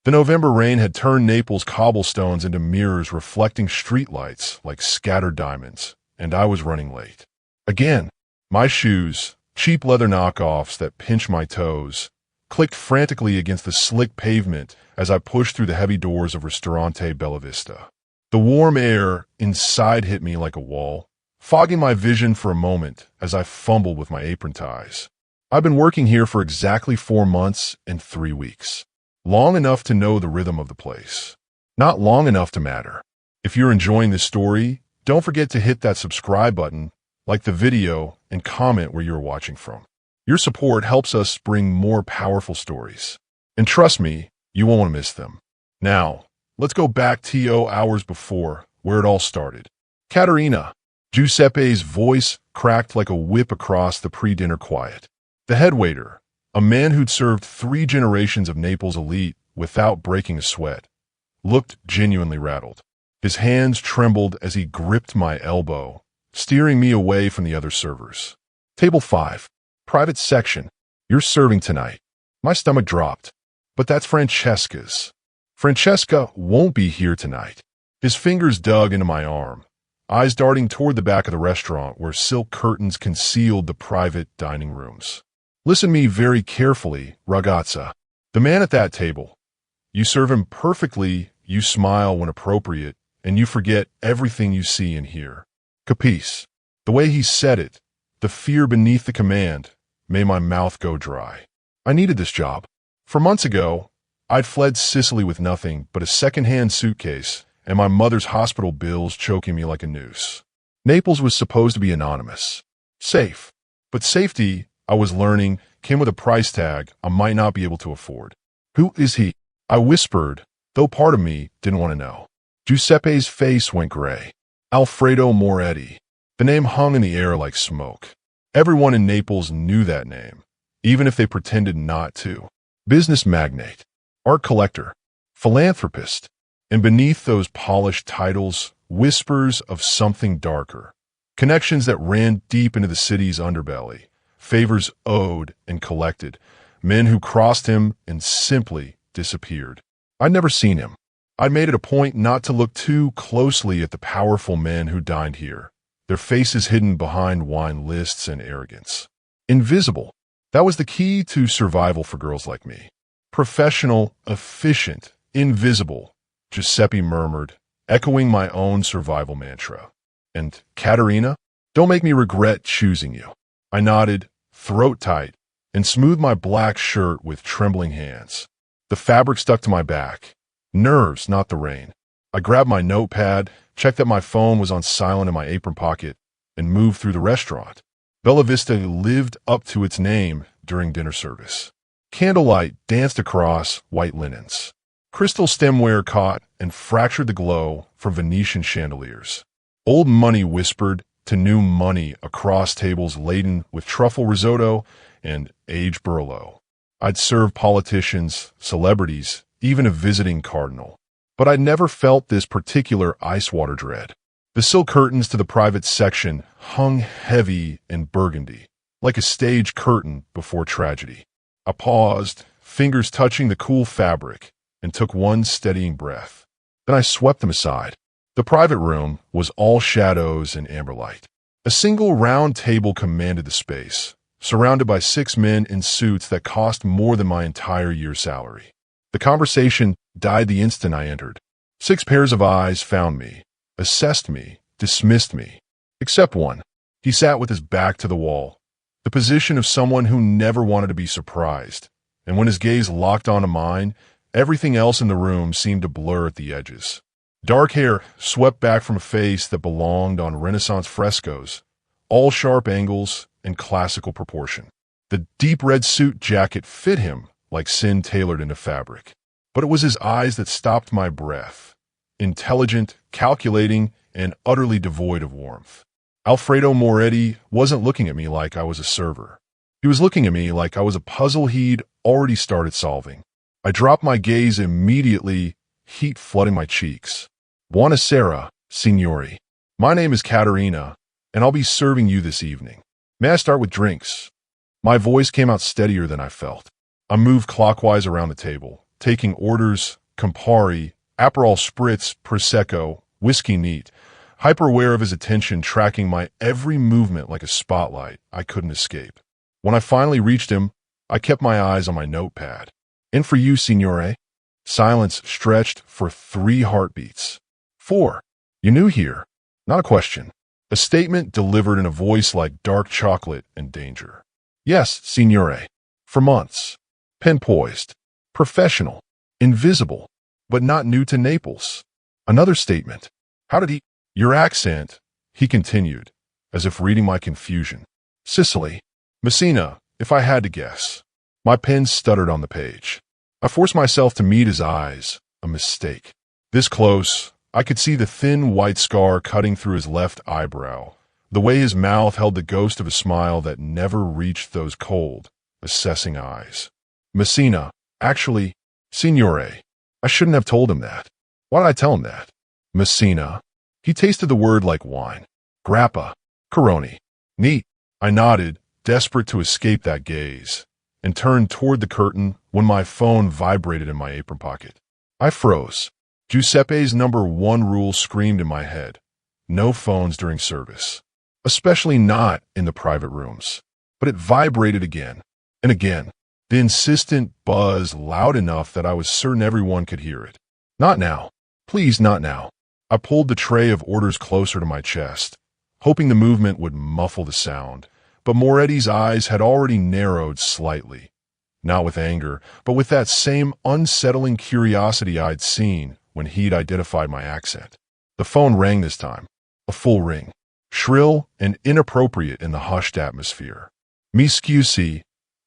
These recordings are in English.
The November rain had turned Naples' cobblestones into mirrors reflecting streetlights like scattered diamonds, and I was running late. Again, my shoes, cheap leather knockoffs that pinch my toes, clicked frantically against the slick pavement as I pushed through the heavy doors of Ristorante Bella Vista. The warm air inside hit me like a wall, fogging my vision for a moment as I fumbled with my apron ties. I've been working here for exactly 4 months and 3 weeks. Long enough to know the rhythm of the place. Not long enough to matter. If you're enjoying this story, don't forget to hit that subscribe button, like the video, and comment where you're watching from. Your support helps us bring more powerful stories. And trust me, you won't want to miss them. Now, let's go back 2 hours before, where it all started. Caterina. Giuseppe's voice cracked like a whip across the pre-dinner quiet. The head waiter, a man who'd served 3 generations of Naples elite without breaking a sweat, looked genuinely rattled. His hands trembled as he gripped my elbow, steering me away from the other servers. Table 5. Private section. You're serving tonight. My stomach dropped. But that's Francesca's. Francesca won't be here tonight. His fingers dug into my arm, eyes darting toward the back of the restaurant where silk curtains concealed the private dining rooms. Listen to me very carefully, ragazza. The man at that table. You serve him perfectly, you smile when appropriate, and you forget everything you see and hear. Capisce? The way he said it, the fear beneath the command, made my mouth go dry. I needed this job. For months ago, I'd fled Sicily with nothing but a second-hand suitcase and my mother's hospital bills choking me like a noose. Naples was supposed to be anonymous. Safe. But safety, I was learning, came with a price tag I might not be able to afford. Who is he? I whispered, though part of me didn't want to know. Giuseppe's face went gray. Alfredo Moretti. The name hung in the air like smoke. Everyone in Naples knew that name, even if they pretended not to. Business magnate, art collector, philanthropist, and beneath those polished titles, whispers of something darker. Connections that ran deep into the city's underbelly. Favors owed and collected, men who crossed him and simply disappeared. I'd never seen him. I'd made it a point not to look too closely at the powerful men who dined here, their faces hidden behind wine lists and arrogance. Invisible. That was the key to survival for girls like me. Professional, efficient, invisible, Giuseppe murmured, echoing my own survival mantra. And Caterina? Don't make me regret choosing you. I nodded, throat tight, and smoothed my black shirt with trembling hands. The fabric stuck to my back. Nerves, not the rain. I grabbed my notepad, checked that my phone was on silent in my apron pocket, and moved through the restaurant. Bella Vista lived up to its name during dinner service. Candlelight danced across white linens. Crystal stemware caught and fractured the glow from Venetian chandeliers. Old money whispered to new money across tables laden with truffle risotto and aged Burlo. I'd served politicians, celebrities, even a visiting cardinal. But I'd never felt this particular ice water dread. The silk curtains to the private section hung heavy and burgundy, like a stage curtain before tragedy. I paused, fingers touching the cool fabric, and took one steadying breath. Then I swept them aside. The private room was all shadows and amber light. A single round table commanded the space, surrounded by 6 men in suits that cost more than my entire year's salary. The conversation died the instant I entered. 6 pairs of eyes found me, assessed me, dismissed me. Except one. He sat with his back to the wall, the position of someone who never wanted to be surprised. And when his gaze locked onto mine, everything else in the room seemed to blur at the edges. Dark hair swept back from a face that belonged on Renaissance frescoes, all sharp angles and classical proportion. The deep red suit jacket fit him like sin tailored into fabric. But it was his eyes that stopped my breath. Intelligent, calculating, and utterly devoid of warmth. Alfredo Moretti wasn't looking at me like I was a server. He was looking at me like I was a puzzle he'd already started solving. I dropped my gaze immediately, heat flooding my cheeks. Buonasera, signori. My name is Caterina, and I'll be serving you this evening. May I start with drinks? My voice came out steadier than I felt. I moved clockwise around the table, taking orders, Campari, Aperol Spritz, Prosecco, whiskey neat, hyper-aware of his attention, tracking my every movement like a spotlight I couldn't escape. When I finally reached him, I kept my eyes on my notepad. "In for you, signore." Silence stretched for 3 heartbeats. 4. "You new here?" Not a question. A statement delivered in a voice like dark chocolate and danger. "Yes, signore. For months." Pen poised. Professional. Invisible. But not new to Naples. Another statement. "How did he—" "Your accent," he continued, as if reading my confusion. "Sicily. Messina, if I had to guess." My pen stuttered on the page. I forced myself to meet his eyes. A mistake. This close, I could see the thin white scar cutting through his left eyebrow, the way his mouth held the ghost of a smile that never reached those cold, assessing eyes. "Messina, actually, signore." I shouldn't have told him that. Why did I tell him that? "Messina." He tasted the word like wine. "Grappa. Coroni." "Neat." I nodded, desperate to escape that gaze, and turned toward the curtain when my phone vibrated in my apron pocket. I froze. Giuseppe's #1 rule screamed in my head. No phones during service. Especially not in the private rooms. But it vibrated again and again. The insistent buzz loud enough that I was certain everyone could hear it. "Not now. Please, not now." I pulled the tray of orders closer to my chest, hoping the movement would muffle the sound. But Moretti's eyes had already narrowed slightly. Not with anger, but with that same unsettling curiosity I'd seen when he'd identified my accent. The phone rang this time. A full ring. Shrill and inappropriate in the hushed atmosphere. "Mi scusi,"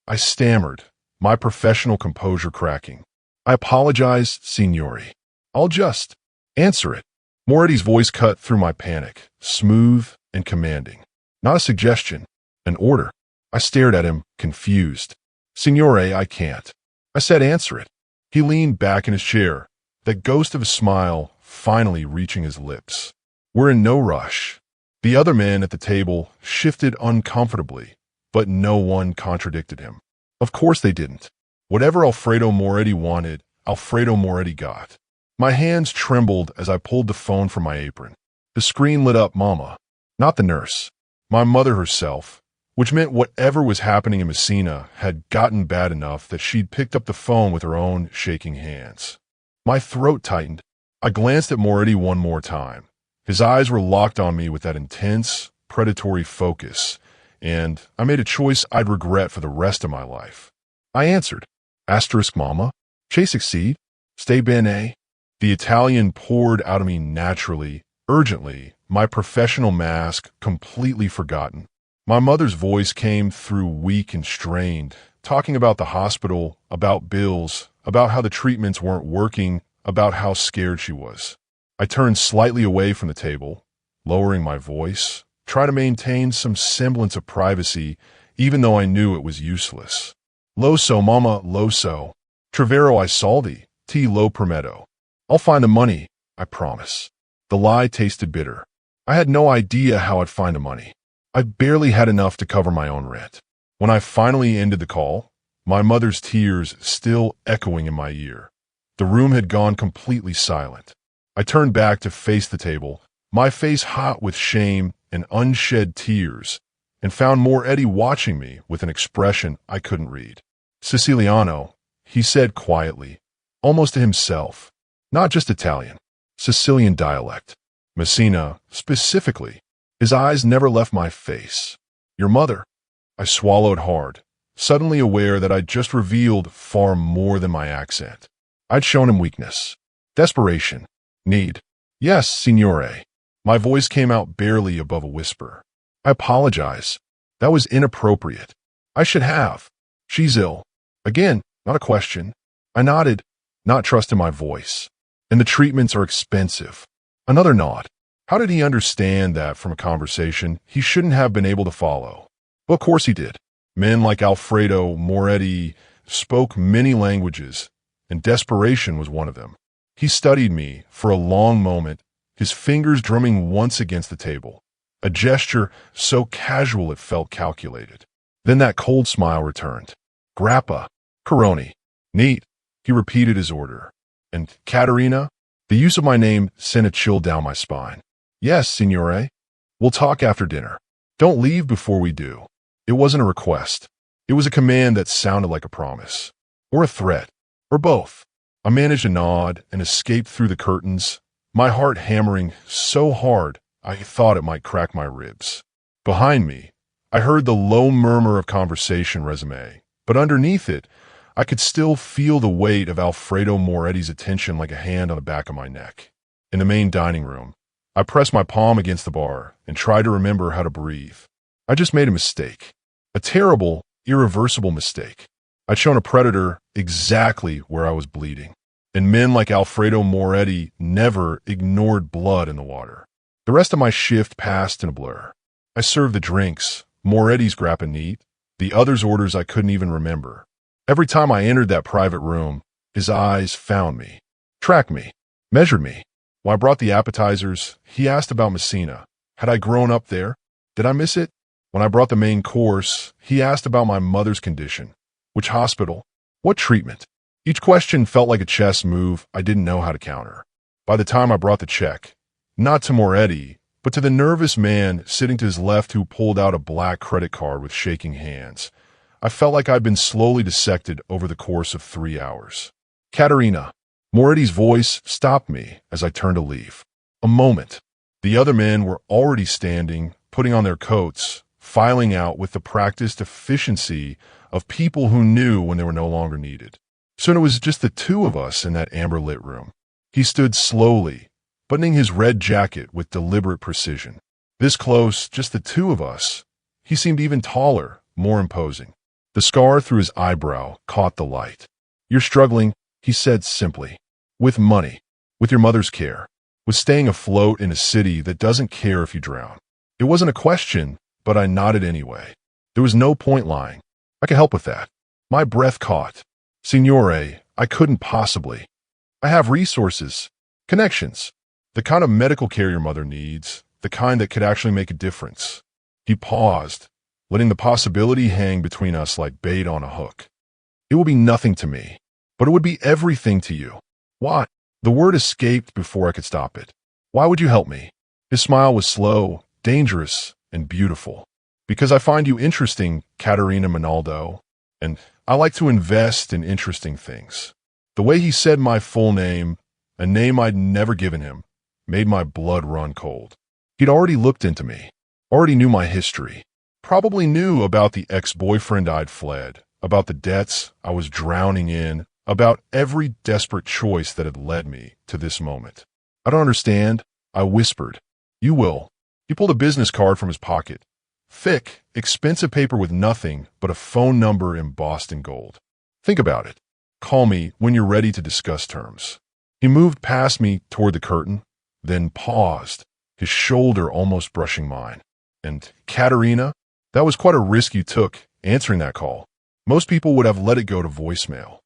I stammered, my professional composure cracking. "I apologize, signori. I'll just—" "Answer it." Moretti's voice cut through my panic, smooth and commanding. Not a suggestion. An order. I stared at him, confused. "Signore, I can't." I said, "Answer it." He leaned back in his chair, that ghost of a smile finally reaching his lips. "We're in no rush." The other men at the table shifted uncomfortably, but no one contradicted him. Of course they didn't. Whatever Alfredo Moretti wanted, Alfredo Moretti got. My hands trembled as I pulled the phone from my apron. The screen lit up Mama, not the nurse. My mother herself, which meant whatever was happening in Messina had gotten bad enough that she'd picked up the phone with her own shaking hands. My throat tightened. I glanced at Moretti one more time. His eyes were locked on me with that intense, predatory focus, and I made a choice I'd regret for the rest of my life. I answered. "Asterisk Mama? Che succeed? Stay bene?" The Italian poured out of me naturally, urgently, my professional mask completely forgotten. My mother's voice came through weak and strained, talking about the hospital, about bills, about how the treatments weren't working, about how scared she was. I turned slightly away from the table, lowering my voice, trying to maintain some semblance of privacy, even though I knew it was useless. "Lo so, Mama, lo so. Trevero I soldi, ti lo prometto." "I'll find the money, I promise." The lie tasted bitter. I had no idea how I'd find the money. I barely had enough to cover my own rent. When I finally ended the call, my mother's tears still echoing in my ear, the room had gone completely silent. I turned back to face the table, my face hot with shame and unshed tears, and found Moretti watching me with an expression I couldn't read. "Siciliano," he said quietly, almost to himself. Not just Italian. Sicilian dialect. Messina, specifically. His eyes never left my face. "Your mother." I swallowed hard, suddenly aware that I'd just revealed far more than my accent. I'd shown him weakness. Desperation. Need. "Yes, signore." My voice came out barely above a whisper. "I apologize. That was inappropriate. I should have. She's ill." Again, not a question. I nodded, not trusting my voice. "And the treatments are expensive." Another nod. How did he understand that from a conversation he shouldn't have been able to follow? Well, of course he did. Men like Alfredo Moretti spoke many languages, and desperation was one of them. He studied me for a long moment, his fingers drumming once against the table, a gesture so casual it felt calculated. Then that cold smile returned. "Grappa. Coroni. Neat." He repeated his order. And Caterina? The use of my name sent a chill down my spine. Yes, signore. We'll talk after dinner. Don't leave before we do. It wasn't a request. It was a command that sounded like a promise. Or a threat. Or both. I managed a nod and escaped through the curtains, my heart hammering so hard I thought it might crack my ribs. Behind me, I heard the low murmur of conversation resume, but underneath it, I could still feel the weight of Alfredo Moretti's attention like a hand on the back of my neck. In the main dining room, I pressed my palm against the bar and tried to remember how to breathe. I just made a mistake. A terrible, irreversible mistake. I'd shown a predator exactly where I was bleeding. And men like Alfredo Moretti never ignored blood in the water. The rest of my shift passed in a blur. I served the drinks, Moretti's grappa-neat, the others' orders I couldn't even remember. Every time I entered that private room, his eyes found me, tracked me, measured me. When I brought the appetizers, he asked about Messina. Had I grown up there? Did I miss it? When I brought the main course, he asked about my mother's condition. Which hospital? What treatment? Each question felt like a chess move I didn't know how to counter. By the time I brought the check, not to Moretti, but to the nervous man sitting to his left who pulled out a black credit card with shaking hands, I felt like I'd been slowly dissected over the course of 3 hours. Caterina. Moretti's voice stopped me as I turned to leave. A moment. The other men were already standing, putting on their coats, filing out with the practiced efficiency of people who knew when they were no longer needed. Soon it was just the two of us in that amber-lit room. He stood slowly, buttoning his red jacket with deliberate precision. This close, just the two of us. He seemed even taller, more imposing. The scar through his eyebrow caught the light. You're struggling, he said simply. With money, with your mother's care, with staying afloat in a city that doesn't care if you drown. It wasn't a question, but I nodded anyway. There was no point lying. I could help with that. My breath caught. Signore, I couldn't possibly. I have resources, connections, the kind of medical care your mother needs, the kind that could actually make a difference. He paused, letting the possibility hang between us like bait on a hook. It will be nothing to me, but it would be everything to you. Why? The word escaped before I could stop it. Why would you help me? His smile was slow, dangerous, and beautiful. Because I find you interesting, Caterina Minaldo, and I like to invest in interesting things. The way he said my full name, a name I'd never given him, made my blood run cold. He'd already looked into me, already knew my history, probably knew about the ex-boyfriend I'd fled, about the debts I was drowning in, about every desperate choice that had led me to this moment. I don't understand, I whispered. You will. He pulled a business card from his pocket. Thick, expensive paper with nothing but a phone number embossed in gold. Think about it. Call me when you're ready to discuss terms. He moved past me toward the curtain, then paused, his shoulder almost brushing mine. And, Caterina, that was quite a risk you took, answering that call. Most people would have let it go to voicemail.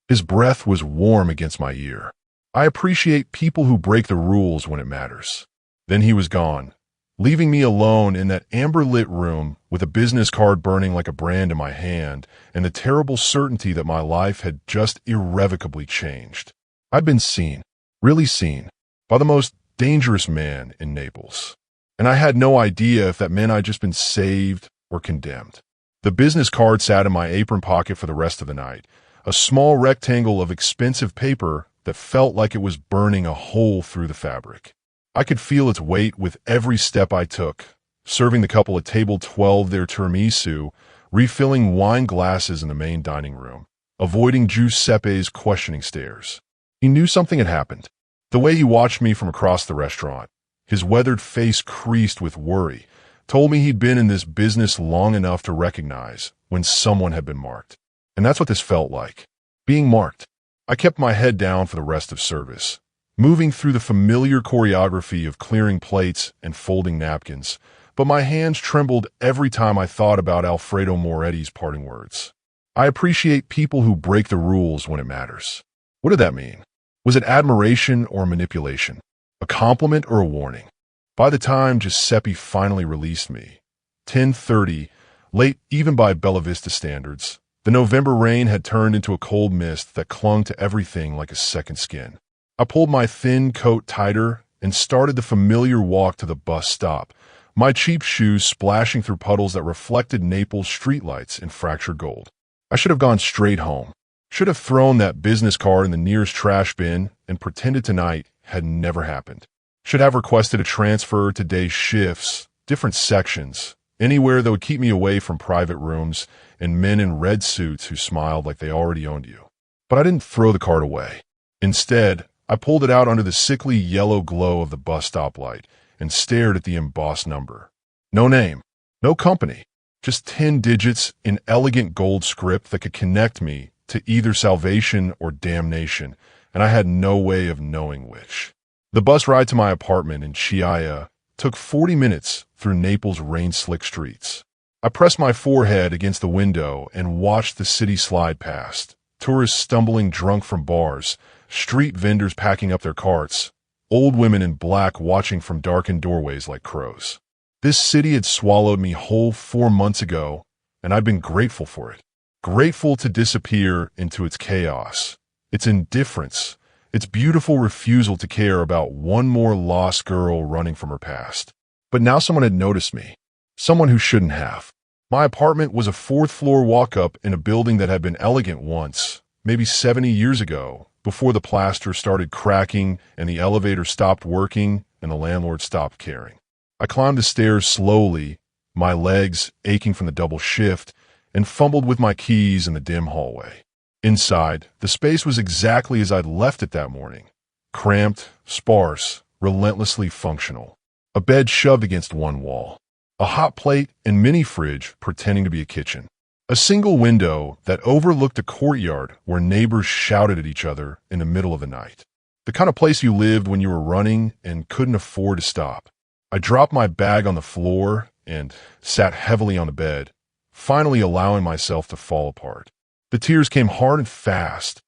His breath was warm against my ear. I appreciate people who break the rules when it matters. Then he was gone, leaving me alone in that amber-lit room with a business card burning like a brand in my hand and the terrible certainty that my life had just irrevocably changed. I'd been seen, really seen, by the most dangerous man in Naples. And I had no idea if that meant I'd just been saved or condemned. The business card sat in my apron pocket for the rest of the night, a small rectangle of expensive paper that felt like it was burning a hole through the fabric. I could feel its weight with every step I took, serving the couple at table 12 their tiramisu, refilling wine glasses in the main dining room, avoiding Giuseppe's questioning stares. He knew something had happened. The way he watched me from across the restaurant, his weathered face creased with worry, told me he'd been in this business long enough to recognize when someone had been marked. And that's what this felt like, being marked. I kept my head down for the rest of service, moving through the familiar choreography of clearing plates and folding napkins, but my hands trembled every time I thought about Alfredo Moretti's parting words. I appreciate people who break the rules when it matters. What did that mean? Was it admiration or manipulation? A compliment or a warning? By the time Giuseppe finally released me, 10:30, late even by Bella Vista standards, The November rain had turned into a cold mist that clung to everything like a second skin. I pulled my thin coat tighter and started the familiar walk to the bus stop, my cheap shoes splashing through puddles that reflected Naples' streetlights in fractured gold. I should have gone straight home. Should have thrown that business card in the nearest trash bin and pretended tonight had never happened. Should have requested a transfer to day shifts, different sections, anywhere that would keep me away from private rooms and men in red suits who smiled like they already owned you. But I didn't throw the card away. Instead, I pulled it out under the sickly yellow glow of the bus stop light and stared at the embossed number. No name, no company, just 10 digits in elegant gold script that could connect me to either salvation or damnation, and I had no way of knowing which. The bus ride to my apartment in Chiaia took 40 minutes through Naples' rain-slick streets. I pressed my forehead against the window and watched the city slide past, tourists stumbling drunk from bars, street vendors packing up their carts, old women in black watching from darkened doorways like crows. This city had swallowed me whole 4 months ago, and I'd been grateful for it. Grateful to disappear into its chaos, its indifference, its beautiful refusal to care about one more lost girl running from her past. But now someone had noticed me. Someone who shouldn't have. My apartment was a 4th-floor walk-up in a building that had been elegant once, maybe 70 years ago, before the plaster started cracking and the elevator stopped working and the landlord stopped caring. I climbed the stairs slowly, my legs aching from the double shift, and fumbled with my keys in the dim hallway. Inside, the space was exactly as I'd left it that morning. Cramped, sparse, relentlessly functional. A bed shoved against one wall. A hot plate and mini fridge pretending to be a kitchen. A single window that overlooked a courtyard where neighbors shouted at each other in the middle of the night. The kind of place you lived when you were running and couldn't afford to stop. I dropped my bag on the floor and sat heavily on the bed, finally allowing myself to fall apart. The tears came hard and fast,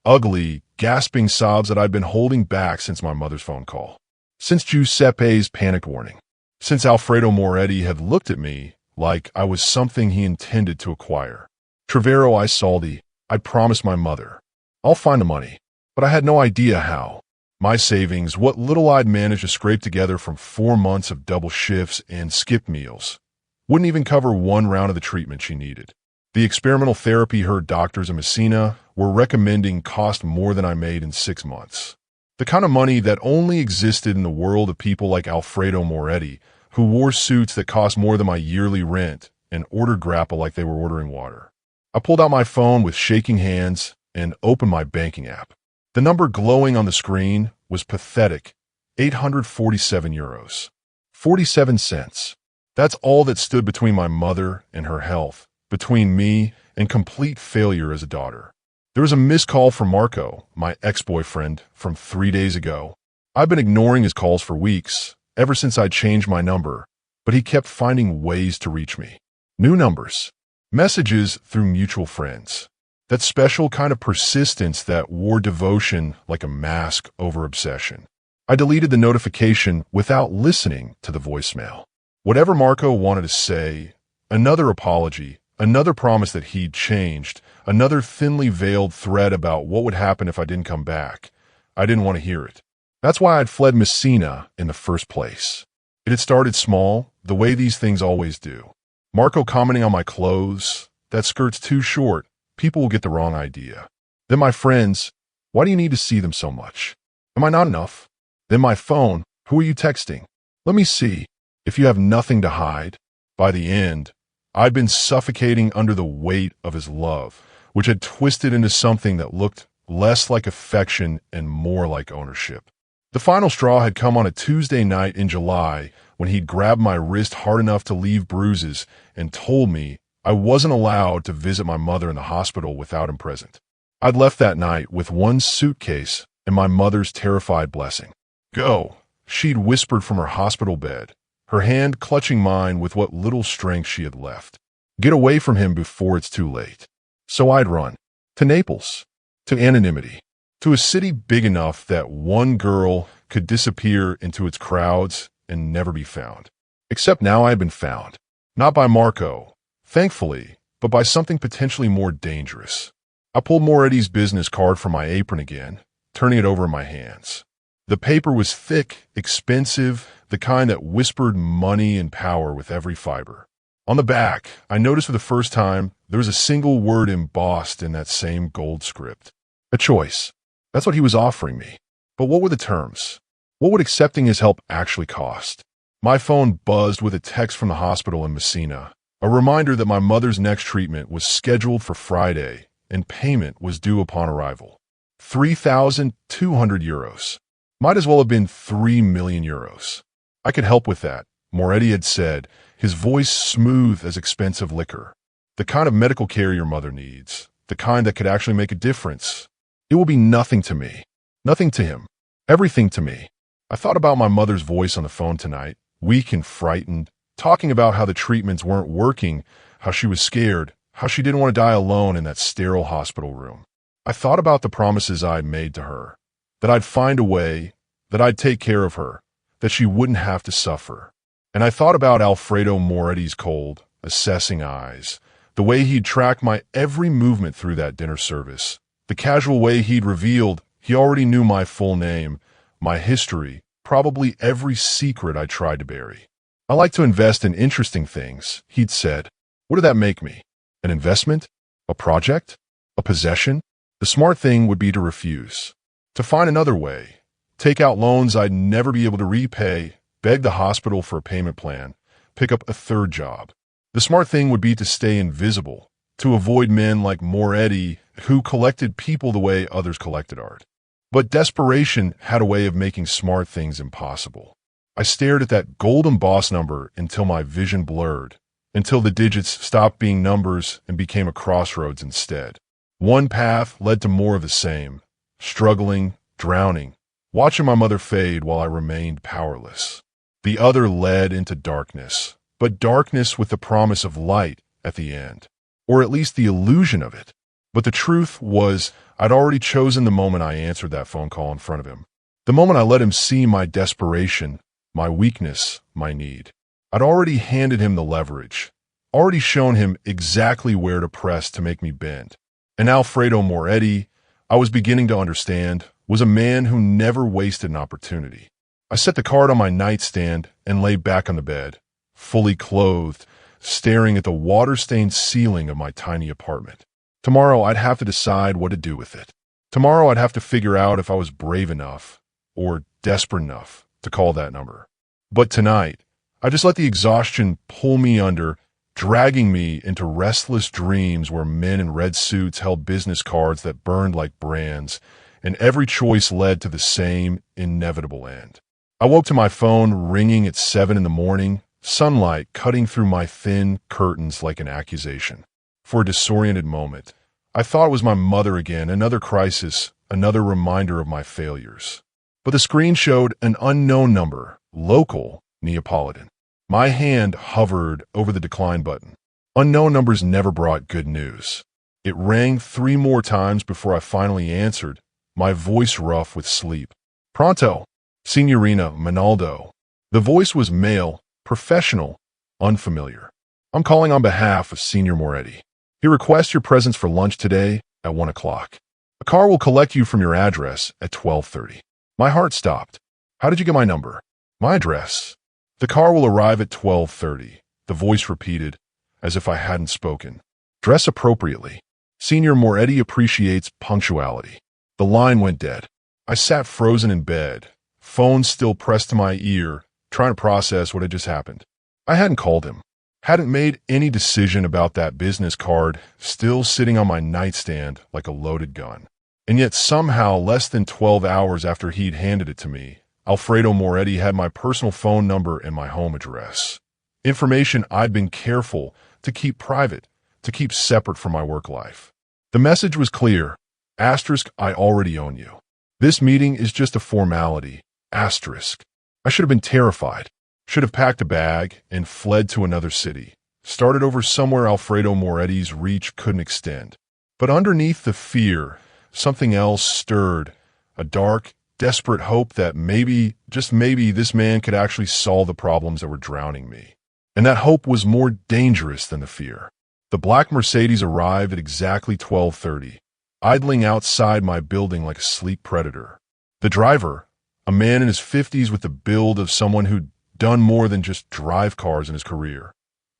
ugly, gasping sobs that I'd been holding back since my mother's phone call. Since Giuseppe's panic warning. Since Alfredo Moretti had looked at me like I was something he intended to acquire. Trevero I Soldi, I'd promised my mother. I'll find the money, but I had no idea how. My savings, what little I'd managed to scrape together from 4 months of double shifts and skipped meals, wouldn't even cover one round of the treatment she needed. The experimental therapy her doctors in Messina were recommending cost more than I made in 6 months. The kind of money that only existed in the world of people like Alfredo Moretti, who wore suits that cost more than my yearly rent and ordered grappa like they were ordering water. I pulled out my phone with shaking hands and opened my banking app. The number glowing on the screen was pathetic, 847 euros. 47 cents. That's all that stood between my mother and her health, between me and complete failure as a daughter. There was a missed call from Marco, my ex-boyfriend, from 3 days ago. I've been ignoring his calls for weeks, ever since I changed my number, but he kept finding ways to reach me. New numbers. Messages through mutual friends. That special kind of persistence that wore devotion like a mask over obsession. I deleted the notification without listening to the voicemail. Whatever Marco wanted to say, another apology, another promise that he'd changed, another thinly veiled threat about what would happen if I didn't come back. I didn't want to hear it. That's why I'd fled Messina in the first place. It had started small, the way these things always do. Marco commenting on my clothes, that skirt's too short, people will get the wrong idea. Then my friends, why do you need to see them so much? Am I not enough? Then my phone, who are you texting? Let me see. If you have nothing to hide. By the end, I'd been suffocating under the weight of his love, which had twisted into something that looked less like affection and more like ownership. The final straw had come on a Tuesday night in July when he'd grabbed my wrist hard enough to leave bruises and told me I wasn't allowed to visit my mother in the hospital without him present. I'd left that night with one suitcase and my mother's terrified blessing. Go, she'd whispered from her hospital bed, her hand clutching mine with what little strength she had left. Get away from him before it's too late. So I'd run. To Naples. To anonymity. To a city big enough that one girl could disappear into its crowds and never be found. Except now I had been found. Not by Marco, thankfully, but by something potentially more dangerous. I pulled Moretti's business card from my apron again, turning it over in my hands. The paper was thick, expensive, the kind that whispered money and power with every fiber. On the back, I noticed for the first time there was a single word embossed in that same gold script. A choice. That's what he was offering me. But what were the terms? What would accepting his help actually cost? My phone buzzed with a text from the hospital in Messina, a reminder that my mother's next treatment was scheduled for Friday and payment was due upon arrival. 3,200 euros. Might as well have been 3 million euros. I could help with that, Moretti had said, his voice smooth as expensive liquor. The kind of medical care your mother needs, the kind that could actually make a difference. It will be nothing to me, nothing to him, everything to me. I thought about my mother's voice on the phone tonight, weak and frightened, talking about how the treatments weren't working, how she was scared, how she didn't want to die alone in that sterile hospital room. I thought about the promises I'd made to her, that I'd find a way, that I'd take care of her, that she wouldn't have to suffer. And I thought about Alfredo Moretti's cold, assessing eyes, the way he'd tracked my every movement through that dinner service, the casual way he'd revealed he already knew my full name, my history, probably every secret I tried to bury. I like to invest in interesting things, he'd said. What did that make me? An investment? A project? A possession? The smart thing would be to refuse. To find another way. Take out loans I'd never be able to repay, beg the hospital for a payment plan, pick up a third job. The smart thing would be to stay invisible, to avoid men like Moretti who collected people the way others collected art. But desperation had a way of making smart things impossible. I stared at that gold embossed number until my vision blurred, until the digits stopped being numbers and became a crossroads instead. One path led to more of the same, struggling, drowning, watching my mother fade while I remained powerless. The other led into darkness, but darkness with the promise of light at the end, or at least the illusion of it. But the truth was, I'd already chosen the moment I answered that phone call in front of him. The moment I let him see my desperation, my weakness, my need. I'd already handed him the leverage, already shown him exactly where to press to make me bend. And Alfredo Moretti, I was beginning to understand, was a man who never wasted an opportunity. I set the card on my nightstand and lay back on the bed, fully clothed, staring at the water-stained ceiling of my tiny apartment. Tomorrow I'd have to decide what to do with it. Tomorrow I'd have to figure out if I was brave enough, or desperate enough, to call that number. But tonight, I just let the exhaustion pull me under, dragging me into restless dreams where men in red suits held business cards that burned like brands, and every choice led to the same inevitable end. I woke to my phone ringing at 7 in the morning, sunlight cutting through my thin curtains like an accusation. For a disoriented moment, I thought it was my mother again, another crisis, another reminder of my failures. But the screen showed an unknown number, local, Neapolitan. My hand hovered over the decline button. Unknown numbers never brought good news. It rang 3 more times before I finally answered, my voice rough with sleep. Pronto, Signorina Minaldo. The voice was male, professional, unfamiliar. I'm calling on behalf of Signor Moretti. He requests your presence for lunch today at 1 o'clock. A car will collect you from your address at 12:30. My heart stopped. How did you get my number? My address. The car will arrive at 12:30, the voice repeated, as if I hadn't spoken. Dress appropriately. Signor Moretti appreciates punctuality. The line went dead. I sat frozen in bed, phone still pressed to my ear, trying to process what had just happened. I hadn't called him, hadn't made any decision about that business card, still sitting on my nightstand like a loaded gun. And yet somehow, less than 12 hours after he'd handed it to me, Alfredo Moretti had my personal phone number and my home address. Information I'd been careful to keep private, to keep separate from my work life. The message was clear. Asterisk, I already own you. This meeting is just a formality. Asterisk. I should have been terrified. Should have packed a bag and fled to another city. Started over somewhere Alfredo Moretti's reach couldn't extend. But underneath the fear, something else stirred. A dark, desperate hope that maybe, just maybe, this man could actually solve the problems that were drowning me. And that hope was more dangerous than the fear. The black Mercedes arrived at exactly 12:30, idling outside my building like a sleek predator. The driver, a man in his 50s with the build of someone who'd done more than just drive cars in his career,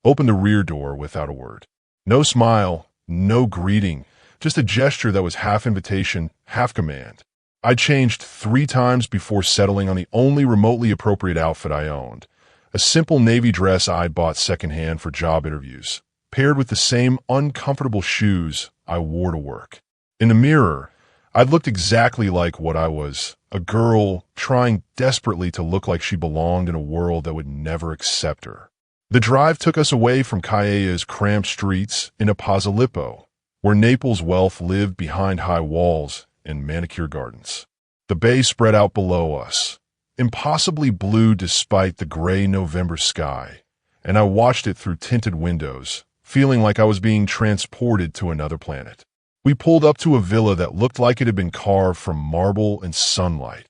opened the rear door without a word. No smile, no greeting, just a gesture that was half invitation, half command. I changed 3 times before settling on the only remotely appropriate outfit I owned, a simple navy dress I'd bought secondhand for job interviews, paired with the same uncomfortable shoes I wore to work. In the mirror, I'd looked exactly like what I was, a girl trying desperately to look like she belonged in a world that would never accept her. The drive took us away from Calleja's cramped streets into Posillipo, where Naples' wealth lived behind high walls and manicure gardens. The bay spread out below us, impossibly blue despite the gray November sky, and I watched it through tinted windows, feeling like I was being transported to another planet. We pulled up to a villa that looked like it had been carved from marble and sunlight.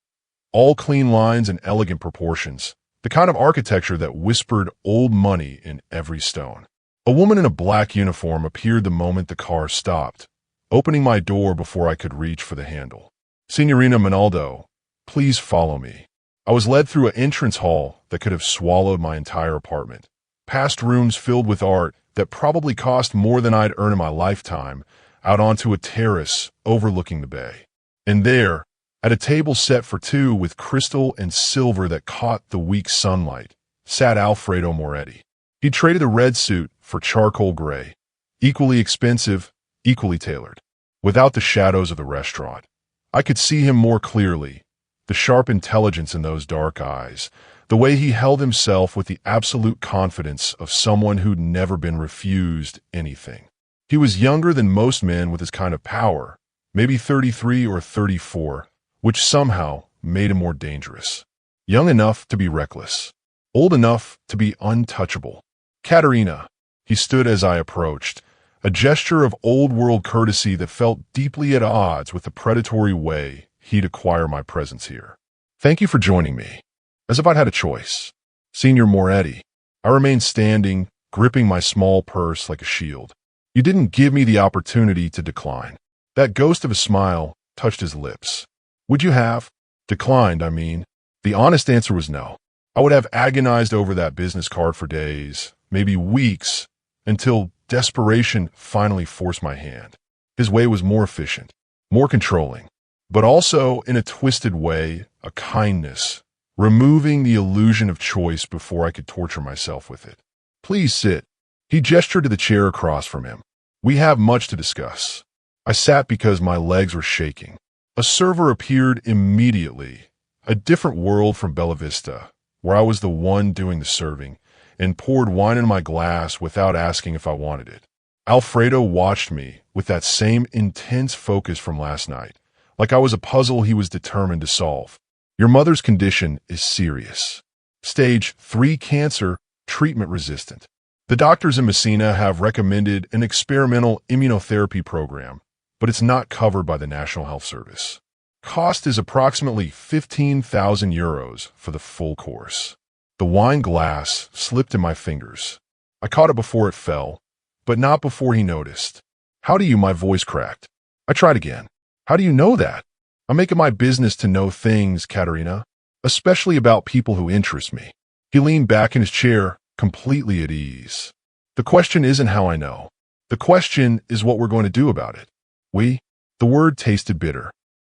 All clean lines and elegant proportions, the kind of architecture that whispered old money in every stone. A woman in a black uniform appeared the moment the car stopped, opening my door before I could reach for the handle. "Signorina Monaldo, please follow me." I was led through an entrance hall that could have swallowed my entire apartment, past rooms filled with art that probably cost more than I'd earn in my lifetime, out onto a terrace overlooking the bay. And there, at a table set for 2 with crystal and silver that caught the weak sunlight, sat Alfredo Moretti. He traded a red suit for charcoal gray, equally expensive, equally tailored. Without the shadows of the restaurant, I could see him more clearly, the sharp intelligence in those dark eyes, the way he held himself with the absolute confidence of someone who'd never been refused anything. He was younger than most men with his kind of power, maybe 33 or 34, which somehow made him more dangerous. Young enough to be reckless, old enough to be untouchable. "Caterina," he stood as I approached, a gesture of old-world courtesy that felt deeply at odds with the predatory way he'd acquire my presence here. "Thank you for joining me." As if I'd had a choice. "Signor Moretti." I remained standing, gripping my small purse like a shield. "You didn't give me the opportunity to decline." That ghost of a smile touched his lips. "Would you have? Declined, I mean." The honest answer was no. I would have agonized over that business card for days, maybe weeks, until desperation finally forced my hand. His way was more efficient, more controlling, but also, in a twisted way, a kindness, removing the illusion of choice before I could torture myself with it. "Please sit." He gestured to the chair across from him. "We have much to discuss." I sat because my legs were shaking. A server appeared immediately, a different world from Bella Vista, where I was the one doing the serving, and poured wine in my glass without asking if I wanted it. Alfredo watched me with that same intense focus from last night, like I was a puzzle he was determined to solve. "Your mother's condition is serious. Stage 3 cancer, treatment resistant. The doctors in Messina have recommended an experimental immunotherapy program, but it's not covered by the National Health Service. Cost is approximately 15,000 euros for the full course." The wine glass slipped in my fingers. I caught it before it fell, but not before he noticed. "How do you?" My voice cracked. I tried again. "How do you know that?" "I make it my business to know things, Caterina, especially about people who interest me." He leaned back in his chair, completely at ease. "The question isn't how I know. The question is what we're going to do about it." "We?" The word tasted bitter.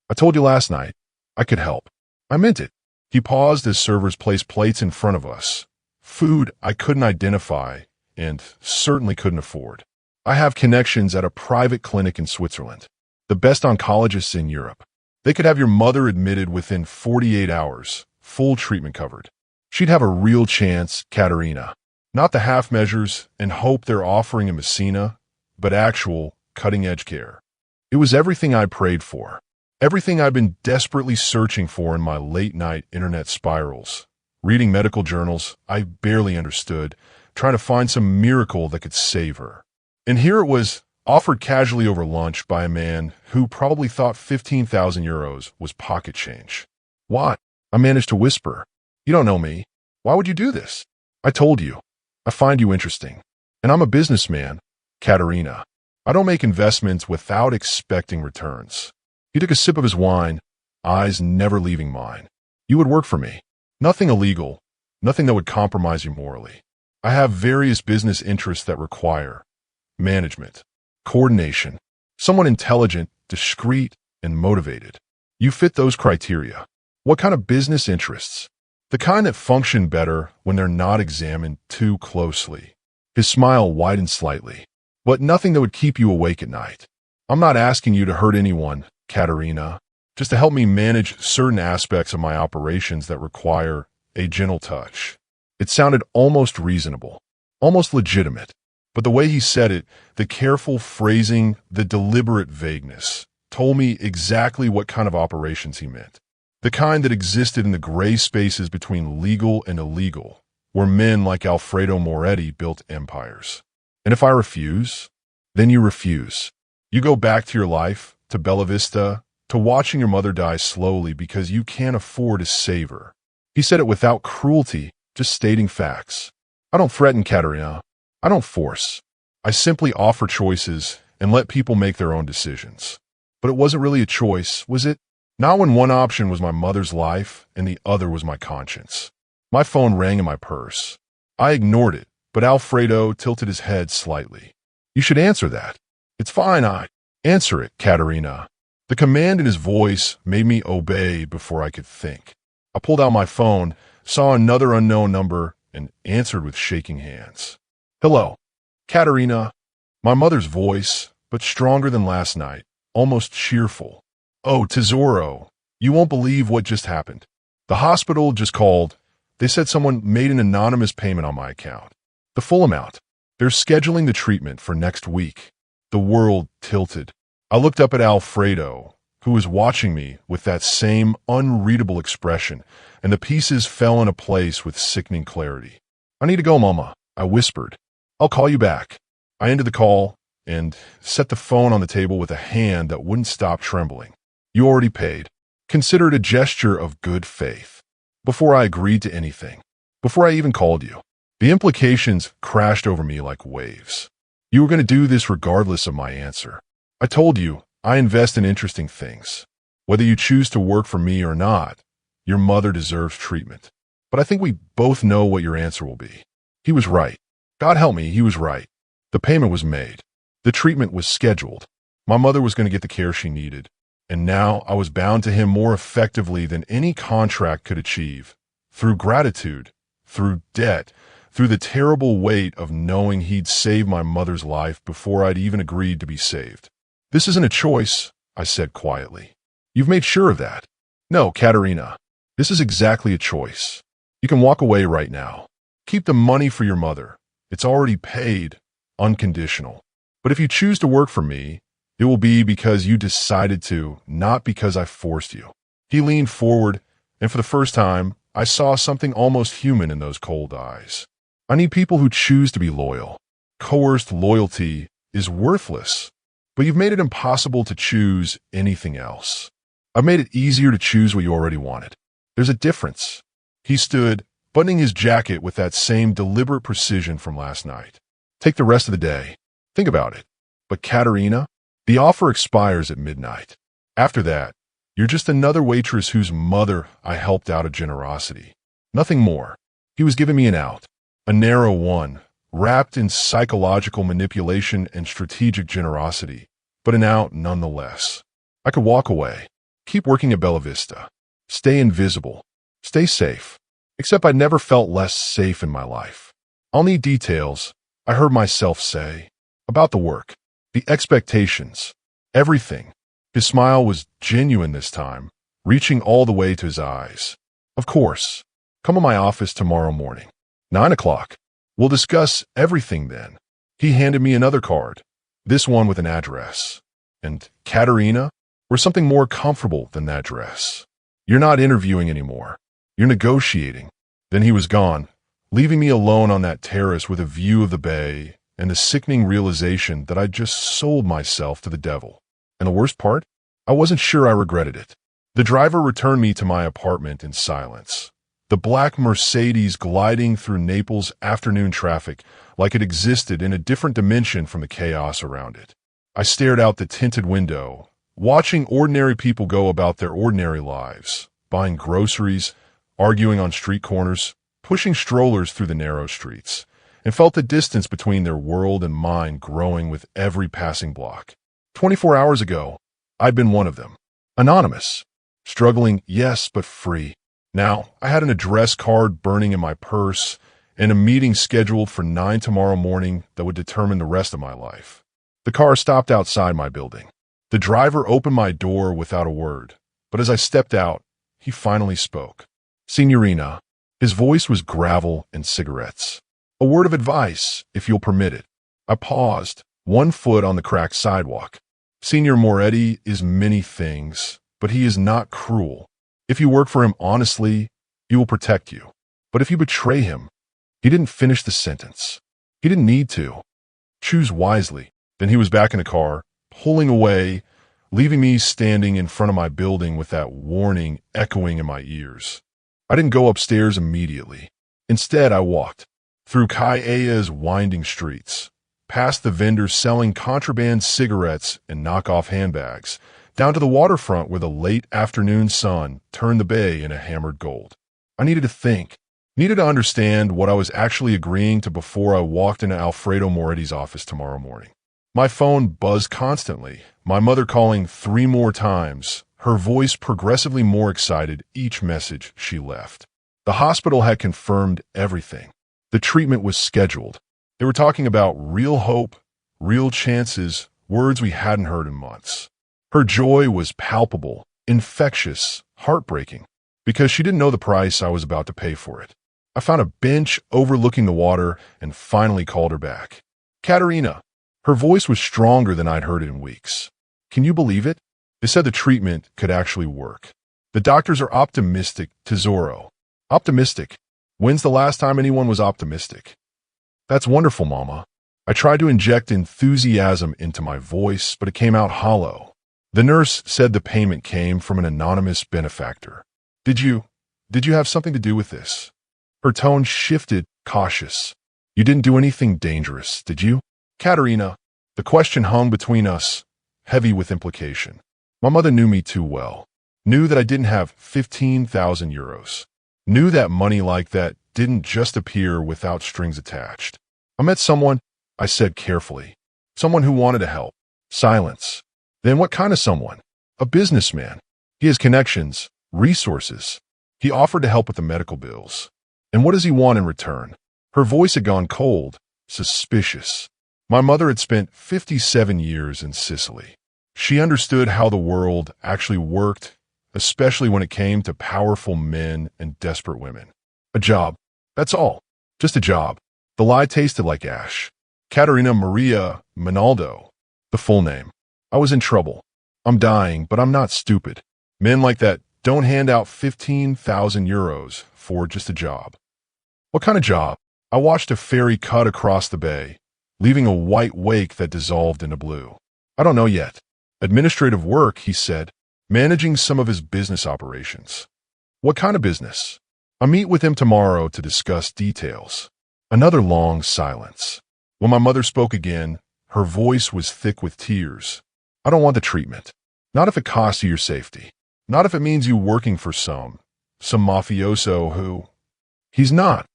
"I told you last night. I could help." I meant it. He paused as servers placed plates in front of us. Food I couldn't identify and certainly couldn't afford. "I have connections at a private clinic in Switzerland. The best oncologists in Europe. They could have your mother admitted within 48 hours, full treatment covered. She'd have a real chance, Caterina. Not the half measures and hope they're offering in Messina, but actual, cutting-edge care." It was everything I prayed for. Everything I've been desperately searching for in my late-night internet spirals. Reading medical journals I barely understood, trying to find some miracle that could save her. And here it was, offered casually over lunch by a man who probably thought 15,000 euros was pocket change. "What?" I managed to whisper. "You don't know me. Why would you do this?" "I told you. I find you interesting. And I'm a businessman. Katerina. I don't make investments without expecting returns. He took a sip of his wine, eyes never leaving mine. You would work for me. Nothing illegal, nothing that would compromise you morally. I have various business interests that require management, coordination, someone intelligent, discreet, and motivated. You fit those criteria. What kind of business interests? The kind that function better when they're not examined too closely. His smile widened slightly, but nothing that would keep you awake at night. I'm not asking you to hurt anyone, Katerina, just to help me manage certain aspects of my operations that require a gentle touch. It sounded almost reasonable, almost legitimate, but the way he said it, the careful phrasing, the deliberate vagueness, told me exactly what kind of operations he meant. The kind that existed in the gray spaces between legal and illegal, where men like Alfredo Moretti built empires. And if I refuse, then you refuse. You go back to your life, to Bella Vista, to watching your mother die slowly because you can't afford to save her. He said it without cruelty, just stating facts. I don't threaten, Katerina. I don't force. I simply offer choices and let people make their own decisions. But it wasn't really a choice, was it? Not when one option was my mother's life and the other was my conscience. My phone rang in my purse. I ignored it, but Alfredo tilted his head slightly. You should answer that. It's fine, answer it, Katerina. The command in his voice made me obey before I could think. I pulled out my phone, saw another unknown number, and answered with shaking hands. Hello, Katerina. My mother's voice, but stronger than last night, almost cheerful. Oh, Tesoro, you won't believe what just happened. The hospital just called. They said someone made an anonymous payment on my account. The full amount. They're scheduling the treatment for next week. The world tilted. I looked up at Alfredo, who was watching me with that same unreadable expression, and the pieces fell into place with sickening clarity. I need to go, Mama, I whispered. I'll call you back. I ended the call and set the phone on the table with a hand that wouldn't stop trembling. You already paid. Consider it a gesture of good faith. Before I agreed to anything, before I even called you, the implications crashed over me like waves. You were going to do this regardless of my answer. I told you, I invest in interesting things. Whether you choose to work for me or not, your mother deserves treatment. But I think we both know what your answer will be. He was right. God help me, he was right. The payment was made. The treatment was scheduled. My mother was going to get the care she needed. And now I was bound to him more effectively than any contract could achieve. Through gratitude, through debt, through the terrible weight of knowing he'd saved my mother's life before I'd even agreed to be saved. This isn't a choice, I said quietly. You've made sure of that. No, Katerina, this is exactly a choice. You can walk away right now. Keep the money for your mother. It's already paid, unconditional. But if you choose to work for me, it will be because you decided to, not because I forced you. He leaned forward, and for the first time, I saw something almost human in those cold eyes. I need people who choose to be loyal. Coerced loyalty is worthless, but you've made it impossible to choose anything else. I've made it easier to choose what you already wanted. There's a difference. He stood, buttoning his jacket with that same deliberate precision from last night. Take the rest of the day. Think about it. But Katerina, the offer expires at midnight. After that, you're just another waitress whose mother I helped out of generosity. Nothing more. He was giving me an out. A narrow one, wrapped in psychological manipulation and strategic generosity, but an out nonetheless. I could walk away, keep working at Bella Vista, stay invisible, stay safe. Except I never felt less safe in my life. I'll need details, I heard myself say, about the work. The expectations, everything. His smile was genuine this time, reaching all the way to his eyes. Of course. Come to my office tomorrow morning. 9 o'clock. We'll discuss everything then. He handed me another card, this one with an address. And Katerina, we're something more comfortable than that dress. You're not interviewing anymore. You're negotiating. Then he was gone, leaving me alone on that terrace with a view of the bay and the sickening realization that I'd just sold myself to the devil. And the worst part? I wasn't sure I regretted it. The driver returned me to my apartment in silence. The black Mercedes gliding through Naples' afternoon traffic like it existed in a different dimension from the chaos around it. I stared out the tinted window, watching ordinary people go about their ordinary lives, buying groceries, arguing on street corners, pushing strollers through the narrow streets, and felt the distance between their world and mine growing with every passing block. 24 hours ago, I'd been one of them. Anonymous. Struggling, yes, but free. Now, I had an address card burning in my purse and a meeting scheduled for 9 tomorrow morning that would determine the rest of my life. The car stopped outside my building. The driver opened my door without a word, but as I stepped out, he finally spoke. Signorina. His voice was gravel and cigarettes. A word of advice, if you'll permit it. I paused, one foot on the cracked sidewalk. Signor Moretti is many things, but he is not cruel. If you work for him honestly, he will protect you. But if you betray him, he didn't finish the sentence. He didn't need to. Choose wisely. Then he was back in the car, pulling away, leaving me standing in front of my building with that warning echoing in my ears. I didn't go upstairs immediately. Instead, I walked through Calleja's winding streets, past the vendors selling contraband cigarettes and knockoff handbags, down to the waterfront where the late afternoon sun turned the bay into hammered gold. I needed to think, needed to understand what I was actually agreeing to before I walked into Alfredo Moretti's office tomorrow morning. My phone buzzed constantly, my mother calling 3 more times, her voice progressively more excited each message she left. The hospital had confirmed everything. The treatment was scheduled. They were talking about real hope, real chances, words we hadn't heard in months. Her joy was palpable, infectious, heartbreaking, because she didn't know the price I was about to pay for it. I found a bench overlooking the water and finally called her back. Katerina. Her voice was stronger than I'd heard it in weeks. Can you believe it? They said the treatment could actually work. The doctors are optimistic, Tesoro. Optimistic? When's the last time anyone was optimistic? That's wonderful, Mama. I tried to inject enthusiasm into my voice, but it came out hollow. The nurse said the payment came from an anonymous benefactor. Did you have something to do with this? Her tone shifted, cautious. You didn't do anything dangerous, did you? Katerina. The question hung between us, heavy with implication. My mother knew me too well. Knew that I didn't have 15,000 euros. Knew that money like that didn't just appear without strings attached. I met someone, I said carefully. Someone who wanted to help. Silence. Then what kind of someone? A businessman. He has connections, resources. He offered to help with the medical bills. And what does he want in return? Her voice had gone cold, suspicious. My mother had spent 57 years in Sicily. She understood how the world actually worked, especially when it came to powerful men and desperate women. A job. That's all. Just a job. The lie tasted like ash. Caterina Maria Minaldo. The full name. I was in trouble. I'm dying, but I'm not stupid. Men like that don't hand out 15,000 euros for just a job. What kind of job? I watched a ferry cut across the bay, leaving a white wake that dissolved into blue. I don't know yet. Administrative work, he said, managing some of his business operations. What kind of business? I'll meet with him tomorrow to discuss details. Another long silence. When my mother spoke again, her voice was thick with tears. I don't want the treatment. Not if it costs you your safety. Not if it means you working for some mafioso who... He's not.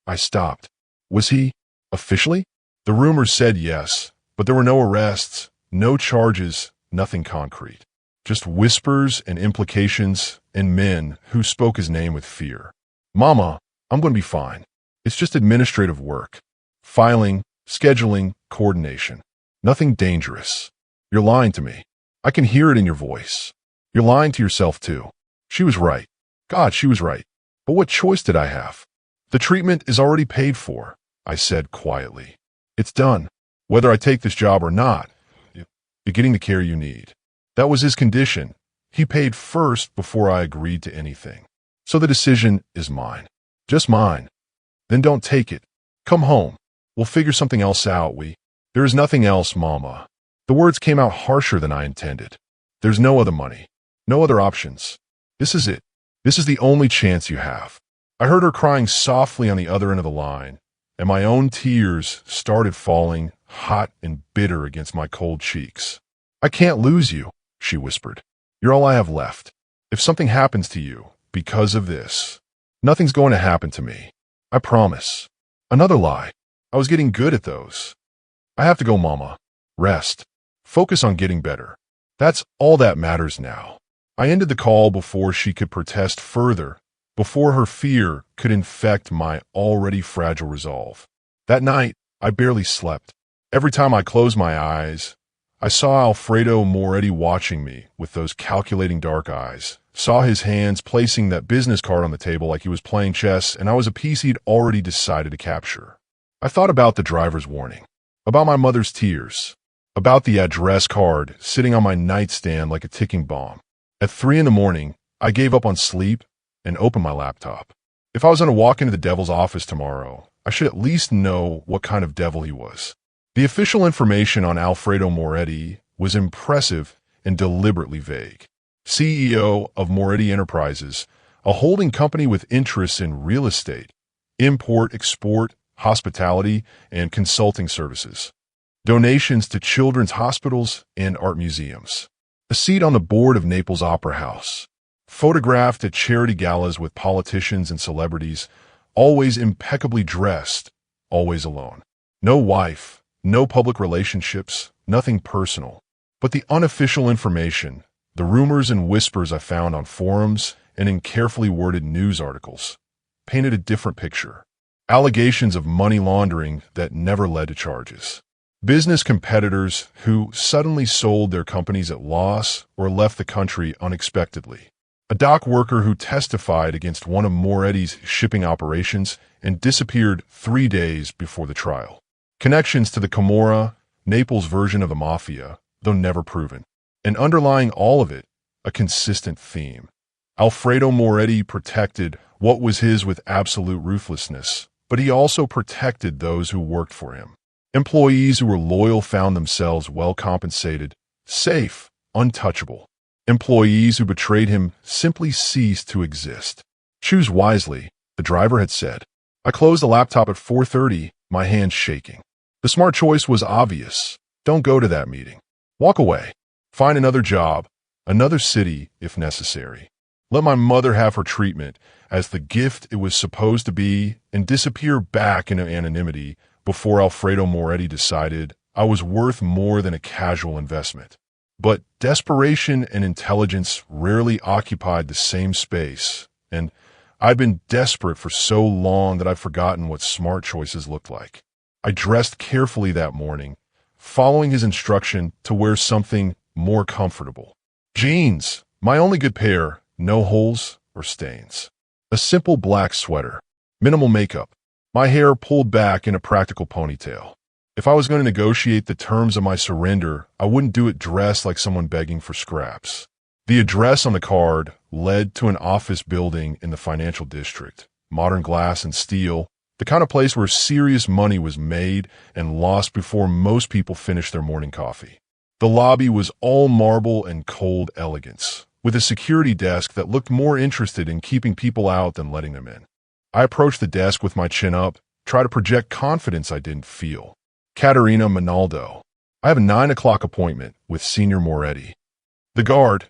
I stopped. Was he? Officially? The rumors said yes, but there were no arrests, no charges, nothing concrete. Just whispers and implications and men who spoke his name with fear. Mama, I'm going to be fine. It's just administrative work. Filing, scheduling, coordination. Nothing dangerous. You're lying to me. I can hear it in your voice. You're lying to yourself too. She was right. God, she was right. But what choice did I have? The treatment is already paid for, I said quietly. It's done. Whether I take this job or not, you're getting the care you need. That was his condition. He paid first before I agreed to anything. So the decision is mine. Just mine. Then don't take it. Come home. We'll figure something else out. There is nothing else, Mama. The words came out harsher than I intended. There's no other money. No other options. This is it. This is the only chance you have. I heard her crying softly on the other end of the line, and my own tears started falling, hot and bitter against my cold cheeks. "I can't lose you," she whispered. "You're all I have left. If something happens to you because of this, nothing's going to happen to me. I promise." Another lie. I was getting good at those. "I have to go, Mama. Rest. Focus on getting better. That's all that matters now." I ended the call before she could protest further, before her fear could infect my already fragile resolve. That night, I barely slept. Every time I closed my eyes, I saw Alfredo Moretti watching me with those calculating dark eyes, saw his hands placing that business card on the table like he was playing chess, and I was a piece he'd already decided to capture. I thought about the driver's warning, about my mother's tears, about the address card sitting on my nightstand like a ticking bomb. At 3 in the morning, I gave up on sleep and opened my laptop. If I was going to walk into the devil's office tomorrow, I should at least know what kind of devil he was. The official information on Alfredo Moretti was impressive and deliberately vague. CEO of Moretti Enterprises, a holding company with interests in real estate, import, export, hospitality, and consulting services. Donations to children's hospitals and art museums. A seat on the board of Naples Opera House. Photographed at charity galas with politicians and celebrities, always impeccably dressed, always alone. No wife, no public relationships, nothing personal. But the unofficial information, the rumors and whispers I found on forums and in carefully worded news articles, painted a different picture. Allegations of money laundering that never led to charges. Business competitors who suddenly sold their companies at loss or left the country unexpectedly. A dock worker who testified against one of Moretti's shipping operations and disappeared 3 days before the trial. Connections to the Camorra, Naples version of the Mafia, though never proven. And underlying all of it, a consistent theme. Alfredo Moretti protected what was his with absolute ruthlessness, but he also protected those who worked for him. Employees who were loyal found themselves well compensated, safe, untouchable. Employees who betrayed him simply ceased to exist. "Choose wisely," the driver had said. I closed the laptop at 4:30, my hands shaking. The smart choice was obvious. Don't go to that meeting. Walk away. Find another job, another city if necessary. Let my mother have her treatment as the gift it was supposed to be and disappear back into anonymity before Alfredo Moretti decided I was worth more than a casual investment. But desperation and intelligence rarely occupied the same space, and I'd been desperate for so long that I'd forgotten what smart choices looked like. I dressed carefully that morning, following his instruction to wear something more comfortable. Jeans, my only good pair, no holes or stains. A simple black sweater, minimal makeup, my hair pulled back in a practical ponytail. If I was going to negotiate the terms of my surrender, I wouldn't do it dressed like someone begging for scraps. The address on the card led to an office building in the financial district, modern glass and steel, the kind of place where serious money was made and lost before most people finished their morning coffee. The lobby was all marble and cold elegance, with a security desk that looked more interested in keeping people out than letting them in. I approached the desk with my chin up, tried to project confidence I didn't feel. Caterina Minaldo. I have a 9 o'clock appointment with Senior Moretti. The guard,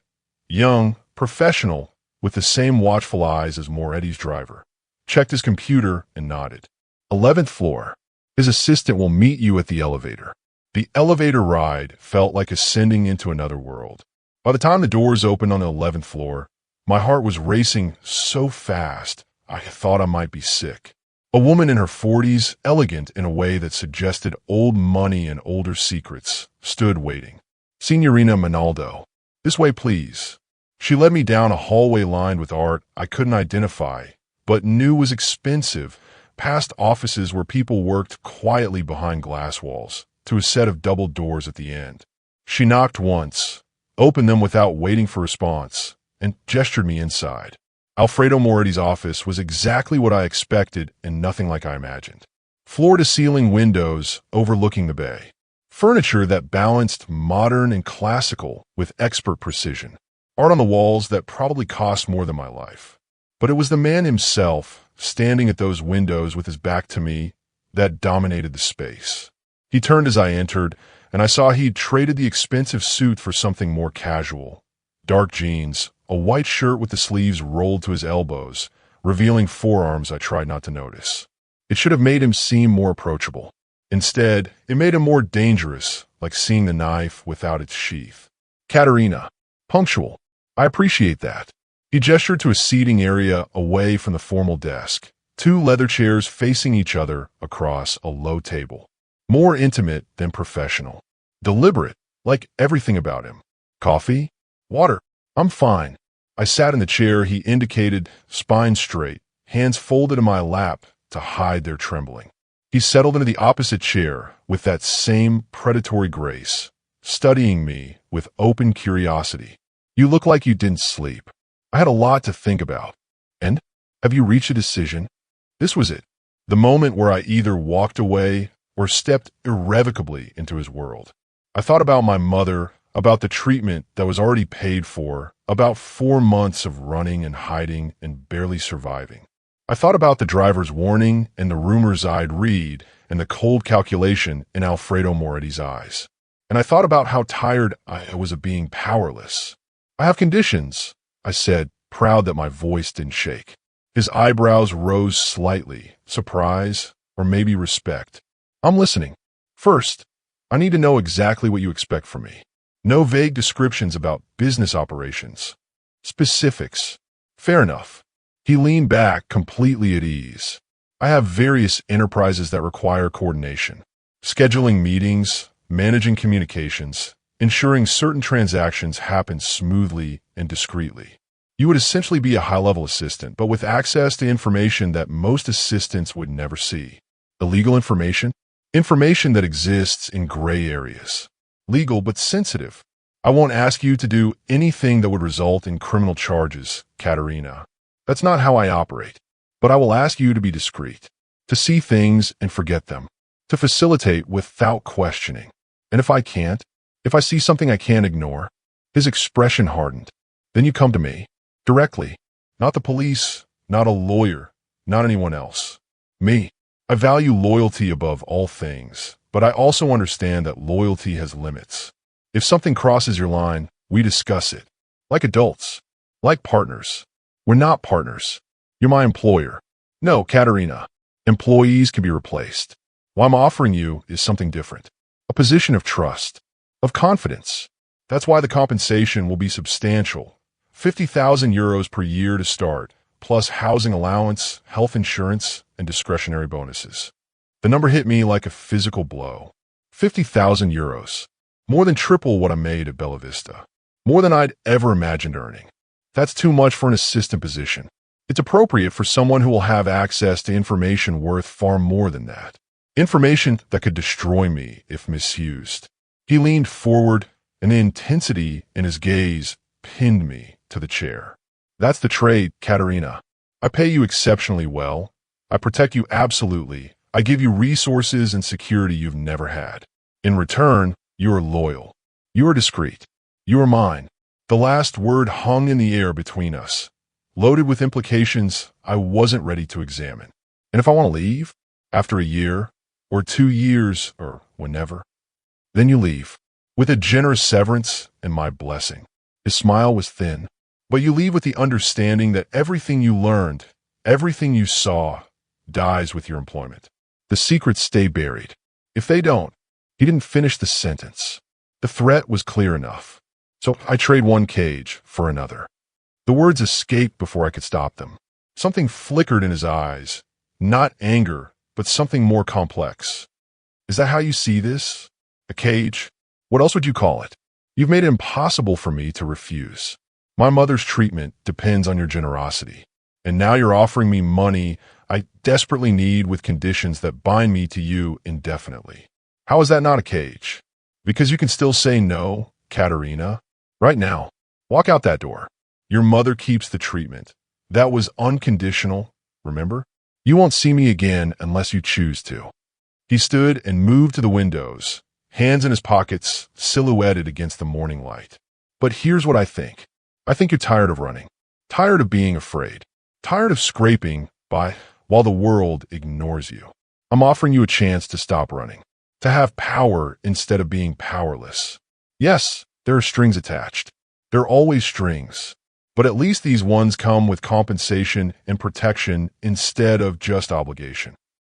young, professional, with the same watchful eyes as Moretti's driver, checked his computer and nodded. 11th floor. His assistant will meet you at the elevator. The elevator ride felt like ascending into another world. By the time the doors opened on the 11th floor, my heart was racing so fast I thought I might be sick. A woman in her 40s, elegant in a way that suggested old money and older secrets, stood waiting. Signorina Minaldo. This way, please. She led me down a hallway lined with art I couldn't identify, but knew was expensive, past offices where people worked quietly behind glass walls, to a set of double doors at the end. She knocked once, opened them without waiting for response, and gestured me inside. Alfredo Moretti's office was exactly what I expected and nothing like I imagined. Floor-to-ceiling windows overlooking the bay. Furniture that balanced modern and classical with expert precision. Art on the walls that probably cost more than my life. But it was the man himself, standing at those windows with his back to me, that dominated the space. He turned as I entered, and I saw he'd traded the expensive suit for something more casual. Dark jeans, a white shirt with the sleeves rolled to his elbows, revealing forearms I tried not to notice. It should have made him seem more approachable. Instead, it made him more dangerous, like seeing the knife without its sheath. Katerina. Punctual. I appreciate that. He gestured to a seating area away from the formal desk. Two leather chairs facing each other across a low table. More intimate than professional. Deliberate, like everything about him. Coffee? Water? I'm fine. I sat in the chair he indicated, spine straight, hands folded in my lap to hide their trembling. He settled into the opposite chair with that same predatory grace, studying me with open curiosity. You look like you didn't sleep. I had a lot to think about. And? Have you reached a decision? This was it. The moment where I either walked away or stepped irrevocably into his world. I thought about my mother, about the treatment that was already paid for, about 4 months of running and hiding and barely surviving. I thought about the driver's warning and the rumors I'd read and the cold calculation in Alfredo Moretti's eyes. And I thought about how tired I was of being powerless. I have conditions, I said, proud that my voice didn't shake. His eyebrows rose slightly, surprise, or maybe respect. I'm listening. First, I need to know exactly what you expect from me. No vague descriptions about business operations. Specifics. Fair enough. He leaned back, completely at ease. I have various enterprises that require coordination. Scheduling meetings, managing communications, ensuring certain transactions happen smoothly and discreetly. You would essentially be a high-level assistant, but with access to information that most assistants would never see. Illegal information? Information that exists in gray areas. Legal but sensitive. I won't ask you to do anything that would result in criminal charges, Katerina. That's not how I operate. But I will ask you to be discreet, to see things and forget them, to facilitate without questioning. And if I can't, if I see something I can't ignore, his expression hardened. Then you come to me, directly. Not the police, not a lawyer, not anyone else. Me. I value loyalty above all things, but I also understand that loyalty has limits. If something crosses your line, we discuss it. Like adults. Like partners. We're not partners. You're my employer. No, Katerina. Employees can be replaced. What I'm offering you is something different. A position of trust. Of confidence. That's why the compensation will be substantial. 50,000 euros per year to start, plus housing allowance, health insurance, and discretionary bonuses. The number hit me like a physical blow. 50,000 euros. More than triple what I made at Bella Vista. More than I'd ever imagined earning. That's too much for an assistant position. It's appropriate for someone who will have access to information worth far more than that. Information that could destroy me if misused. He leaned forward, and the intensity in his gaze pinned me to the chair. That's the trade, Katerina. I pay you exceptionally well. I protect you absolutely. I give you resources and security you've never had. In return, you are loyal. You are discreet. You are mine. The last word hung in the air between us, loaded with implications I wasn't ready to examine. And if I want to leave, after a year, or 2 years, or whenever, then you leave, with a generous severance and my blessing. His smile was thin, but you leave with the understanding that everything you learned, everything you saw, dies with your employment. The secrets stay buried. If they don't, he didn't finish the sentence. The threat was clear enough. So I trade one cage for another. The words escaped before I could stop them. Something flickered in his eyes. Not anger, but something more complex. Is that how you see this? A cage? What else would you call it? You've made it impossible for me to refuse. My mother's treatment depends on your generosity. And now you're offering me money I desperately need with conditions that bind me to you indefinitely. How is that not a cage? Because you can still say no, Katerina. Right now. Walk out that door. Your mother keeps the treatment. That was unconditional, remember? You won't see me again unless you choose to. He stood and moved to the windows, hands in his pockets, silhouetted against the morning light. But here's what I think. I think you're tired of running. Tired of being afraid. Tired of scraping by, while the world ignores you. I'm offering you a chance to stop running, to have power instead of being powerless. Yes, there are strings attached. There are always strings. But at least these ones come with compensation and protection instead of just obligation.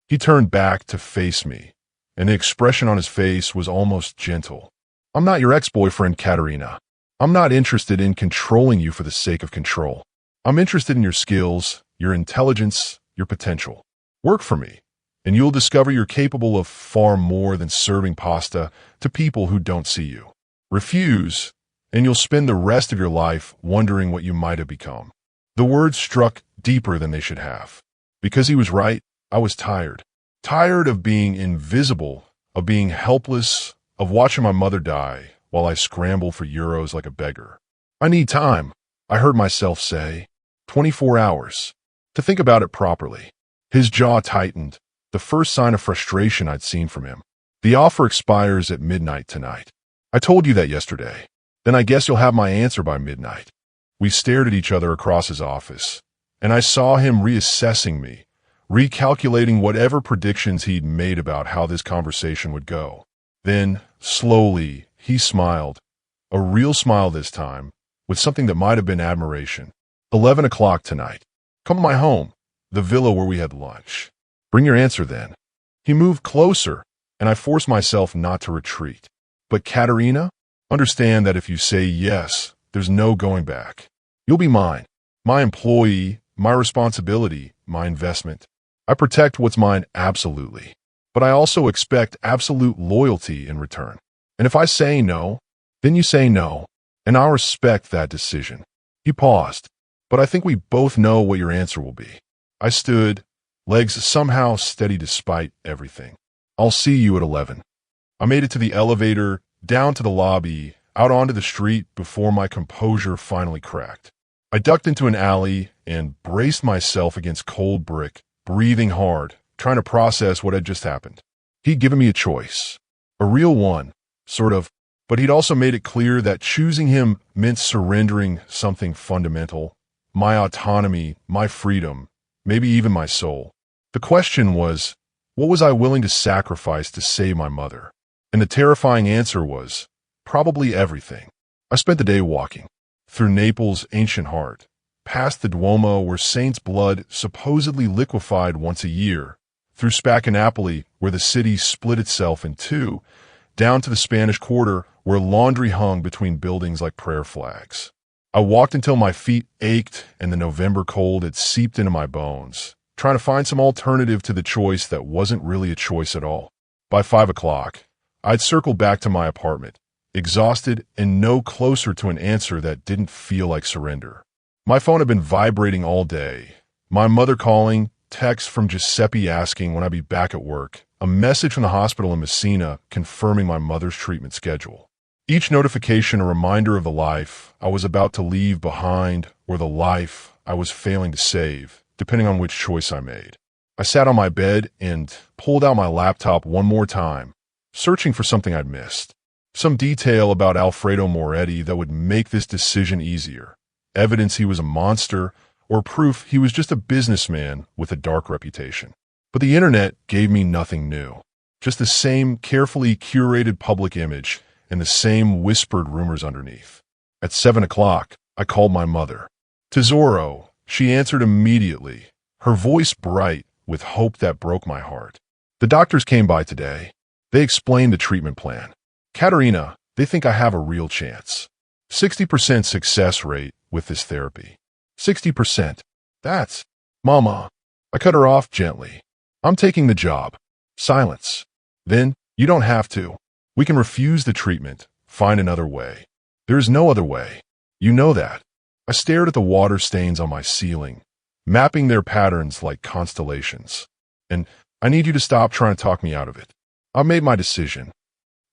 He turned back to face me, and the expression on his face was almost gentle. I'm not your ex-boyfriend, Katerina. I'm not interested in controlling you for the sake of control. I'm interested in your skills, your intelligence, your potential. Work for me, and you'll discover you're capable of far more than serving pasta to people who don't see you. Refuse, and you'll spend the rest of your life wondering what you might have become. The words struck deeper than they should have. Because he was right, I was tired. Tired of being invisible, of being helpless, of watching my mother die while I scramble for euros like a beggar. I need time, I heard myself say. 24 hours. To think about it properly. His jaw tightened, the first sign of frustration I'd seen from him. The offer expires at midnight tonight. I told you that yesterday. Then I guess you'll have my answer by midnight. We stared at each other across his office, and I saw him reassessing me, recalculating whatever predictions he'd made about how this conversation would go. Then, slowly, he smiled, a real smile this time, with something that might have been admiration. 11 o'clock tonight. Come to my home, the villa where we had lunch. Bring your answer then. He moved closer, and I forced myself not to retreat. But Katerina? Understand that if you say yes, there's no going back. You'll be mine, my employee, my responsibility, my investment. I protect what's mine absolutely, but I also expect absolute loyalty in return. And if I say no, then you say no, and I'll respect that decision. He paused, but I think we both know what your answer will be. I stood, legs somehow steady despite everything. I'll see you at 11. I made it to the elevator, down to the lobby, out onto the street before my composure finally cracked. I ducked into an alley and braced myself against cold brick, breathing hard, trying to process what had just happened. He'd given me a choice. A real one, sort of, but he'd also made it clear that choosing him meant surrendering something fundamental, my autonomy, my freedom, maybe even my soul. The question was, what was I willing to sacrifice to save my mother? And the terrifying answer was, probably everything. I spent the day walking, through Naples' ancient heart, past the Duomo where saints' blood supposedly liquefied once a year, through Spaccanapoli where the city split itself in two, down to the Spanish Quarter where laundry hung between buildings like prayer flags. I walked until my feet ached and the November cold had seeped into my bones, trying to find some alternative to the choice that wasn't really a choice at all. By 5 o'clock, I'd circled back to my apartment, exhausted and no closer to an answer that didn't feel like surrender. My phone had been vibrating all day. My mother calling, text from Giuseppe asking when I'd be back at work, a message from the hospital in Messina confirming my mother's treatment schedule. Each notification a reminder of the life I was about to leave behind or the life I was failing to save, depending on which choice I made. I sat on my bed and pulled out my laptop one more time, searching for something I'd missed. Some detail about Alfredo Moretti that would make this decision easier. Evidence he was a monster, or proof he was just a businessman with a dark reputation. But the internet gave me nothing new. Just the same carefully curated public image and the same whispered rumors underneath. At 7 o'clock, I called my mother. Tesoro, she answered immediately, her voice bright with hope that broke my heart. The doctors came by today. They explained the treatment plan. Katerina, they think I have a real chance. 60% success rate with this therapy. 60%. That's... Mama. I cut her off gently. I'm taking the job. Silence. Then, you don't have to. We can refuse the treatment, find another way. There is no other way. You know that. I stared at the water stains on my ceiling, mapping their patterns like constellations. And I need you to stop trying to talk me out of it. I've made my decision.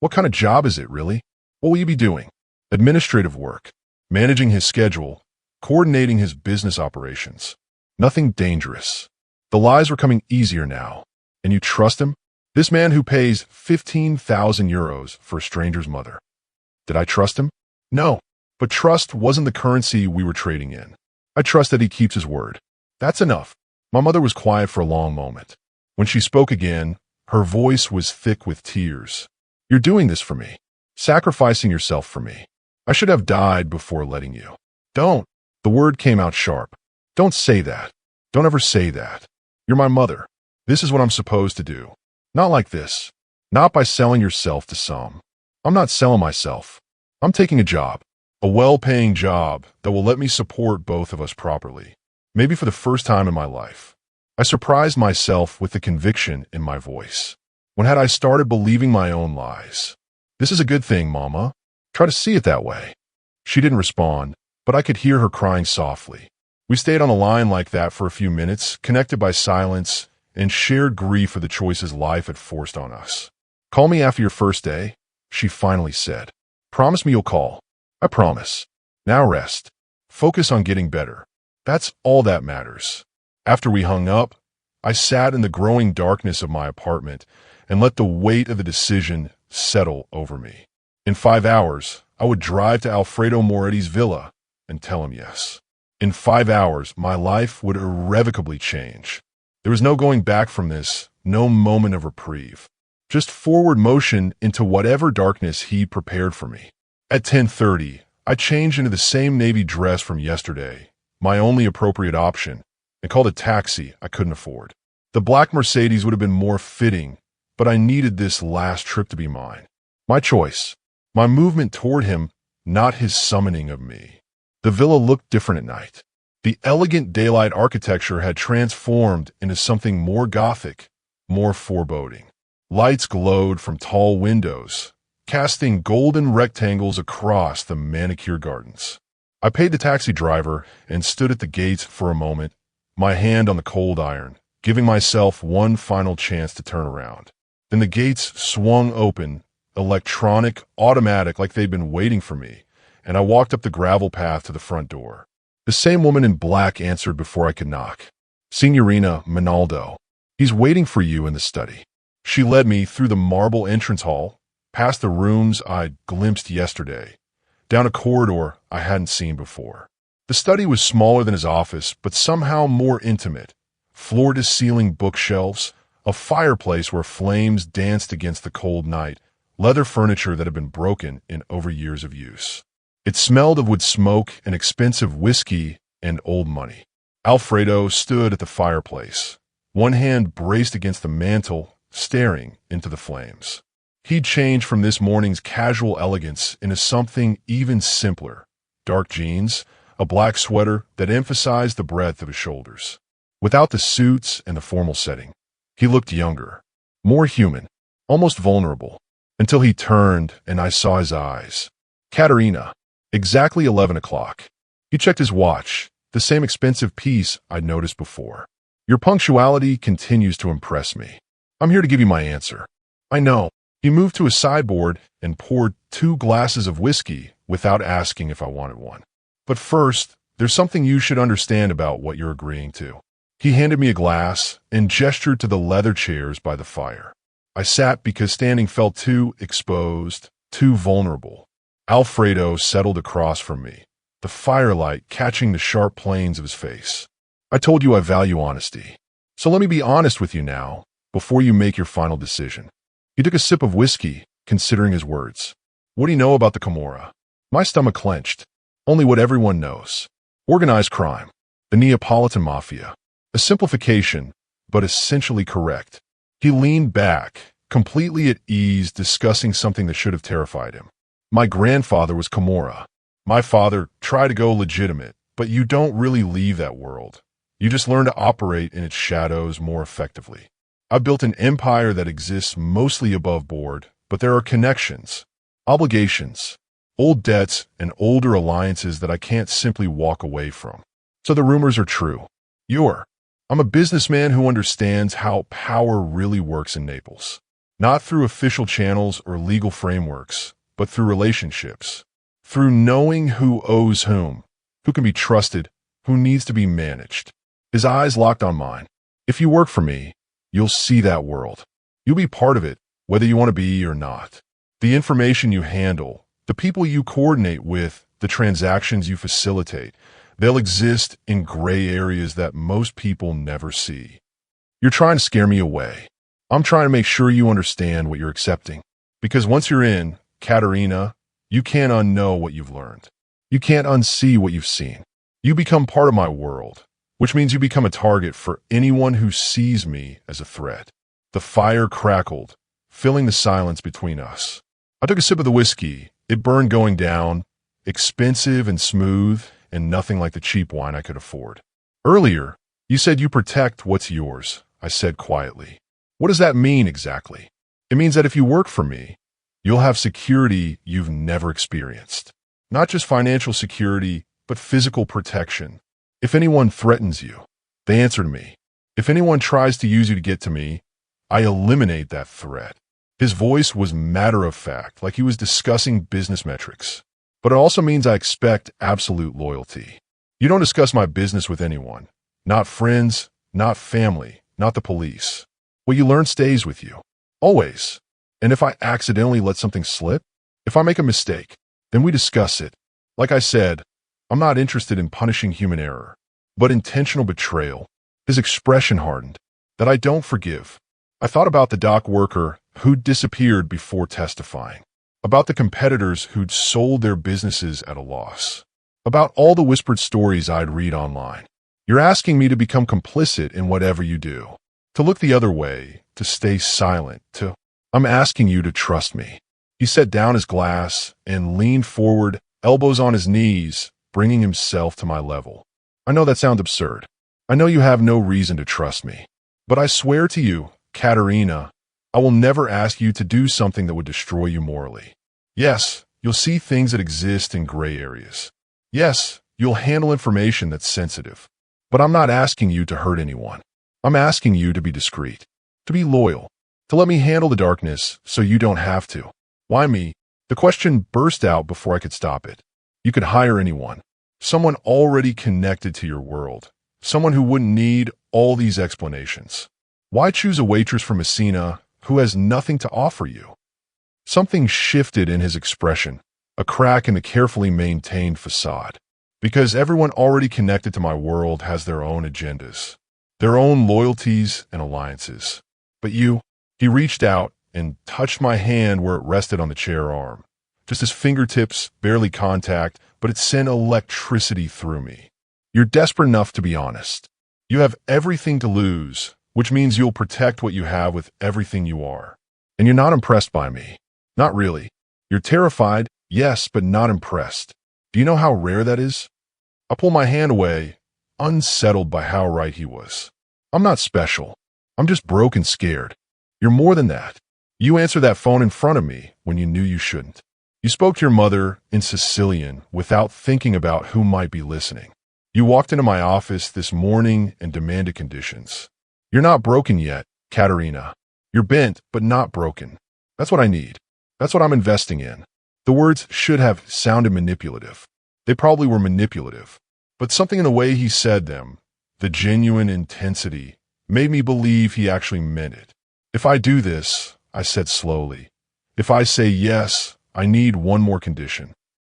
What kind of job is it, really? What will you be doing? Administrative work, managing his schedule, coordinating his business operations. Nothing dangerous. The lies were coming easier now. And you trust him? This man who pays 15,000 euros for a stranger's mother. Did I trust him? No, but trust wasn't the currency we were trading in. I trust that he keeps his word. That's enough. My mother was quiet for a long moment. When she spoke again, her voice was thick with tears. You're doing this for me. Sacrificing yourself for me. I should have died before letting you. Don't. The word came out sharp. Don't say that. Don't ever say that. You're my mother. This is what I'm supposed to do. Not like this. Not by selling yourself to some. I'm not selling myself. I'm taking a job. A well-paying job that will let me support both of us properly. Maybe for the first time in my life. I surprised myself with the conviction in my voice. When had I started believing my own lies? This is a good thing, Mama. Try to see it that way. She didn't respond, but I could hear her crying softly. We stayed on the line like that for a few minutes, connected by silence and shared grief for the choices life had forced on us. Call me after your first day, she finally said. Promise me you'll call. I promise. Now rest. Focus on getting better. That's all that matters. After we hung up, I sat in the growing darkness of my apartment and let the weight of the decision settle over me. In 5 hours, I would drive to Alfredo Moretti's villa and tell him yes. In 5 hours, my life would irrevocably change. There was no going back from this, no moment of reprieve. Just forward motion into whatever darkness he prepared for me. At 10:30, I changed into the same navy dress from yesterday, my only appropriate option, and called a taxi I couldn't afford. The black Mercedes would have been more fitting, but I needed this last trip to be mine. My choice. My movement toward him, not his summoning of me. The villa looked different at night. The elegant daylight architecture had transformed into something more gothic, more foreboding. Lights glowed from tall windows, casting golden rectangles across the manicured gardens. I paid the taxi driver and stood at the gates for a moment, my hand on the cold iron, giving myself one final chance to turn around. Then the gates swung open, electronic, automatic, like they'd been waiting for me, and I walked up the gravel path to the front door. The same woman in black answered before I could knock. Signorina Minaldo, he's waiting for you in the study. She led me through the marble entrance hall, past the rooms I'd glimpsed yesterday, down a corridor I hadn't seen before. The study was smaller than his office, but somehow more intimate. Floor-to-ceiling bookshelves, a fireplace where flames danced against the cold night, leather furniture that had been broken in over years of use. It smelled of wood smoke and expensive whiskey and old money. Alfredo stood at the fireplace, one hand braced against the mantel, staring into the flames. He'd changed from this morning's casual elegance into something even simpler. Dark jeans, a black sweater that emphasized the breadth of his shoulders. Without the suits and the formal setting, he looked younger, more human, almost vulnerable, until he turned and I saw his eyes. Katerina. Exactly 11 o'clock. He checked his watch, the same expensive piece I'd noticed before. Your punctuality continues to impress me. I'm here to give you my answer. I know. He moved to a sideboard and poured 2 glasses of whiskey without asking if I wanted one. But first, there's something you should understand about what you're agreeing to. He handed me a glass and gestured to the leather chairs by the fire. I sat because standing felt too exposed, too vulnerable. Alfredo settled across from me, the firelight catching the sharp planes of his face. I told you I value honesty. So let me be honest with you now, before you make your final decision. He took a sip of whiskey, considering his words. What do you know about the Camorra? My stomach clenched. Only what everyone knows. Organized crime. The Neapolitan Mafia. A simplification, but essentially correct. He leaned back, completely at ease, discussing something that should have terrified him. My grandfather was Camorra. My father tried to go legitimate, but you don't really leave that world. You just learn to operate in its shadows more effectively. I've built an empire that exists mostly above board, but there are connections, obligations, old debts, and older alliances that I can't simply walk away from. So the rumors are true. I'm a businessman who understands how power really works in Naples. Not through official channels or legal frameworks, but through relationships, through knowing who owes whom, who can be trusted, who needs to be managed. His eyes locked on mine. If you work for me, you'll see that world. You'll be part of it, whether you want to be or not. The information you handle, the people you coordinate with, the transactions you facilitate, They'll exist in gray areas that most people never see. You're trying to scare me away. I'm trying to make sure you understand what you're accepting. Because once you're in, Katerina, you can't unknow what you've learned. You can't unsee what you've seen. You become part of my world, which means you become a target for anyone who sees me as a threat. The fire crackled, filling the silence between us. I took a sip of the whiskey. It burned going down, expensive and smooth, and nothing like the cheap wine I could afford. Earlier, you said you protect what's yours, I said quietly. What does that mean exactly? It means that if you work for me, you'll have security you've never experienced. Not just financial security, but physical protection. If anyone threatens you, they answer to me. If anyone tries to use you to get to me, I eliminate that threat. His voice was matter-of-fact, like he was discussing business metrics. But it also means I expect absolute loyalty. You don't discuss my business with anyone. Not friends, not family, not the police. What you learn stays with you. Always. And if I accidentally let something slip, if I make a mistake, then we discuss it. Like I said, I'm not interested in punishing human error, but intentional betrayal. His expression hardened. That I don't forgive. I thought about the dock worker who'd disappeared before testifying. About the competitors who'd sold their businesses at a loss. About all the whispered stories I'd read online. You're asking me to become complicit in whatever you do. To look the other way, to stay silent, I'm asking you to trust me. He set down his glass and leaned forward, elbows on his knees, bringing himself to my level. I know that sounds absurd. I know you have no reason to trust me. But I swear to you, Katerina, I will never ask you to do something that would destroy you morally. Yes, you'll see things that exist in gray areas. Yes, you'll handle information that's sensitive. But I'm not asking you to hurt anyone. I'm asking you to be discreet, to be loyal, to let me handle the darkness so you don't have to. Why me? The question burst out before I could stop it. You could hire anyone, someone already connected to your world, someone who wouldn't need all these explanations. Why choose a waitress from Messina who has nothing to offer you? Something shifted in his expression, a crack in the carefully maintained facade. Because everyone already connected to my world has their own agendas, their own loyalties and alliances. But you, he reached out and touched my hand where it rested on the chair arm. Just his fingertips, barely contact, but it sent electricity through me. You're desperate enough to be honest. You have everything to lose, which means you'll protect what you have with everything you are. And you're not impressed by me. Not really. You're terrified, yes, but not impressed. Do you know how rare that is? I pull my hand away, unsettled by how right he was. I'm not special. I'm just broke and scared. You're more than that. You answered that phone in front of me when you knew you shouldn't. You spoke to your mother in Sicilian without thinking about who might be listening. You walked into my office this morning and demanded conditions. You're not broken yet, Katerina. You're bent, but not broken. That's what I need. That's what I'm investing in. The words should have sounded manipulative. They probably were manipulative. But something in the way he said them, the genuine intensity, made me believe he actually meant it. If I do this, I said slowly, if I say yes, I need one more condition.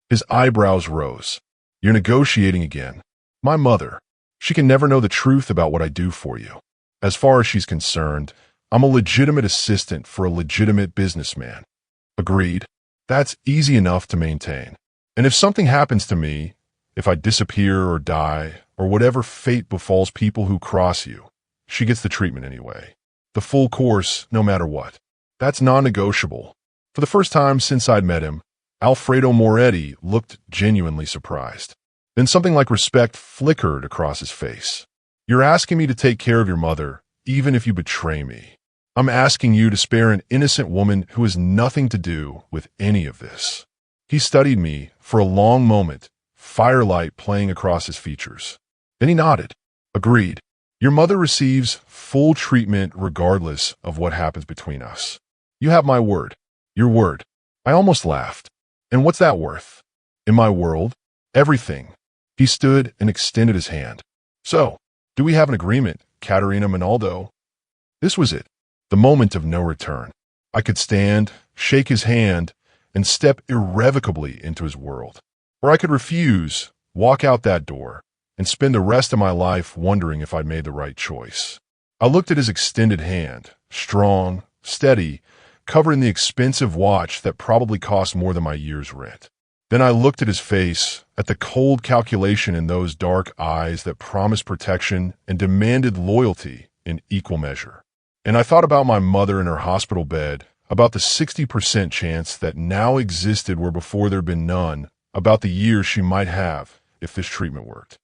His eyebrows rose. You're negotiating again. My mother, she can never know the truth about what I do for you. As far as she's concerned, I'm a legitimate assistant for a legitimate businessman. Agreed. That's easy enough to maintain. And if something happens to me, if I disappear or die, or whatever fate befalls people who cross you, she gets the treatment anyway. The full course, no matter what. That's non-negotiable. For the first time since I'd met him, Alfredo Moretti looked genuinely surprised. Then something like respect flickered across his face. You're asking me to take care of your mother, even if you betray me. I'm asking you to spare an innocent woman who has nothing to do with any of this. He studied me for a long moment, firelight playing across his features. Then he nodded. Agreed. Your mother receives full treatment regardless of what happens between us. You have my word. Your word. I almost laughed. And what's that worth? In my world, everything. He stood and extended his hand. So, do we have an agreement, Katerina Minaldo? This was it. The moment of no return. I could stand, shake his hand, and step irrevocably into his world. Or I could refuse, walk out that door, and spend the rest of my life wondering if I'd made the right choice. I looked at his extended hand, strong, steady, covering the expensive watch that probably cost more than my year's rent. Then I looked at his face, at the cold calculation in those dark eyes that promised protection and demanded loyalty in equal measure. And I thought about my mother in her hospital bed, about the 60% chance that now existed where before there'd been none, about the years she might have if this treatment worked.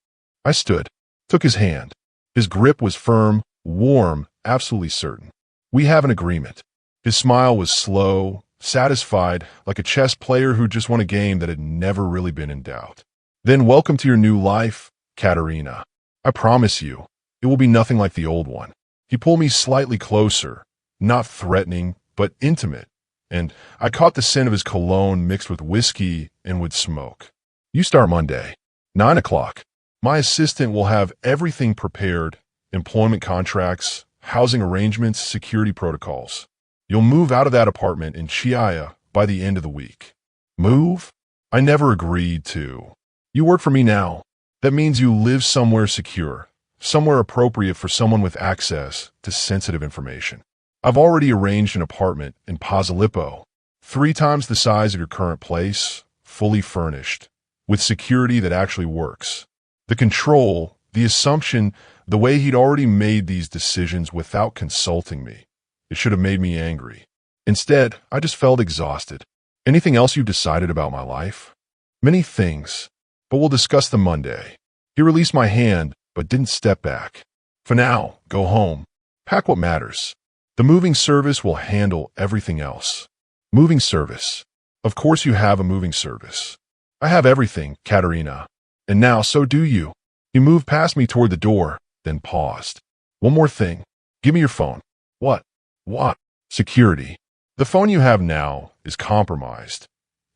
I stood, took his hand. His grip was firm, warm, absolutely certain. We have an agreement. His smile was slow, satisfied, like a chess player who just won a game that had never really been in doubt. Then welcome to your new life, Katerina. I promise you, it will be nothing like the old one. He pulled me slightly closer, not threatening, but intimate, and I caught the scent of his cologne mixed with whiskey and wood smoke. You start Monday, 9 o'clock. My assistant will have everything prepared, employment contracts, housing arrangements, security protocols. You'll move out of that apartment in Chiaya by the end of the week. Move? I never agreed to. You work for me now. That means you live somewhere secure, somewhere appropriate for someone with access to sensitive information. I've already arranged an apartment in Posillipo, 3 times the size of your current place, fully furnished, with security that actually works. The control, the assumption, the way he'd already made these decisions without consulting me. It should have made me angry. Instead, I just felt exhausted. Anything else you've decided about my life? Many things, but we'll discuss them Monday. He released my hand, but didn't step back. For now, go home. Pack what matters. The moving service will handle everything else. Moving service. Of course you have a moving service. I have everything, Katerina. And now so do you. He moved past me toward the door, then paused. One more thing. Give me your phone. What? What? Security. The phone you have now is compromised.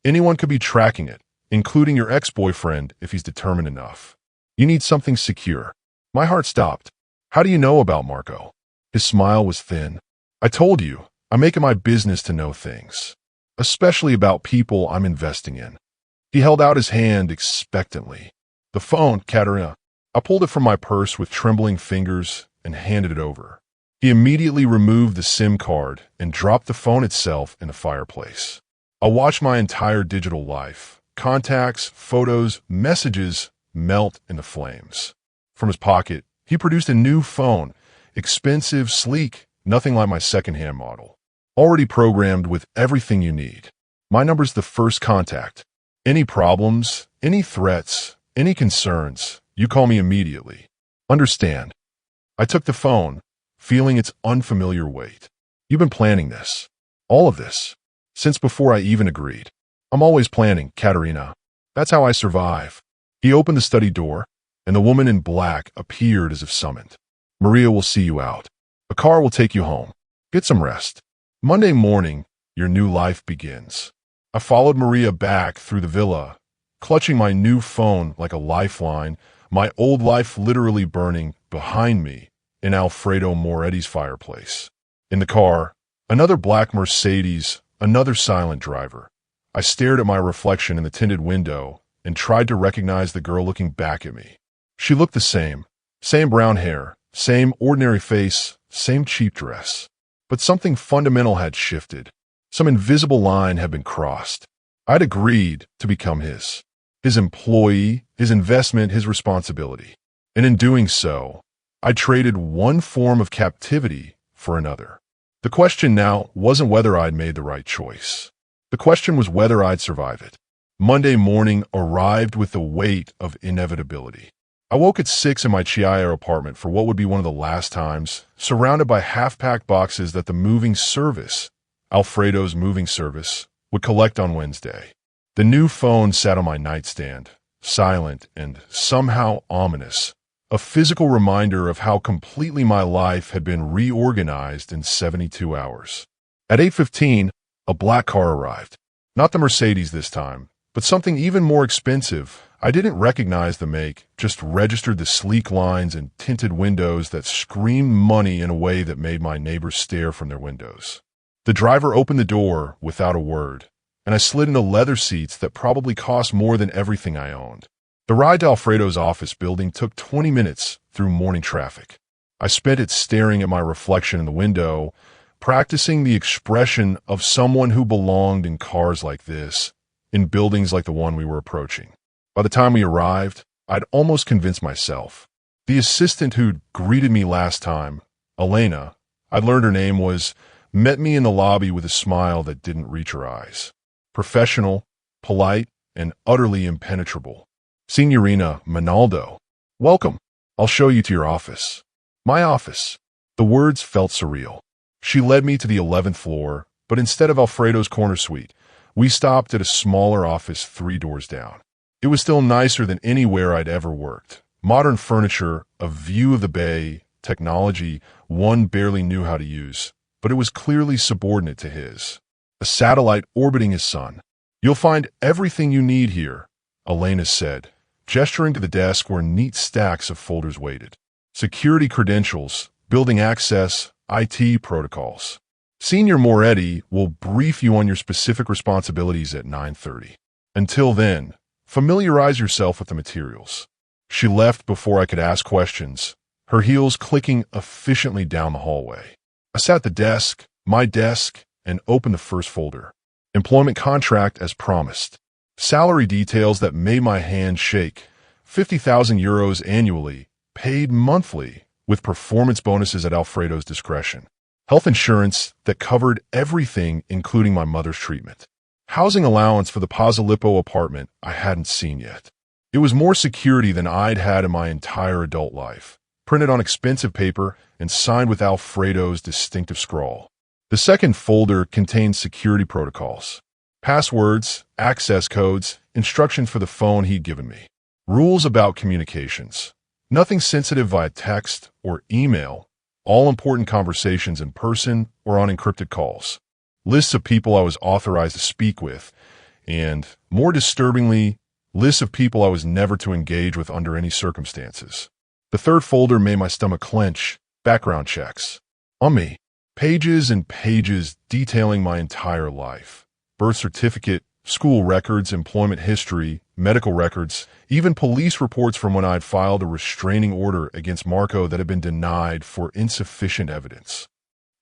Anyone could be tracking it, including your ex-boyfriend if he's determined enough. You need something secure. My heart stopped. How do you know about Marco? His smile was thin. I told you, I make it my business to know things, especially about people I'm investing in. He held out his hand expectantly. The phone, Katerina. I pulled it from my purse with trembling fingers and handed it over. He immediately removed the SIM card and dropped the phone itself in the fireplace. I watched my entire digital life, contacts, photos, messages, melt in the flames. From his pocket, he produced a new phone, expensive, sleek, nothing like my second-hand model. Already programmed with everything you need. My number's the first contact. Any problems, any threats, any concerns, you call me immediately. Understand? I took the phone, feeling its unfamiliar weight. You've been planning this. All of this. Since before I even agreed. I'm always planning, Katerina. That's how I survive. He opened the study door, and the woman in black appeared as if summoned. Maria will see you out. A car will take you home. Get some rest. Monday morning, your new life begins. I followed Maria back through the villa, clutching my new phone like a lifeline, my old life literally burning behind me in Alfredo Moretti's fireplace. In the car, another black Mercedes, another silent driver. I stared at my reflection in the tinted window and tried to recognize the girl looking back at me. She looked the same brown hair, same ordinary face, same cheap dress. But something fundamental had shifted. Some invisible line had been crossed. I'd agreed to become his employee, his investment, his responsibility. And in doing so, I traded one form of captivity for another. The question now wasn't whether I'd made the right choice. The question was whether I'd survive it. Monday morning arrived with the weight of inevitability. I woke at 6 in my Chiaya apartment for what would be one of the last times, surrounded by half-packed boxes that the moving service, Alfredo's moving service, would collect on Wednesday. The new phone sat on my nightstand, silent and somehow ominous, a physical reminder of how completely my life had been reorganized in 72 hours. At 8:15, a black car arrived. Not the Mercedes this time, but something even more expensive. I didn't recognize the make, just registered the sleek lines and tinted windows that screamed money in a way that made my neighbors stare from their windows. The driver opened the door without a word, and I slid into leather seats that probably cost more than everything I owned. The ride to Alfredo's office building took 20 minutes through morning traffic. I spent it staring at my reflection in the window, practicing the expression of someone who belonged in cars like this, in buildings like the one we were approaching. By the time we arrived, I'd almost convinced myself. The assistant who'd greeted me last time, Elena, I'd learned her name was, met me in the lobby with a smile that didn't reach her eyes. Professional, polite, and utterly impenetrable. Signorina Manaldo, welcome. I'll show you to your office. My office. The words felt surreal. She led me to the 11th floor, but instead of Alfredo's corner suite, we stopped at a smaller office 3 doors down. It was still nicer than anywhere I'd ever worked. Modern furniture, a view of the bay, technology one barely knew how to use, but it was clearly subordinate to his. A satellite orbiting his sun. You'll find everything you need here, Elena said, gesturing to the desk where neat stacks of folders waited. Security credentials, building access, IT protocols. Senior Moretti will brief you on your specific responsibilities at 9:30. Until then, familiarize yourself with the materials. She left before I could ask questions, her heels clicking efficiently down the hallway. I sat at the desk, my desk, and opened the first folder. Employment contract as promised. Salary details that made my hand shake. 50,000 euros annually, paid monthly, with performance bonuses at Alfredo's discretion. Health insurance that covered everything, including my mother's treatment. Housing allowance for the Posilippo apartment I hadn't seen yet. It was more security than I'd had in my entire adult life, printed on expensive paper and signed with Alfredo's distinctive scrawl. The second folder contained security protocols. Passwords, access codes, instructions for the phone he'd given me. Rules about communications. Nothing sensitive via text or email. All important conversations in person or on encrypted calls. Lists of people I was authorized to speak with, and, more disturbingly, lists of people I was never to engage with under any circumstances. The third folder made my stomach clench. Background checks. On me. Pages and pages detailing my entire life. Birth certificate, school records, employment history, medical records, even police reports from when I'd filed a restraining order against Marco that had been denied for insufficient evidence.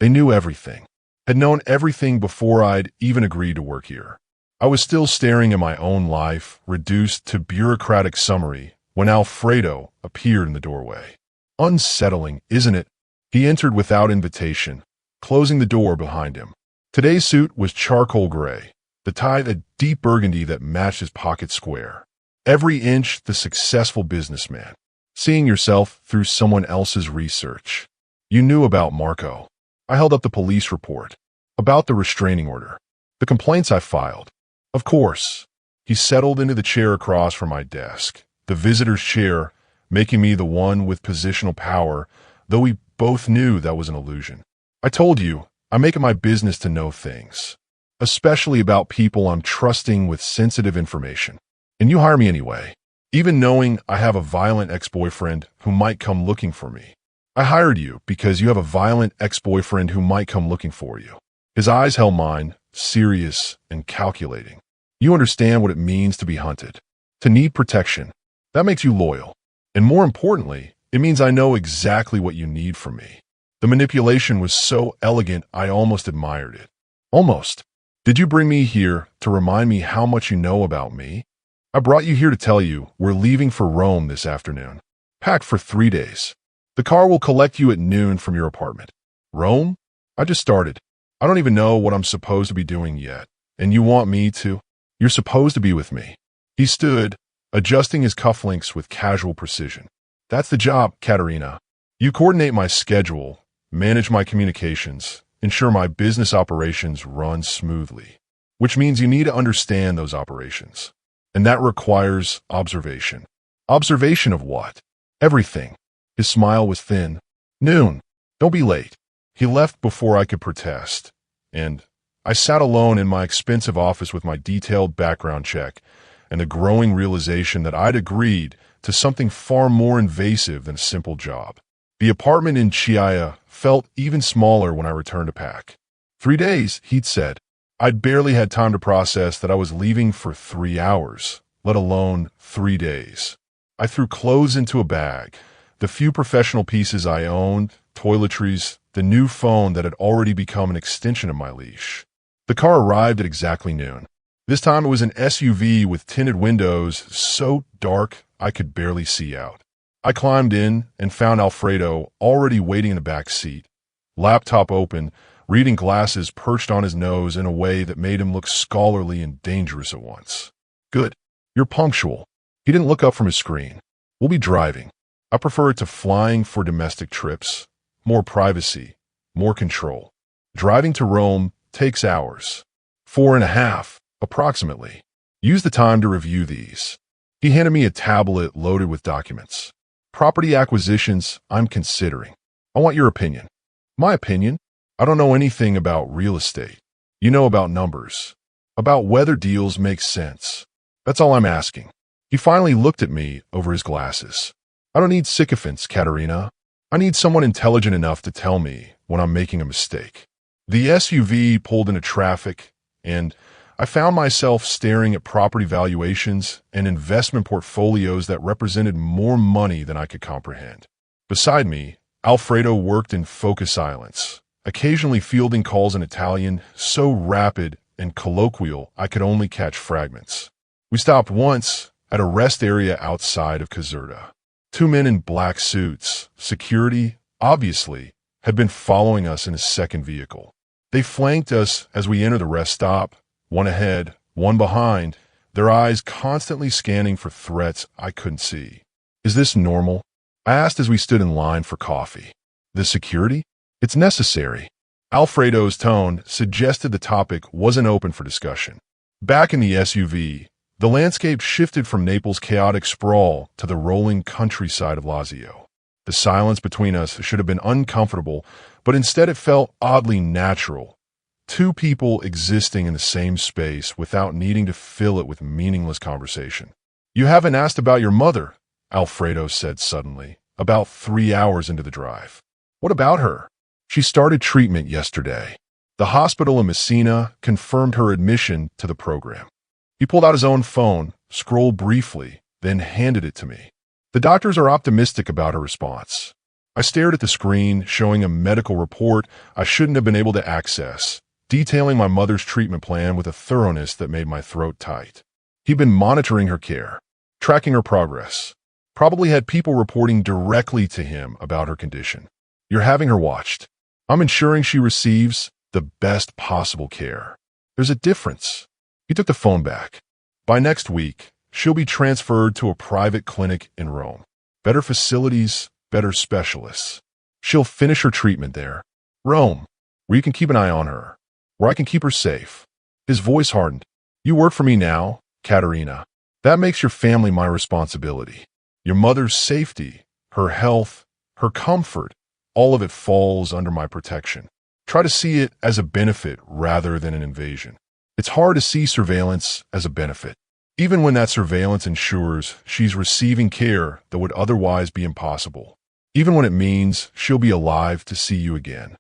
They knew everything. Had known everything before I'd even agreed to work here. I was still staring at my own life, reduced to bureaucratic summary, when Alfredo appeared in the doorway. Unsettling, isn't it? He entered without invitation, closing the door behind him. Today's suit was charcoal gray, the tie a deep burgundy that matched his pocket square. Every inch the successful businessman, seeing yourself through someone else's research. You knew about Marco. I held up the police report, about the restraining order, the complaints I filed. Of course. He settled into the chair across from my desk, the visitor's chair, making me the one with positional power, though we both knew that was an illusion. I told you, I make it my business to know things, especially about people I'm trusting with sensitive information. And you hire me anyway, even knowing I have a violent ex-boyfriend who might come looking for me. I hired you because you have a violent ex-boyfriend who might come looking for you. His eyes held mine, serious and calculating. You understand what it means to be hunted, to need protection. That makes you loyal. And more importantly, it means I know exactly what you need from me. The manipulation was so elegant I almost admired it. Almost. Did you bring me here to remind me how much you know about me? I brought you here to tell you we're leaving for Rome this afternoon. Packed for 3 days. The car will collect you at noon from your apartment. Rome? I just started. I don't even know what I'm supposed to be doing yet. And you want me to? You're supposed to be with me. He stood, adjusting his cufflinks with casual precision. That's the job, Katerina. You coordinate my schedule, manage my communications, ensure my business operations run smoothly. Which means you need to understand those operations. And that requires observation. Observation of what? Everything. His smile was thin. Noon. Don't be late. He left before I could protest. And I sat alone in my expensive office with my detailed background check and the growing realization that I'd agreed to something far more invasive than a simple job. The apartment in Chiaia felt even smaller when I returned to pack. 3 days, he'd said. I'd barely had time to process that I was leaving for 3 hours, let alone 3 days. I threw clothes into a bag, the few professional pieces I owned, toiletries, the new phone that had already become an extension of my leash. The car arrived at exactly noon. This time it was an SUV with tinted windows so dark I could barely see out. I climbed in and found Alfredo already waiting in the back seat, laptop open, reading glasses perched on his nose in a way that made him look scholarly and dangerous at once. Good. You're punctual. He didn't look up from his screen. We'll be driving. I prefer it to flying for domestic trips. More privacy, more control. Driving to Rome takes hours. 4.5, approximately. Use the time to review these. He handed me a tablet loaded with documents. Property acquisitions I'm considering. I want your opinion. My opinion? I don't know anything about real estate. You know about numbers. About whether deals make sense. That's all I'm asking. He finally looked at me over his glasses. I don't need sycophants, Katerina. I need someone intelligent enough to tell me when I'm making a mistake. The SUV pulled into traffic, and I found myself staring at property valuations and investment portfolios that represented more money than I could comprehend. Beside me, Alfredo worked in focused silence, occasionally fielding calls in Italian, so rapid and colloquial I could only catch fragments. We stopped once at a rest area outside of Caserta. 2 men in black suits, security, obviously, had been following us in a second vehicle. They flanked us as we entered the rest stop, one ahead, one behind, their eyes constantly scanning for threats I couldn't see. Is this normal? I asked as we stood in line for coffee. The security? It's necessary. Alfredo's tone suggested the topic wasn't open for discussion. Back in the SUV, the landscape shifted from Naples' chaotic sprawl to the rolling countryside of Lazio. The silence between us should have been uncomfortable, but instead it felt oddly natural. Two people existing in the same space without needing to fill it with meaningless conversation. You haven't asked about your mother, Alfredo said suddenly, about 3 hours into the drive. What about her? She started treatment yesterday. The hospital in Messina confirmed her admission to the program. He pulled out his own phone, scrolled briefly, then handed it to me. The doctors are optimistic about her response. I stared at the screen, showing a medical report I shouldn't have been able to access, detailing my mother's treatment plan with a thoroughness that made my throat tight. He'd been monitoring her care, tracking her progress. Probably had people reporting directly to him about her condition. You're having her watched. I'm ensuring she receives the best possible care. There's a difference. He took the phone back. By next week, she'll be transferred to a private clinic in Rome. Better facilities, better specialists. She'll finish her treatment there. Rome, where you can keep an eye on her, where I can keep her safe. His voice hardened. You work for me now, Katerina. That makes your family my responsibility. Your mother's safety, her health, her comfort, all of it falls under my protection. Try to see it as a benefit rather than an invasion. It's hard to see surveillance as a benefit, even when that surveillance ensures she's receiving care that would otherwise be impossible, even when it means she'll be alive to see you again.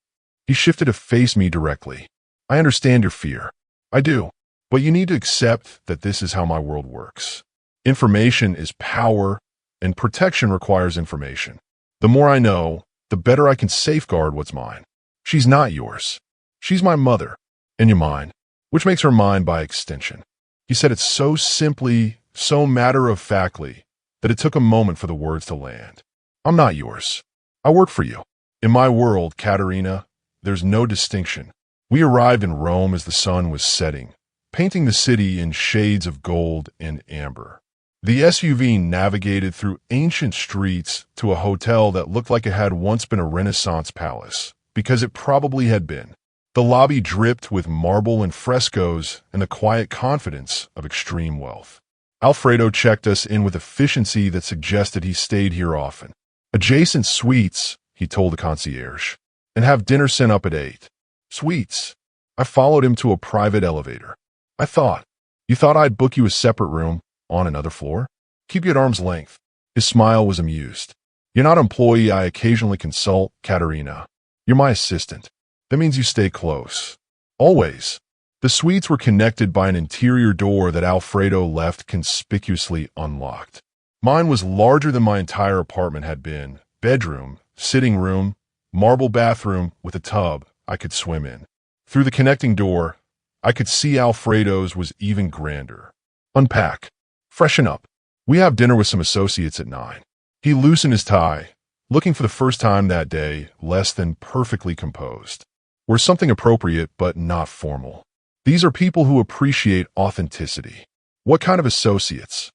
He shifted to face me directly. I understand your fear. I do. But you need to accept that this is how my world works. Information is power, and protection requires information. The more I know, the better I can safeguard what's mine. She's not yours. She's my mother, and you're mine, which makes her mine by extension. He said it so simply, so matter-of-factly, that it took a moment for the words to land. I'm not yours. I work for you. In my world, Katerina, there's no distinction. We arrived in Rome as the sun was setting, painting the city in shades of gold and amber. The SUV navigated through ancient streets to a hotel that looked like it had once been a Renaissance palace, because it probably had been. The lobby dripped with marble and frescoes and the quiet confidence of extreme wealth. Alfredo checked us in with efficiency that suggested he stayed here often. Adjacent suites, he told the concierge, and have dinner sent up at 8. Suites. I followed him to a private elevator. You thought I'd book you a separate room on another floor? Keep you at arm's length. His smile was amused. You're not an employee I occasionally consult, Katerina. You're my assistant. That means you stay close. Always. The suites were connected by an interior door that Alfredo left conspicuously unlocked. Mine was larger than my entire apartment had been. Bedroom, sitting room, marble bathroom with a tub I could swim in. Through the connecting door, I could see Alfredo's was even grander. Unpack. Freshen up. We have dinner with some associates at 9. He loosened his tie, looking for the first time that day less than perfectly composed. We're something appropriate but not formal. These are people who appreciate authenticity. What kind of associates?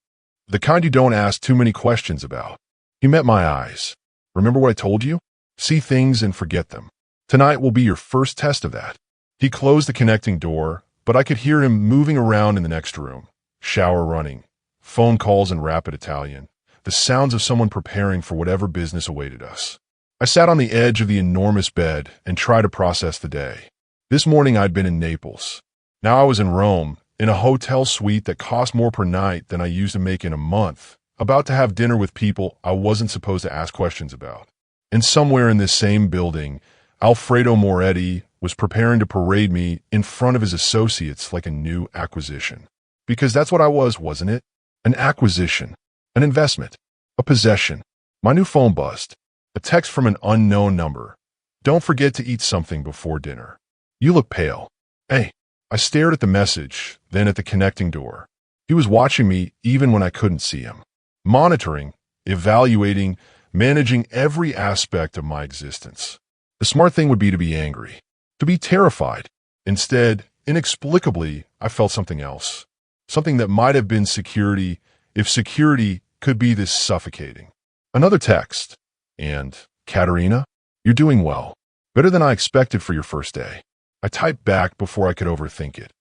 The kind you don't ask too many questions about. He met my eyes. Remember what I told you? See things and forget them. Tonight will be your first test of that. He closed the connecting door, but I could hear him moving around in the next room. Shower running, phone calls in rapid Italian, the sounds of someone preparing for whatever business awaited us. I sat on the edge of the enormous bed and tried to process the day. This morning I'd been in Naples. Now I was in Rome, in a hotel suite that cost more per night than I used to make in a month, about to have dinner with people I wasn't supposed to ask questions about. And somewhere in this same building, Alfredo Moretti was preparing to parade me in front of his associates like a new acquisition. Because that's what I was, wasn't it? An acquisition, an investment, a possession. My new phone buzzed. A text from an unknown number. Don't forget to eat something before dinner. You look pale. Hey. I stared at the message, then at the connecting door. He was watching me even when I couldn't see him. Monitoring, evaluating, managing every aspect of my existence. The smart thing would be to be angry, to be terrified. Instead, inexplicably, I felt something else. Something that might have been security, if security could be this suffocating. Another text. And, Katerina, you're doing well. Better than I expected for your first day. I typed back before I could overthink it.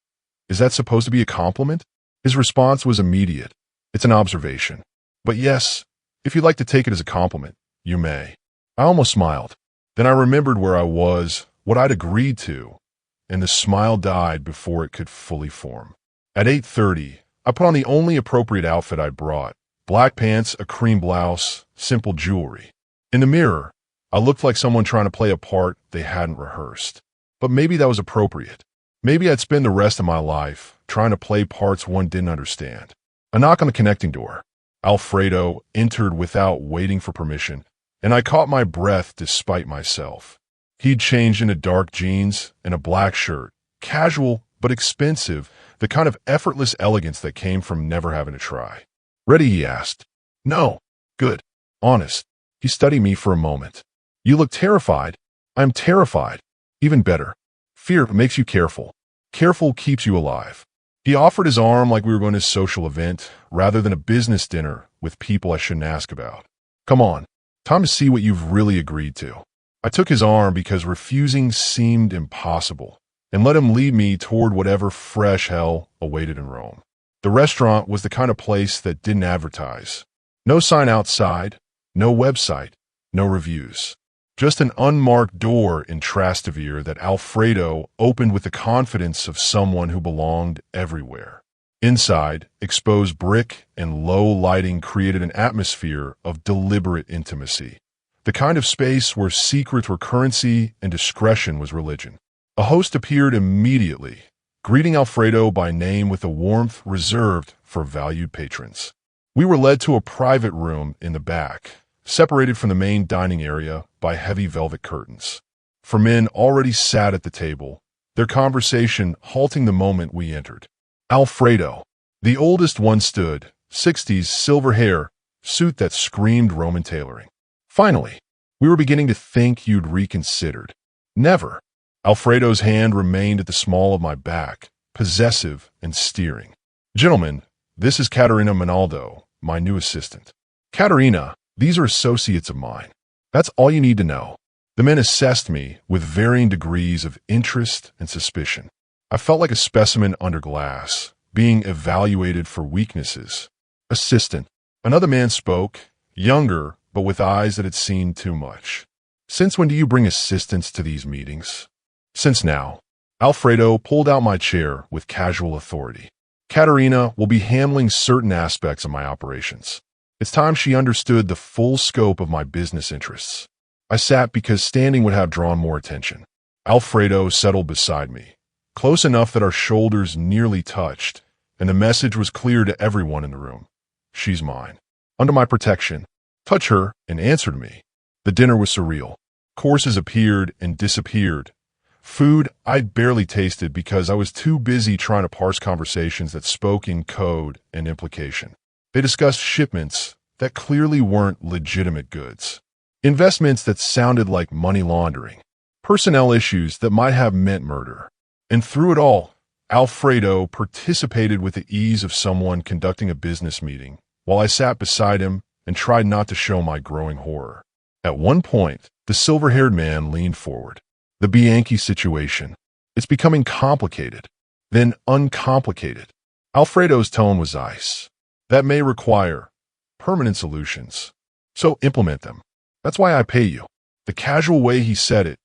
Is that supposed to be a compliment? His response was immediate. It's an observation. But yes, if you'd like to take it as a compliment, you may. I almost smiled. Then I remembered where I was, what I'd agreed to, and the smile died before it could fully form. At 8:30, I put on the only appropriate outfit I'd brought. Black pants, a cream blouse, simple jewelry. In the mirror, I looked like someone trying to play a part they hadn't rehearsed. But maybe that was appropriate. Maybe I'd spend the rest of my life trying to play parts one didn't understand. A knock on the connecting door. Alfredo entered without waiting for permission, and I caught my breath despite myself. He'd changed into dark jeans and a black shirt, casual but expensive, the kind of effortless elegance that came from never having to try. Ready, he asked. No. Good. Honest. He studied me for a moment. You look terrified. I'm terrified. Even better. Fear makes you careful. Careful keeps you alive. He offered his arm like we were going to a social event, rather than a business dinner with people I shouldn't ask about. Come on. Time to see what you've really agreed to. I took his arm because refusing seemed impossible, and let him lead me toward whatever fresh hell awaited in Rome. The restaurant was the kind of place that didn't advertise. No sign outside, no website, no reviews. Just an unmarked door in Trastevere that Alfredo opened with the confidence of someone who belonged everywhere. Inside, exposed brick and low lighting created an atmosphere of deliberate intimacy. The kind of space where secrets were currency and discretion was religion. A host appeared immediately, greeting Alfredo by name with a warmth reserved for valued patrons. We were led to a private room in the back, separated from the main dining area by heavy velvet curtains. For men already sat at the table, their conversation halting the moment we entered. Alfredo, the oldest one, stood, 60s, silver hair, suit that screamed Roman tailoring. Finally, we were beginning to think you'd reconsidered. Never. Alfredo's hand remained at the small of my back, possessive and steering. Gentlemen, this is Katerina Monaldo, my new assistant. Katerina, these are associates of mine. That's all you need to know. The men assessed me with varying degrees of interest and suspicion. I felt like a specimen under glass, being evaluated for weaknesses. Assistant. Another man spoke, younger, but with eyes that had seen too much. Since when do you bring assistants to these meetings? Since now. Alfredo pulled out my chair with casual authority. Katerina will be handling certain aspects of my operations. It's time she understood the full scope of my business interests. I sat because standing would have drawn more attention. Alfredo settled beside me, close enough that our shoulders nearly touched, and the message was clear to everyone in the room. She's mine. Under my protection. Touch her and answer to me. The dinner was surreal. Courses appeared and disappeared. Food I'd barely tasted because I was too busy trying to parse conversations that spoke in code and implication. They discussed shipments that clearly weren't legitimate goods, investments that sounded like money laundering, personnel issues that might have meant murder. And through it all, Alfredo participated with the ease of someone conducting a business meeting, while I sat beside him and tried not to show my growing horror. At one point, the silver-haired man leaned forward. The Bianchi situation. It's becoming complicated, then uncomplicated. Alfredo's tone was ice. That may require permanent solutions. So implement them. That's why I pay you. The casual way he said it,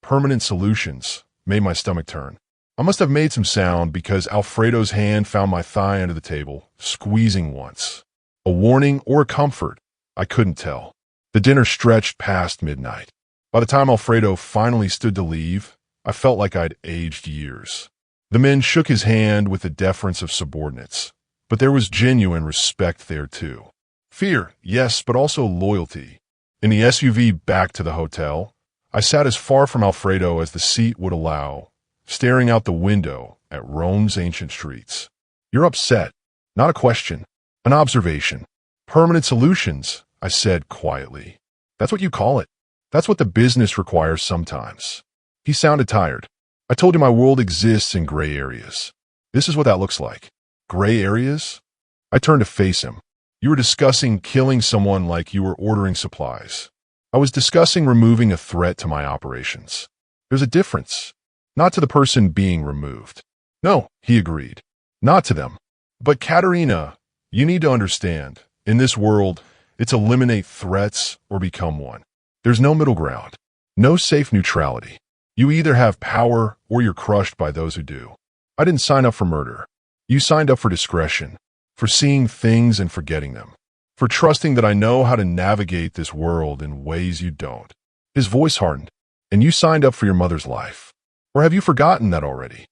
permanent solutions, made my stomach turn. I must have made some sound because Alfredo's hand found my thigh under the table, squeezing once. A warning or a comfort, I couldn't tell. The dinner stretched past midnight. By the time Alfredo finally stood to leave, I felt like I'd aged years. The men shook his hand with the deference of subordinates, but there was genuine respect there too. Fear, yes, but also loyalty. In the SUV back to the hotel, I sat as far from Alfredo as the seat would allow, staring out the window at Rome's ancient streets. You're upset. Not a question. An observation. Permanent solutions, I said quietly. That's what you call it. That's what the business requires sometimes. He sounded tired. I told him my world exists in gray areas. This is what that looks like. Gray areas? I turned to face him. You were discussing killing someone like you were ordering supplies. I was discussing removing a threat to my operations. There's a difference. Not to the person being removed. No, he agreed. Not to them. But Katerina, you need to understand, in this world, it's eliminate threats or become one. There's no middle ground. No safe neutrality. You either have power or you're crushed by those who do. I didn't sign up for murder. You signed up for discretion, for seeing things and forgetting them, for trusting that I know how to navigate this world in ways you don't. His voice hardened. And you signed up for your mother's life. Or have you forgotten that already?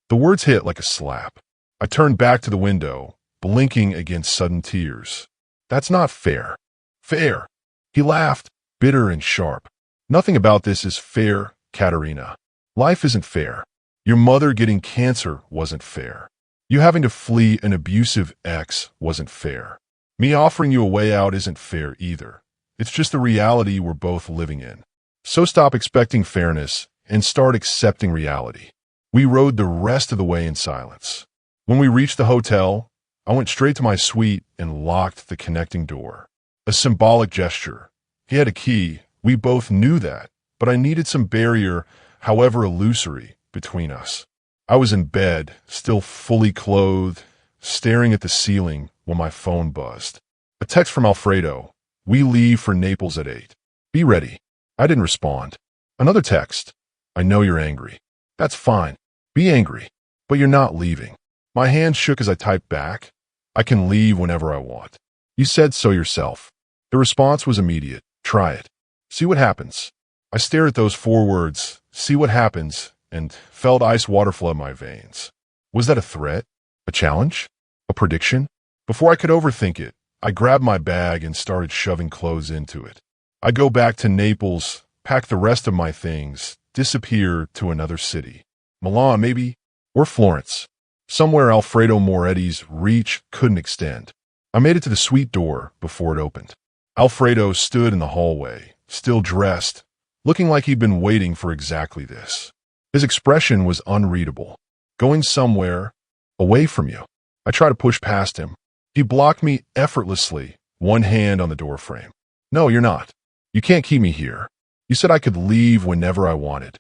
The words hit like a slap. I turned back to the window, blinking against sudden tears. That's not fair. Fair. He laughed, bitter and sharp. Nothing about this is fair, Katerina. Life isn't fair. Your mother getting cancer wasn't fair. You having to flee an abusive ex wasn't fair. Me offering you a way out isn't fair either. It's just the reality we're both living in. So stop expecting fairness and start accepting reality. We rode the rest of the way in silence. When we reached the hotel, I went straight to my suite and locked the connecting door. A symbolic gesture. He had a key. We both knew that, but I needed some barrier, however illusory, between us. I was in bed, still fully clothed, staring at the ceiling when my phone buzzed. A text from Alfredo. We leave for Naples at 8. Be ready. I didn't respond. Another text. I know you're angry. That's fine. Be angry. But you're not leaving. My hand shook as I typed back. I can leave whenever I want. You said so yourself. The response was immediate. Try it. See what happens. I stared at those 4 words, see what happens, and felt ice water flood my veins. Was that a threat? A challenge? A prediction? Before I could overthink it, I grabbed my bag and started shoving clothes into it. I go back to Naples, pack the rest of my things, disappear to another city. Milan, maybe? Or Florence. Somewhere Alfredo Moretti's reach couldn't extend. I made it to the suite door before it opened. Alfredo stood in the hallway, still dressed, looking like he'd been waiting for exactly this. His expression was unreadable. Going somewhere, away from you. I tried to push past him. He blocked me effortlessly, one hand on the doorframe. No, you're not. You can't keep me here. You said I could leave whenever I wanted.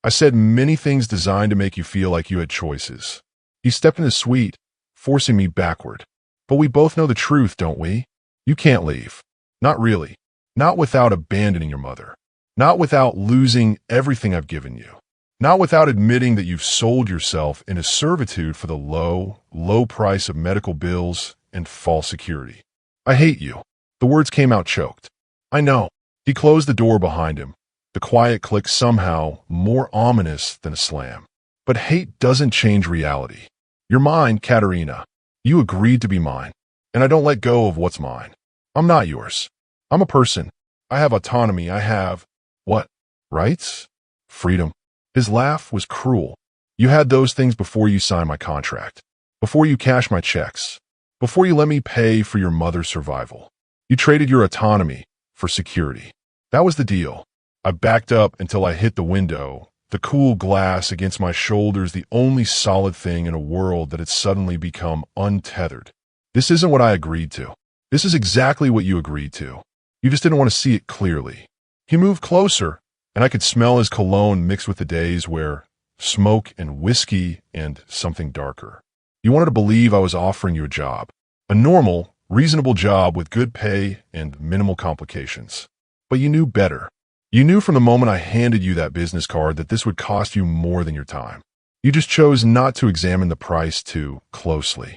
I said many things designed to make you feel like you had choices. He stepped in the suite, forcing me backward. But we both know the truth, don't we? You can't leave. Not really. Not without abandoning your mother. Not without losing everything I've given you. Not without admitting that you've sold yourself into servitude for the low price of medical bills and false security. I hate you. The words came out choked. I know. He closed the door behind him. The quiet click somehow more ominous than a slam. But hate doesn't change reality. You're mine, Katerina. You agreed to be mine, and I don't let go of what's mine. I'm not yours. I'm a person. I have autonomy. I have, what? Rights? Freedom. His laugh was cruel. You had those things before you signed my contract, before you cashed my checks, before you let me pay for your mother's survival. You traded your autonomy for security. That was the deal. I backed up until I hit the window, the cool glass against my shoulders, the only solid thing in a world that had suddenly become untethered. This isn't what I agreed to. This is exactly what you agreed to. You just didn't want to see it clearly. He moved closer, and I could smell his cologne mixed with the days where smoke and whiskey and something darker. You wanted to believe I was offering you a job, a normal, reasonable job with good pay and minimal complications. But you knew better. You knew from the moment I handed you that business card that this would cost you more than your time. You just chose not to examine the price too closely.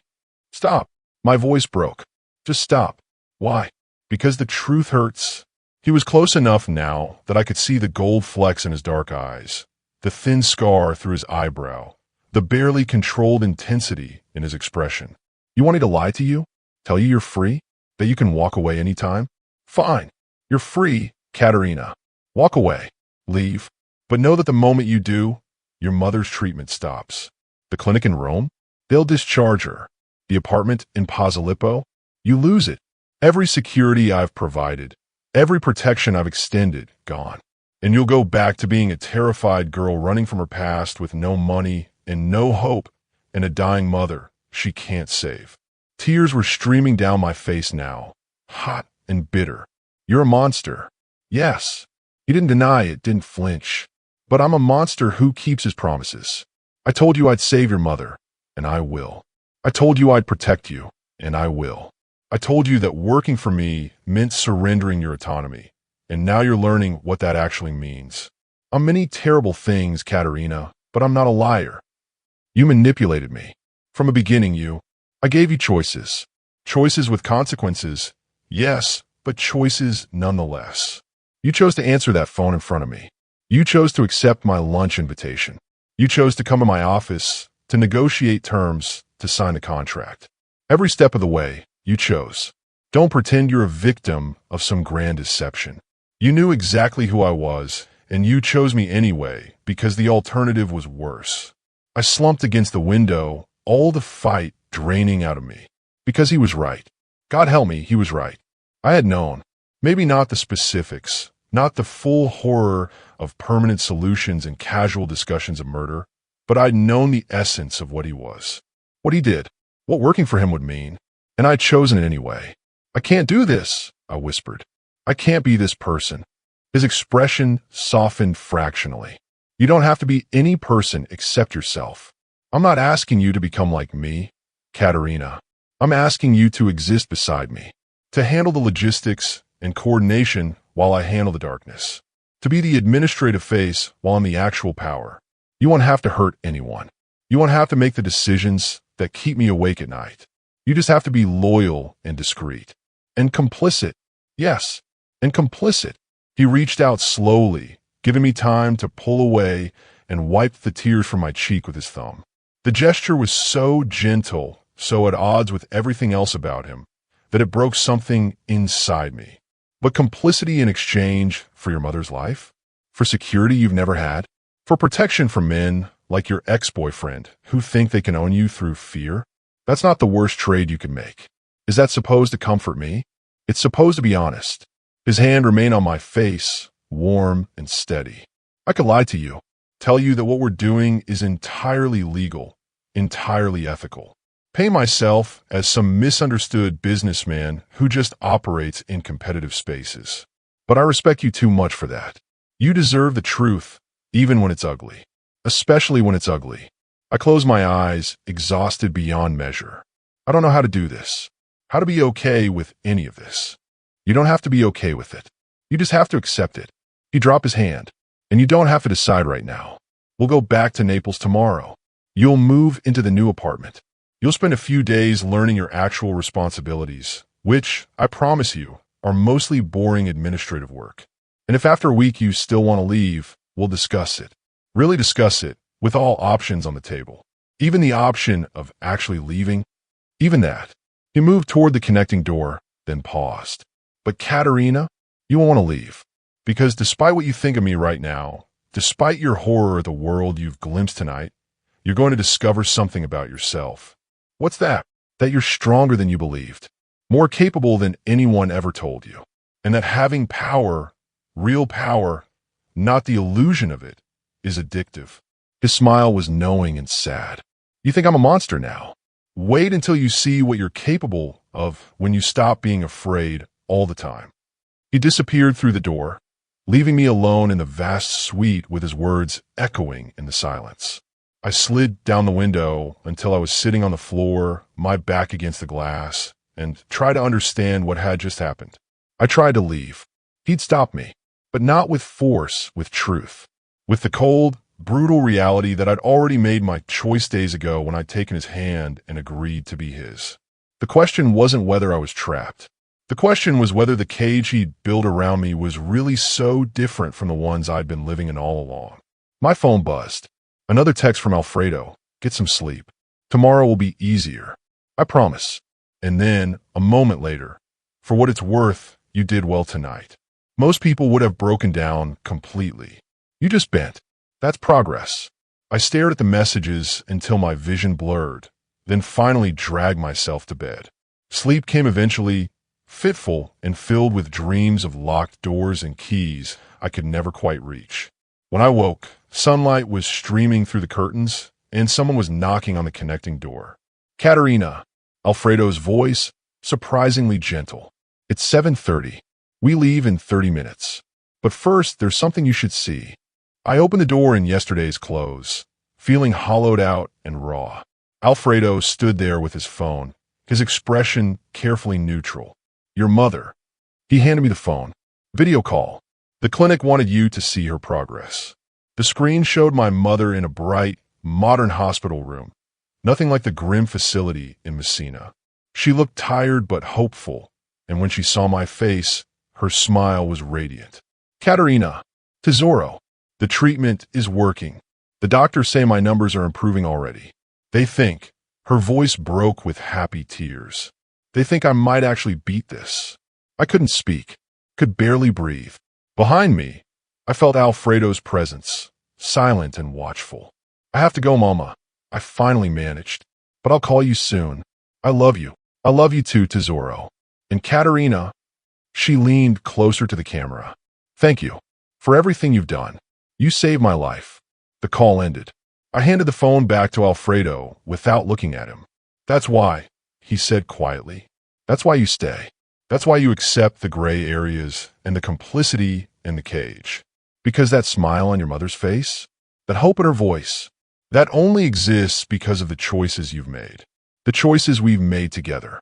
Stop. My voice broke. Just stop. Why? Because the truth hurts. He was close enough now that I could see the gold flecks in his dark eyes, the thin scar through his eyebrow, the barely controlled intensity in his expression. You want me to lie to you? Tell you you're free? That you can walk away anytime? Fine. You're free, Katerina. Walk away. Leave. But know that the moment you do, your mother's treatment stops. The clinic in Rome? They'll discharge her. The apartment in Posillipo? You lose it. Every security I've provided, every protection I've extended, gone. And you'll go back to being a terrified girl running from her past with no money and no hope and a dying mother she can't save. Tears were streaming down my face now, hot and bitter. You're a monster. Yes. He didn't deny it, didn't flinch. But I'm a monster who keeps his promises. I told you I'd save your mother, and I will. I told you I'd protect you, and I will. I told you that working for me meant surrendering your autonomy, and now you're learning what that actually means. I'm many terrible things, Katerina, but I'm not a liar. You manipulated me. From the beginning, I gave you choices. Choices with consequences, yes, but choices nonetheless. You chose to answer that phone in front of me. You chose to accept my lunch invitation. You chose to come to my office, to negotiate terms, to sign a contract. Every step of the way, you chose. Don't pretend you're a victim of some grand deception. You knew exactly who I was, and you chose me anyway because the alternative was worse. I slumped against the window, all the fight draining out of me. Because he was right. God help me, he was right. I had known. Maybe not the specifics, not the full horror of permanent solutions and casual discussions of murder, but I'd known the essence of what he was. What he did, what working for him would mean, and I'd chosen it anyway. I can't do this, I whispered. I can't be this person. His expression softened fractionally. You don't have to be any person except yourself. I'm not asking you to become like me, Katerina. I'm asking you to exist beside me, to handle the logistics and coordination while I handle the darkness, to be the administrative face while I'm the actual power. You won't have to hurt anyone. You won't have to make the decisions that keep me awake at night. You just have to be loyal and discreet. And complicit. Yes, and complicit. He reached out slowly, giving me time to pull away and wiped the tears from my cheek with his thumb. The gesture was so gentle, so at odds with everything else about him, that it broke something inside me. But complicity in exchange for your mother's life? For security you've never had? For protection from men like your ex-boyfriend who think they can own you through fear? That's not the worst trade you can make. Is that supposed to comfort me? It's supposed to be honest. His hand remained on my face, warm and steady. I could lie to you, tell you that what we're doing is entirely legal, entirely ethical. Paint myself as some misunderstood businessman who just operates in competitive spaces. But I respect you too much for that. You deserve the truth, even when it's ugly. Especially when it's ugly. I close my eyes, exhausted beyond measure. I don't know how to do this. How to be okay with any of this. You don't have to be okay with it. You just have to accept it. He dropped his hand. And you don't have to decide right now. We'll go back to Naples tomorrow. You'll move into the new apartment. You'll spend a few days learning your actual responsibilities, which, I promise you, are mostly boring administrative work. And if after a week you still want to leave, we'll discuss it. Really discuss it with all options on the table. Even the option of actually leaving. Even that. He moved toward the connecting door, then paused. But Katerina, you won't want to leave. Because despite what you think of me right now, despite your horror of the world you've glimpsed tonight, you're going to discover something about yourself. What's that? That you're stronger than you believed, more capable than anyone ever told you, and that having power, real power, not the illusion of it, is addictive. His smile was knowing and sad. You think I'm a monster now? Wait until you see what you're capable of when you stop being afraid all the time. He disappeared through the door, leaving me alone in the vast suite with his words echoing in the silence. I slid down the window until I was sitting on the floor, my back against the glass, and tried to understand what had just happened. I tried to leave. He'd stop me, but not with force, with truth. With the cold, brutal reality that I'd already made my choice days ago when I'd taken his hand and agreed to be his. The question wasn't whether I was trapped. The question was whether the cage he'd built around me was really so different from the ones I'd been living in all along. My phone buzzed. Another text from Alfredo. Get some sleep. Tomorrow will be easier. I promise. And then, a moment later, for what it's worth, you did well tonight. Most people would have broken down completely. You just bent. That's progress. I stared at the messages until my vision blurred, then finally dragged myself to bed. Sleep came eventually, fitful and filled with dreams of locked doors and keys I could never quite reach. When I woke, sunlight was streaming through the curtains, and someone was knocking on the connecting door. Katerina, Alfredo's voice, surprisingly gentle. It's 7:30. We leave in 30 minutes. But first, there's something you should see. I opened the door in yesterday's clothes, feeling hollowed out and raw. Alfredo stood there with his phone, his expression carefully neutral. Your mother. He handed me the phone. Video call. The clinic wanted you to see her progress. The screen showed my mother in a bright, modern hospital room, nothing like the grim facility in Messina. She looked tired but hopeful, and when she saw my face, her smile was radiant. Katerina, Tesoro, the treatment is working. The doctors say my numbers are improving already. They think, her voice broke with happy tears. They think I might actually beat this. I couldn't speak, could barely breathe. Behind me, I felt Alfredo's presence, silent and watchful. I have to go, Mama. I finally managed. But I'll call you soon. I love you. I love you too, Tesoro. And Katerina, she leaned closer to the camera. Thank you for everything you've done. You saved my life. The call ended. I handed the phone back to Alfredo without looking at him. That's why, he said quietly. That's why you stay. That's why you accept the gray areas and the complicity in the cage. Because that smile on your mother's face, that hope in her voice, that only exists because of the choices you've made. The choices we've made together.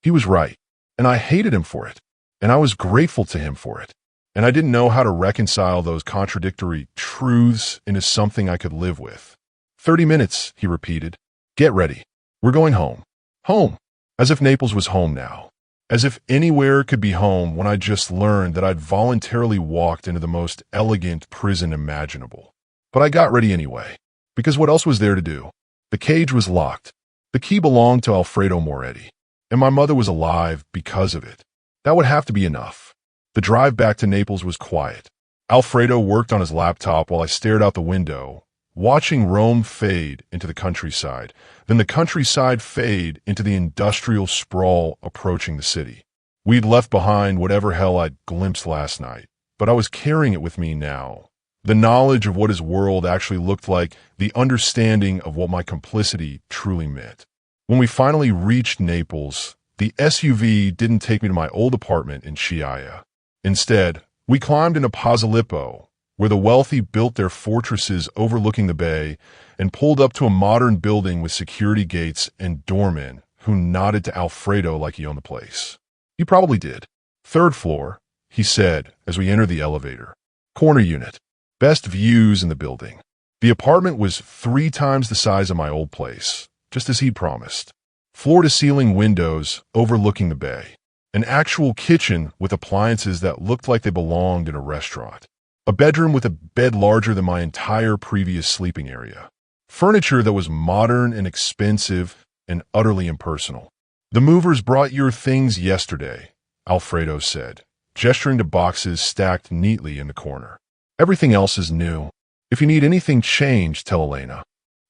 He was right, and I hated him for it, and I was grateful to him for it. And I didn't know how to reconcile those contradictory truths into something I could live with. 30 minutes, he repeated. Get ready. We're going home. Home. As if Naples was home now. As if anywhere could be home when I just learned that I'd voluntarily walked into the most elegant prison imaginable. But I got ready anyway. Because what else was there to do? The cage was locked. The key belonged to Alfredo Moretti. And my mother was alive because of it. That would have to be enough. The drive back to Naples was quiet. Alfredo worked on his laptop while I stared out the window, watching Rome fade into the countryside, then the countryside fade into the industrial sprawl approaching the city. We'd left behind whatever hell I'd glimpsed last night, but I was carrying it with me now. The knowledge of what his world actually looked like, the understanding of what my complicity truly meant. When we finally reached Naples, the SUV didn't take me to my old apartment in Chiaia. Instead, we climbed into Posillipo, where the wealthy built their fortresses overlooking the bay, and pulled up to a modern building with security gates and doormen who nodded to Alfredo like he owned the place. He probably did. Third floor, he said as we entered the elevator. Corner unit. Best views in the building. The apartment was 3 times the size of my old place, just as he'd promised. Floor-to-ceiling windows overlooking the bay. An actual kitchen with appliances that looked like they belonged in a restaurant. A bedroom with a bed larger than my entire previous sleeping area. Furniture that was modern and expensive and utterly impersonal. The movers brought your things yesterday, Alfredo said, gesturing to boxes stacked neatly in the corner. Everything else is new. If you need anything changed, tell Elena.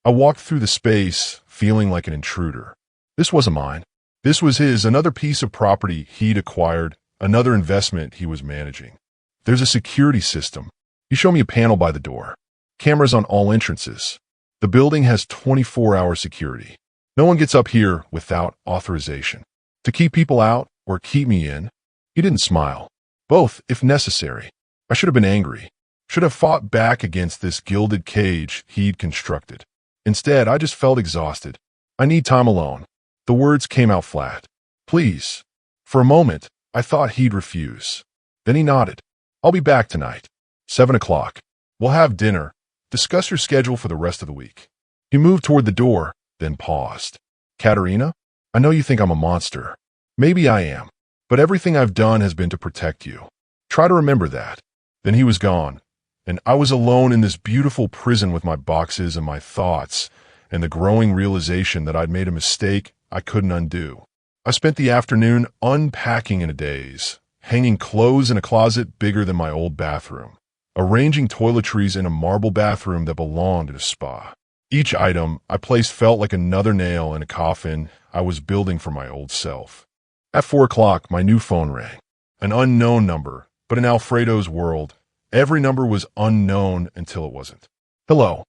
I walked through the space, feeling like an intruder. This wasn't mine. This was his, another piece of property he'd acquired, another investment he was managing. There's a security system. He showed me a panel by the door. Cameras on all entrances. The building has 24-hour security. No one gets up here without authorization. To keep people out or keep me in. He didn't smile. Both, if necessary. I should have been angry. Should have fought back against this gilded cage he'd constructed. Instead, I just felt exhausted. I need time alone. The words came out flat. Please. For a moment, I thought he'd refuse. Then he nodded. I'll be back tonight. 7 o'clock. We'll have dinner. Discuss your schedule for the rest of the week. He moved toward the door, then paused. Katerina, I know you think I'm a monster. Maybe I am. But everything I've done has been to protect you. Try to remember that. Then he was gone, and I was alone in this beautiful prison with my boxes and my thoughts, and the growing realization that I'd made a mistake I couldn't undo. I spent the afternoon unpacking in a daze, hanging clothes in a closet bigger than my old bathroom, arranging toiletries in a marble bathroom that belonged in a spa. Each item I placed felt like another nail in a coffin I was building for my old self. At 4 o'clock, my new phone rang. An unknown number, but in Alfredo's world, every number was unknown until it wasn't. Hello,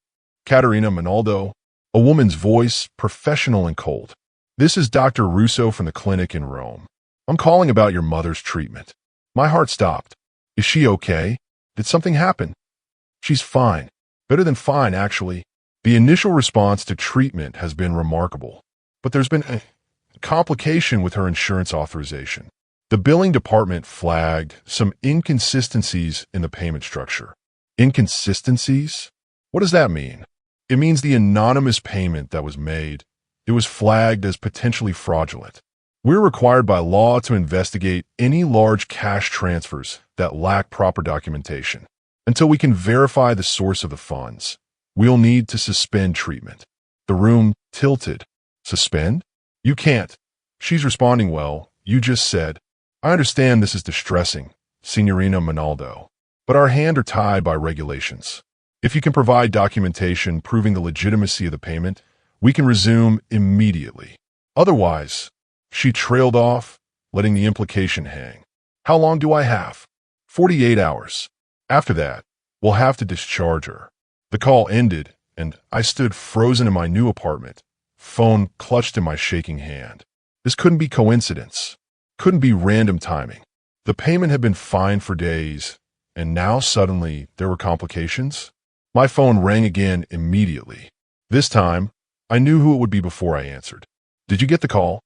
Katerina Monaldo. A woman's voice, professional and cold. This is Dr. Russo from the clinic in Rome. I'm calling about your mother's treatment. My heart stopped. Is she okay? Did something happen? She's fine. Better than fine, actually. The initial response to treatment has been remarkable. But there's been a complication with her insurance authorization. The billing department flagged some inconsistencies in the payment structure. Inconsistencies? What does that mean? It means the anonymous payment that was made, it was flagged as potentially fraudulent. We're required by law to investigate any large cash transfers that lack proper documentation. Until we can verify the source of the funds, we'll need to suspend treatment. The room tilted. Suspend? You can't. She's responding well. You just said, I understand this is distressing, Signorina Monaldo, but our hands are tied by regulations. If you can provide documentation proving the legitimacy of the payment, we can resume immediately. Otherwise, she trailed off, letting the implication hang. How long do I have? 48 hours. After that, we'll have to discharge her. The call ended, and I stood frozen in my new apartment, phone clutched in my shaking hand. This couldn't be coincidence. Couldn't be random timing. The payment had been fine for days, and now suddenly there were complications? My phone rang again immediately. This time, I knew who it would be before I answered. Did you get the call?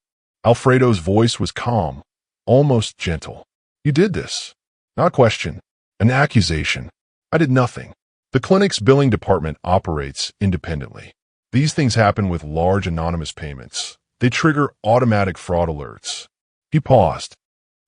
Alfredo's voice was calm, almost gentle. You did this. Not a question, an accusation. I did nothing. The clinic's billing department operates independently. These things happen with large anonymous payments. They trigger automatic fraud alerts. He paused.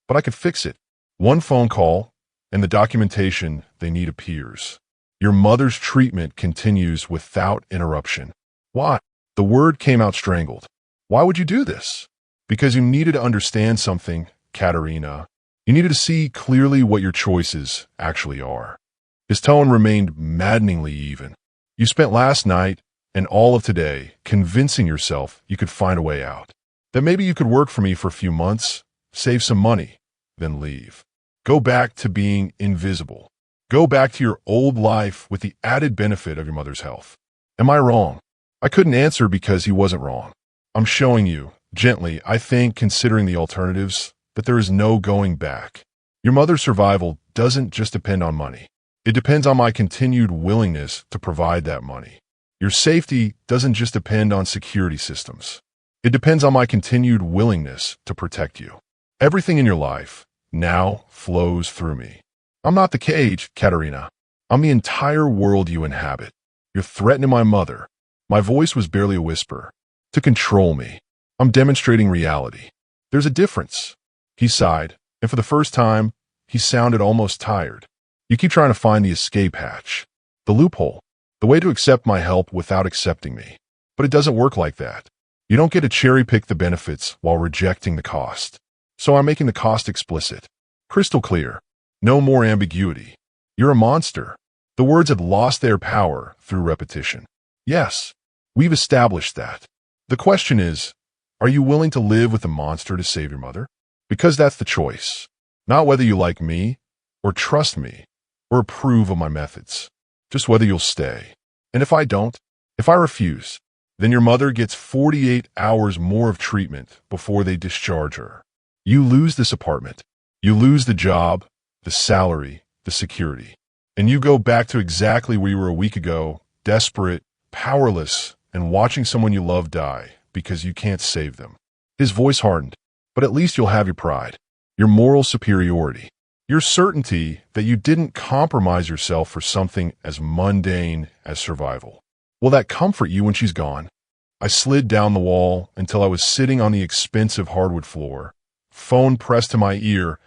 But I could fix it. One phone call, and the documentation they need appears. Your mother's treatment continues without interruption. Why? The word came out strangled. Why would you do this? Because you needed to understand something, Katerina. You needed to see clearly what your choices actually are. His tone remained maddeningly even. You spent last night and all of today convincing yourself you could find a way out. That maybe you could work for me for a few months, save some money, then leave. Go back to being invisible. Go back to your old life with the added benefit of your mother's health. Am I wrong? I couldn't answer because he wasn't wrong. I'm showing you, gently, I think, considering the alternatives, that there is no going back. Your mother's survival doesn't just depend on money. It depends on my continued willingness to provide that money. Your safety doesn't just depend on security systems. It depends on my continued willingness to protect you. Everything in your life now flows through me. I'm not the cage, Katerina. I'm the entire world you inhabit. You're threatening my mother. My voice was barely a whisper. To control me. I'm demonstrating reality. There's a difference. He sighed, and for the first time, he sounded almost tired. You keep trying to find the escape hatch, the loophole, the way to accept my help without accepting me. But it doesn't work like that. You don't get to cherry-pick the benefits while rejecting the cost. So I'm making the cost explicit. Crystal clear. No more ambiguity. You're a monster. The words had lost their power through repetition. Yes, we've established that. The question is, are you willing to live with a monster to save your mother? Because that's the choice. Not whether you like me, or trust me, or approve of my methods. Just whether you'll stay. And if I don't, if I refuse, then your mother gets 48 hours more of treatment before they discharge her. You lose this apartment. You lose the job, the salary, the security. And you go back to exactly where you were a week ago, desperate, powerless, and watching someone you love die because you can't save them. His voice hardened, but at least you'll have your pride, your moral superiority, your certainty that you didn't compromise yourself for something as mundane as survival. Will that comfort you when she's gone? I slid down the wall until I was sitting on the expensive hardwood floor, phone pressed to my ear,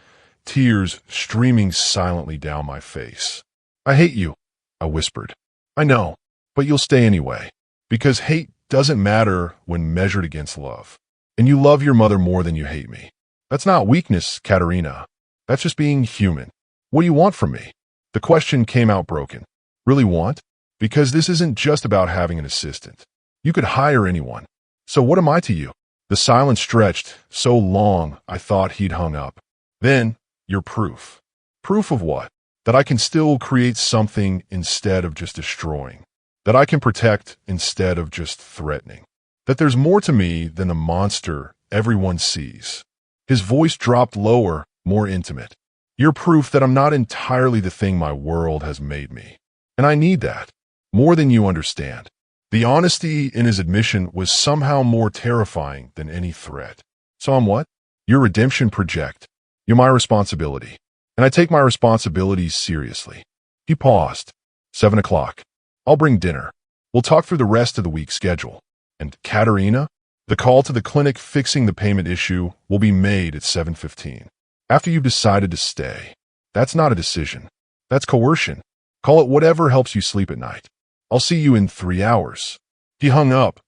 tears streaming silently down my face. I hate you, I whispered. I know, but you'll stay anyway, because hate doesn't matter when measured against love. And you love your mother more than you hate me. That's not weakness, Katerina. That's just being human. What do you want from me? The question came out broken. Really want? Because this isn't just about having an assistant. You could hire anyone. So what am I to you? The silence stretched so long I thought he'd hung up. Then, you're proof. Proof of what? That I can still create something instead of just destroying. That I can protect instead of just threatening. That there's more to me than the monster everyone sees. His voice dropped lower, more intimate. You're proof that I'm not entirely the thing my world has made me. And I need that. More than you understand. The honesty in his admission was somehow more terrifying than any threat. So I'm what? Your redemption project. You're my responsibility. And I take my responsibilities seriously. He paused. 7 o'clock. I'll bring dinner. We'll talk through the rest of the week's schedule. And Katerina? The call to the clinic fixing the payment issue will be made at 7:15. After you've decided to stay. That's not a decision. That's coercion. Call it whatever helps you sleep at night. I'll see you in 3 hours. He hung up,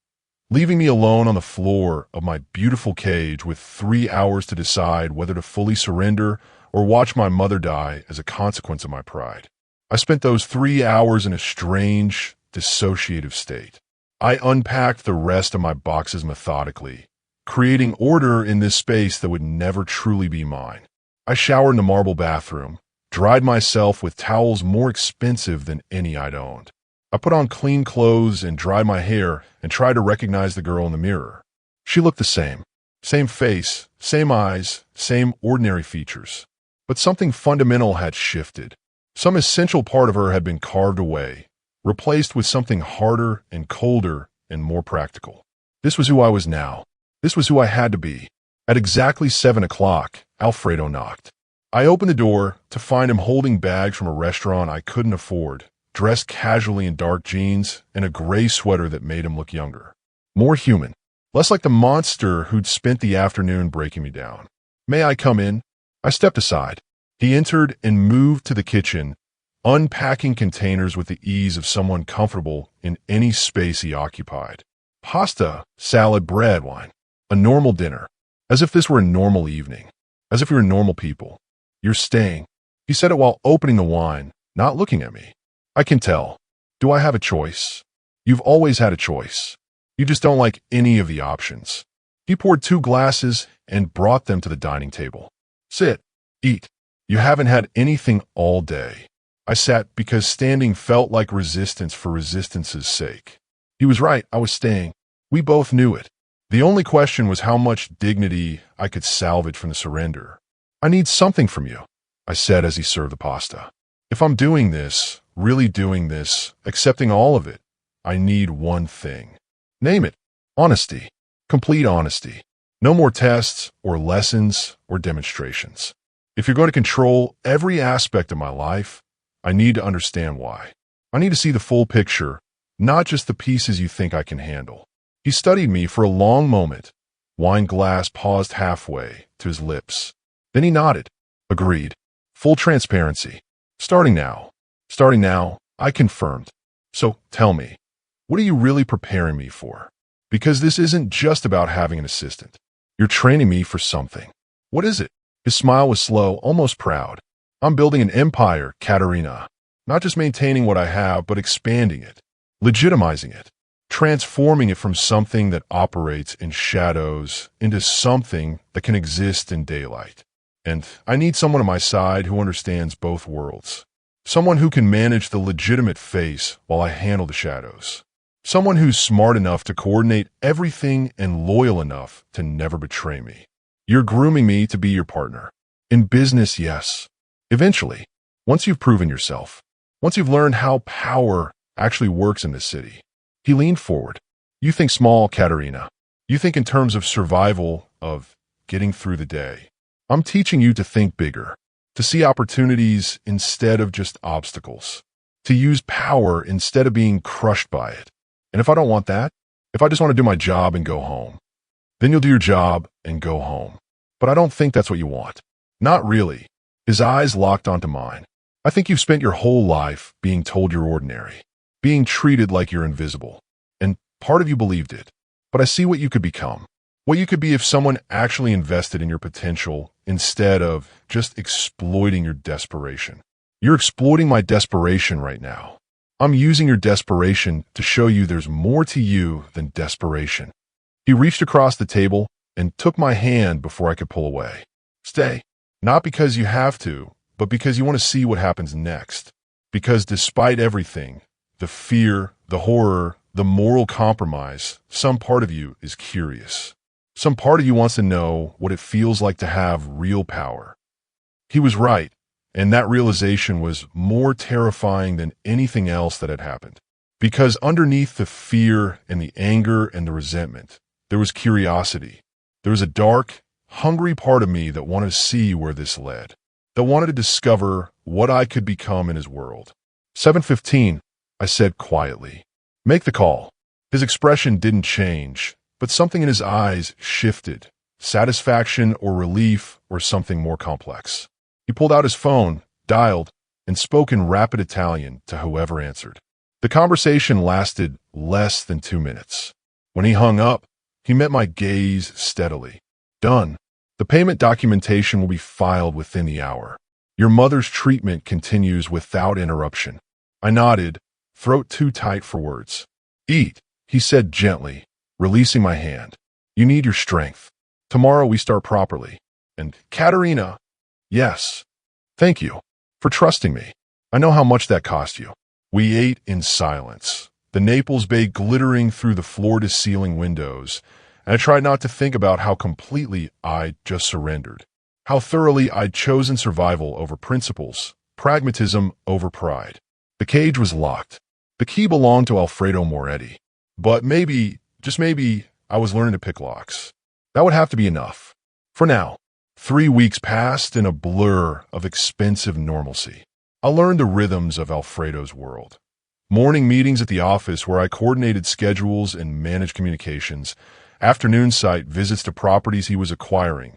leaving me alone on the floor of my beautiful cage with 3 hours to decide whether to fully surrender or watch my mother die as a consequence of my pride. I spent those 3 hours in a strange, dissociative state. I unpacked the rest of my boxes methodically, creating order in this space that would never truly be mine. I showered in the marble bathroom, dried myself with towels more expensive than any I'd owned. I put on clean clothes and dried my hair and tried to recognize the girl in the mirror. She looked the same. Same face, same eyes, same ordinary features. But something fundamental had shifted. Some essential part of her had been carved away, replaced with something harder and colder and more practical. This was who I was now. This was who I had to be. At exactly 7 o'clock, Alfredo knocked. I opened the door to find him holding bags from a restaurant I couldn't afford, dressed casually in dark jeans and a gray sweater that made him look younger. More human. Less like the monster who'd spent the afternoon breaking me down. May I come in? I stepped aside. He entered and moved to the kitchen, unpacking containers with the ease of someone comfortable in any space he occupied. Pasta, salad, bread, wine. A normal dinner. As if this were a normal evening. As if we were normal people. You're staying. He said it while opening the wine, not looking at me. I can tell. Do I have a choice? You've always had a choice. You just don't like any of the options. He poured 2 glasses and brought them to the dining table. Sit. Eat. You haven't had anything all day. I sat because standing felt like resistance for resistance's sake. He was right, I was staying. We both knew it. The only question was how much dignity I could salvage from the surrender. I need something from you, I said as he served the pasta. If I'm doing this, really doing this, accepting all of it, I need one thing. Name it. Honesty. Complete honesty. No more tests or lessons or demonstrations. If you're going to control every aspect of my life, I need to understand why. I need to see the full picture, not just the pieces you think I can handle. He studied me for a long moment. Wine glass paused halfway to his lips. Then he nodded. Agreed. Full transparency. Starting now. Starting now, I confirmed. So tell me, what are you really preparing me for? Because this isn't just about having an assistant. You're training me for something. What is it? His smile was slow, almost proud. I'm building an empire, Katerina. Not just maintaining what I have, but expanding it, legitimizing it, transforming it from something that operates in shadows into something that can exist in daylight. And I need someone on my side who understands both worlds. Someone who can manage the legitimate face while I handle the shadows. Someone who's smart enough to coordinate everything and loyal enough to never betray me. You're grooming me to be your partner. In business, yes. Eventually, once you've proven yourself, once you've learned how power actually works in this city. He leaned forward. You think small, Katerina. You think in terms of survival, of getting through the day. I'm teaching you to think bigger, to see opportunities instead of just obstacles, to use power instead of being crushed by it. And if I don't want that, if I just want to do my job and go home, then you'll do your job and go home. But I don't think that's what you want. Not really. His eyes locked onto mine. I think you've spent your whole life being told you're ordinary, being treated like you're invisible. And part of you believed it. But I see what you could become. What you could be if someone actually invested in your potential instead of just exploiting your desperation. You're exploiting my desperation right now. I'm using your desperation to show you there's more to you than desperation. He reached across the table and took my hand before I could pull away. Stay. Not because you have to, but because you want to see what happens next. Because despite everything, the fear, the horror, the moral compromise, some part of you is curious. Some part of you wants to know what it feels like to have real power. He was right, and that realization was more terrifying than anything else that had happened. Because underneath the fear and the anger and the resentment, there was curiosity. There was a dark, hungry part of me that wanted to see where this led, that wanted to discover what I could become in his world. 7:15, I said quietly. Make the call. His expression didn't change, but something in his eyes shifted, satisfaction or relief or something more complex. He pulled out his phone, dialed, and spoke in rapid Italian to whoever answered. The conversation lasted less than 2 minutes. When he hung up, he met my gaze steadily. Done. The payment documentation will be filed within the hour. Your mother's treatment continues without interruption. I nodded, throat too tight for words. Eat, he said gently, releasing my hand. You need your strength. Tomorrow we start properly. And Katerina, yes. Thank you for trusting me. I know how much that cost you. We ate in silence, the Naples Bay glittering through the floor-to-ceiling windows, and I tried not to think about how completely I'd just surrendered, how thoroughly I'd chosen survival over principles, pragmatism over pride. The cage was locked. The key belonged to Alfredo Moretti. But maybe, just maybe, I was learning to pick locks. That would have to be enough. For now. 3 weeks passed in a blur of expensive normalcy. I learned the rhythms of Alfredo's world. Morning meetings at the office where I coordinated schedules and managed communications, afternoon site visits to properties he was acquiring,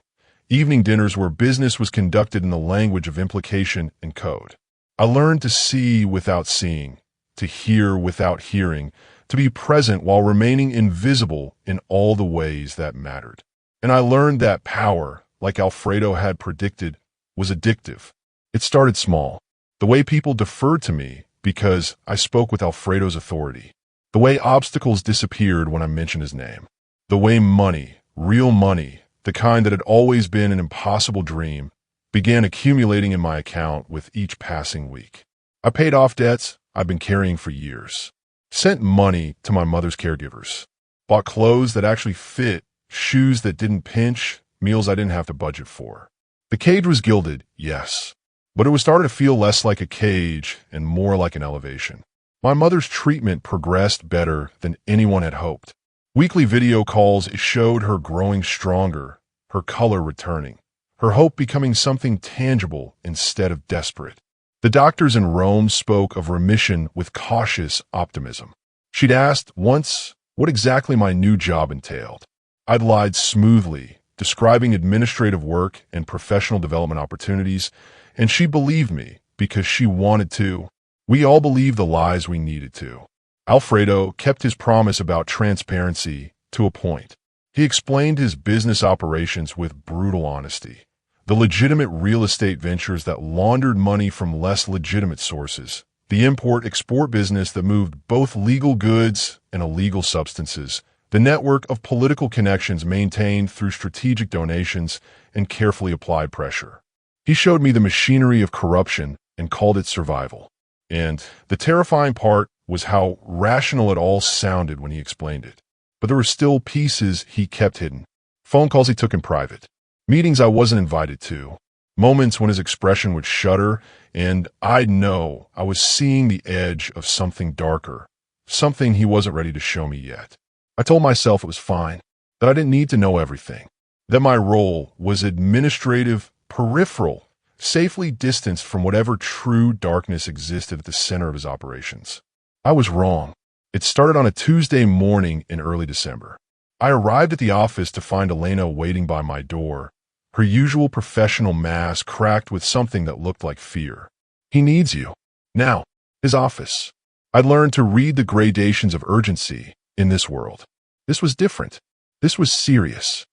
evening dinners where business was conducted in the language of implication and code. I learned to see without seeing, to hear without hearing, to be present while remaining invisible in all the ways that mattered. And I learned that power, like Alfredo had predicted, was addictive. It started small. The way people deferred to me because I spoke with Alfredo's authority. The way obstacles disappeared when I mentioned his name. The way money, real money, the kind that had always been an impossible dream, began accumulating in my account with each passing week. I paid off debts I've been carrying for years. Sent money to my mother's caregivers. Bought clothes that actually fit, shoes that didn't pinch, meals I didn't have to budget for. The cage was gilded, yes. But it was starting to feel less like a cage and more like an elevation. My mother's treatment progressed better than anyone had hoped. Weekly video calls showed her growing stronger, her color returning, her hope becoming something tangible instead of desperate. The doctors in Rome spoke of remission with cautious optimism. She'd asked once what exactly my new job entailed. I'd lied smoothly, describing administrative work and professional development opportunities, and she believed me because she wanted to. We all believed the lies we needed to. Alfredo kept his promise about transparency to a point. He explained his business operations with brutal honesty. The legitimate real estate ventures that laundered money from less legitimate sources. The import-export business that moved both legal goods and illegal substances. The network of political connections maintained through strategic donations and carefully applied pressure. He showed me the machinery of corruption and called it survival. And the terrifying part was how rational it all sounded when he explained it. But there were still pieces he kept hidden. Phone calls he took in private. Meetings I wasn't invited to. Moments when his expression would shudder, and I'd know I was seeing the edge of something darker. Something he wasn't ready to show me yet. I told myself it was fine, that I didn't need to know everything, that my role was administrative, peripheral, safely distanced from whatever true darkness existed at the center of his operations. I was wrong. It started on a Tuesday morning in early December. I arrived at the office to find Elena waiting by my door, her usual professional mask cracked with something that looked like fear. He needs you. Now. His office. I'd learned to read the gradations of urgency in this world. This was different. This was serious.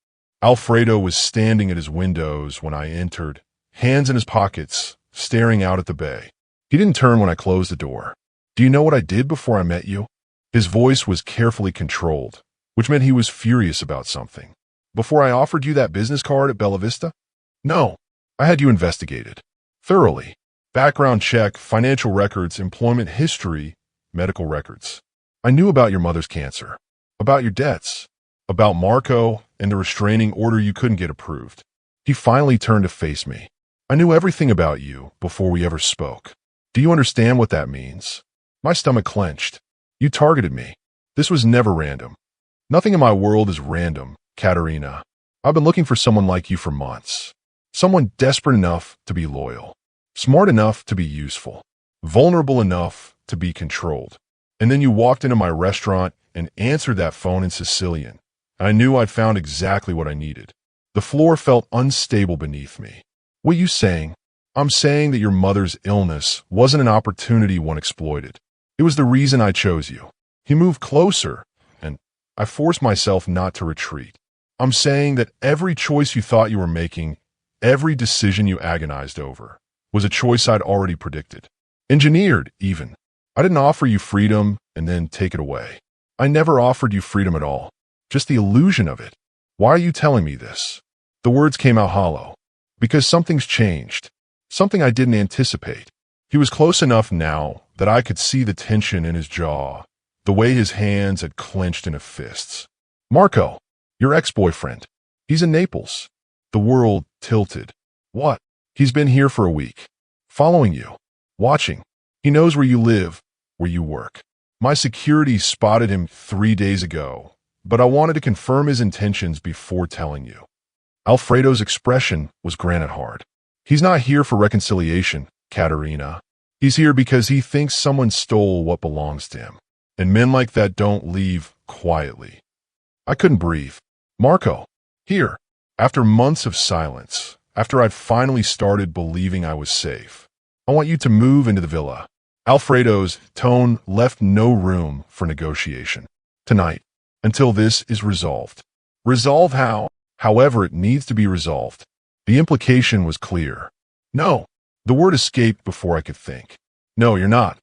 Alfredo was standing at his windows when I entered, hands in his pockets, staring out at the bay. He didn't turn when I closed the door. Do you know what I did before I met you? His voice was carefully controlled, which meant he was furious about something. Before I offered you that business card at Bella Vista? No, I had you investigated. Thoroughly. Background check, financial records, employment history, medical records. I knew about your mother's cancer, about your debts, about Marco and the restraining order you couldn't get approved. He finally turned to face me. I knew everything about you before we ever spoke. Do you understand what that means? My stomach clenched. You targeted me. This was never random. Nothing in my world is random, Katerina. I've been looking for someone like you for months. Someone desperate enough to be loyal, smart enough to be useful, vulnerable enough to be controlled. And then you walked into my restaurant and answered that phone in Sicilian. I knew I'd found exactly what I needed. The floor felt unstable beneath me. What are you saying? I'm saying that your mother's illness wasn't an opportunity one exploited. It was the reason I chose you. He moved closer, and I forced myself not to retreat. I'm saying that every choice you thought you were making, every decision you agonized over, was a choice I'd already predicted. Engineered, even. I didn't offer you freedom and then take it away. I never offered you freedom at all. Just the illusion of it. Why are you telling me this? The words came out hollow. Because something's changed. Something I didn't anticipate. He was close enough now that I could see the tension in his jaw, the way his hands had clenched into fists. Marco, your ex-boyfriend. He's in Naples. The world tilted. What? He's been here for a week. Following you. Watching. He knows where you live, where you work. My security spotted him 3 days ago, but I wanted to confirm his intentions before telling you. Alfredo's expression was granite hard. He's not here for reconciliation, Katerina. He's here because he thinks someone stole what belongs to him. And men like that don't leave quietly. I couldn't breathe. Marco, here. After months of silence, after I'd finally started believing I was safe, I want you to move into the villa. Alfredo's tone left no room for negotiation. Tonight, until this is resolved. Resolve how? However it needs to be resolved. The implication was clear. No. The word escaped before I could think. No, you're not.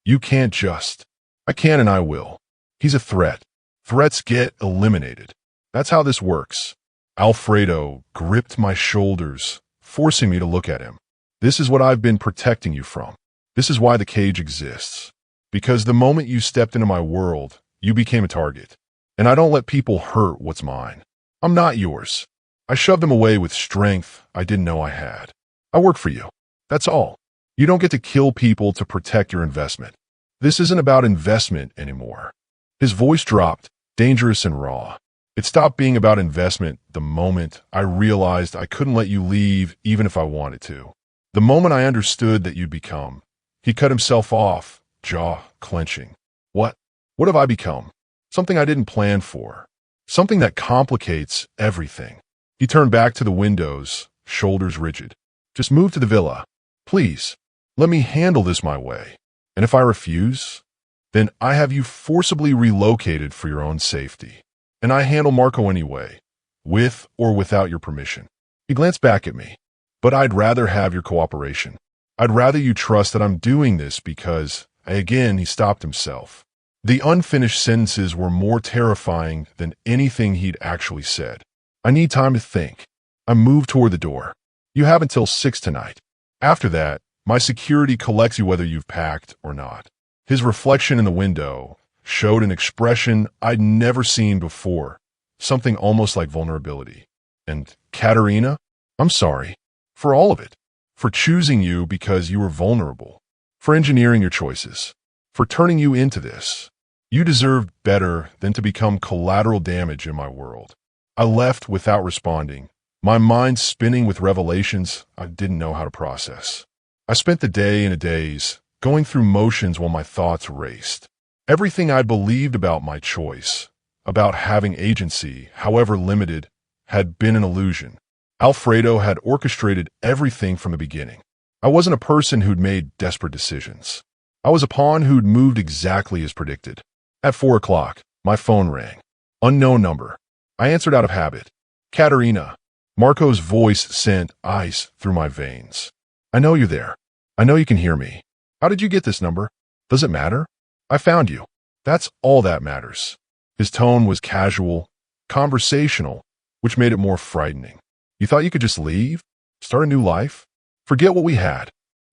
You can't just. I can and I will. He's a threat. Threats get eliminated. That's how this works. Alfredo gripped my shoulders, forcing me to look at him. This is what I've been protecting you from. This is why the cage exists. Because the moment you stepped into my world, you became a target. And I don't let people hurt what's mine. I'm not yours. I shoved them away with strength I didn't know I had. I work for you. That's all. You don't get to kill people to protect your investment. This isn't about investment anymore. His voice dropped, dangerous and raw. It stopped being about investment the moment I realized I couldn't let you leave even if I wanted to. The moment I understood that you'd become. He cut himself off, jaw clenching. What? What have I become? Something I didn't plan for. Something that complicates everything. He turned back to the windows, shoulders rigid. Just move to the villa. Please. Let me handle this my way. And if I refuse, then I have you forcibly relocated for your own safety. And I handle Marco anyway, with or without your permission. He glanced back at me. But I'd rather have your cooperation. I'd rather you trust that I'm doing this because, again, he stopped himself. The unfinished sentences were more terrifying than anything he'd actually said. I need time to think. I moved toward the door. You have until 6 tonight. After that, my security collects you whether you've packed or not. His reflection in the window showed an expression I'd never seen before, something almost like vulnerability. And, Katerina, I'm sorry. For all of it. For choosing you because you were vulnerable. For engineering your choices. For turning you into this. You deserved better than to become collateral damage in my world. I left without responding, my mind spinning with revelations I didn't know how to process. I spent the day and a daze, going through motions while my thoughts raced. Everything I believed about my choice, about having agency, however limited, had been an illusion. Alfredo had orchestrated everything from the beginning. I wasn't a person who'd made desperate decisions. I was a pawn who'd moved exactly as predicted. At 4 o'clock, my phone rang. Unknown number. I answered out of habit. Katerina. Marco's voice sent ice through my veins. I know you're there. I know you can hear me. How did you get this number? Does it matter? I found you. That's all that matters. His tone was casual, conversational, which made it more frightening. You thought you could just leave? Start a new life? Forget what we had.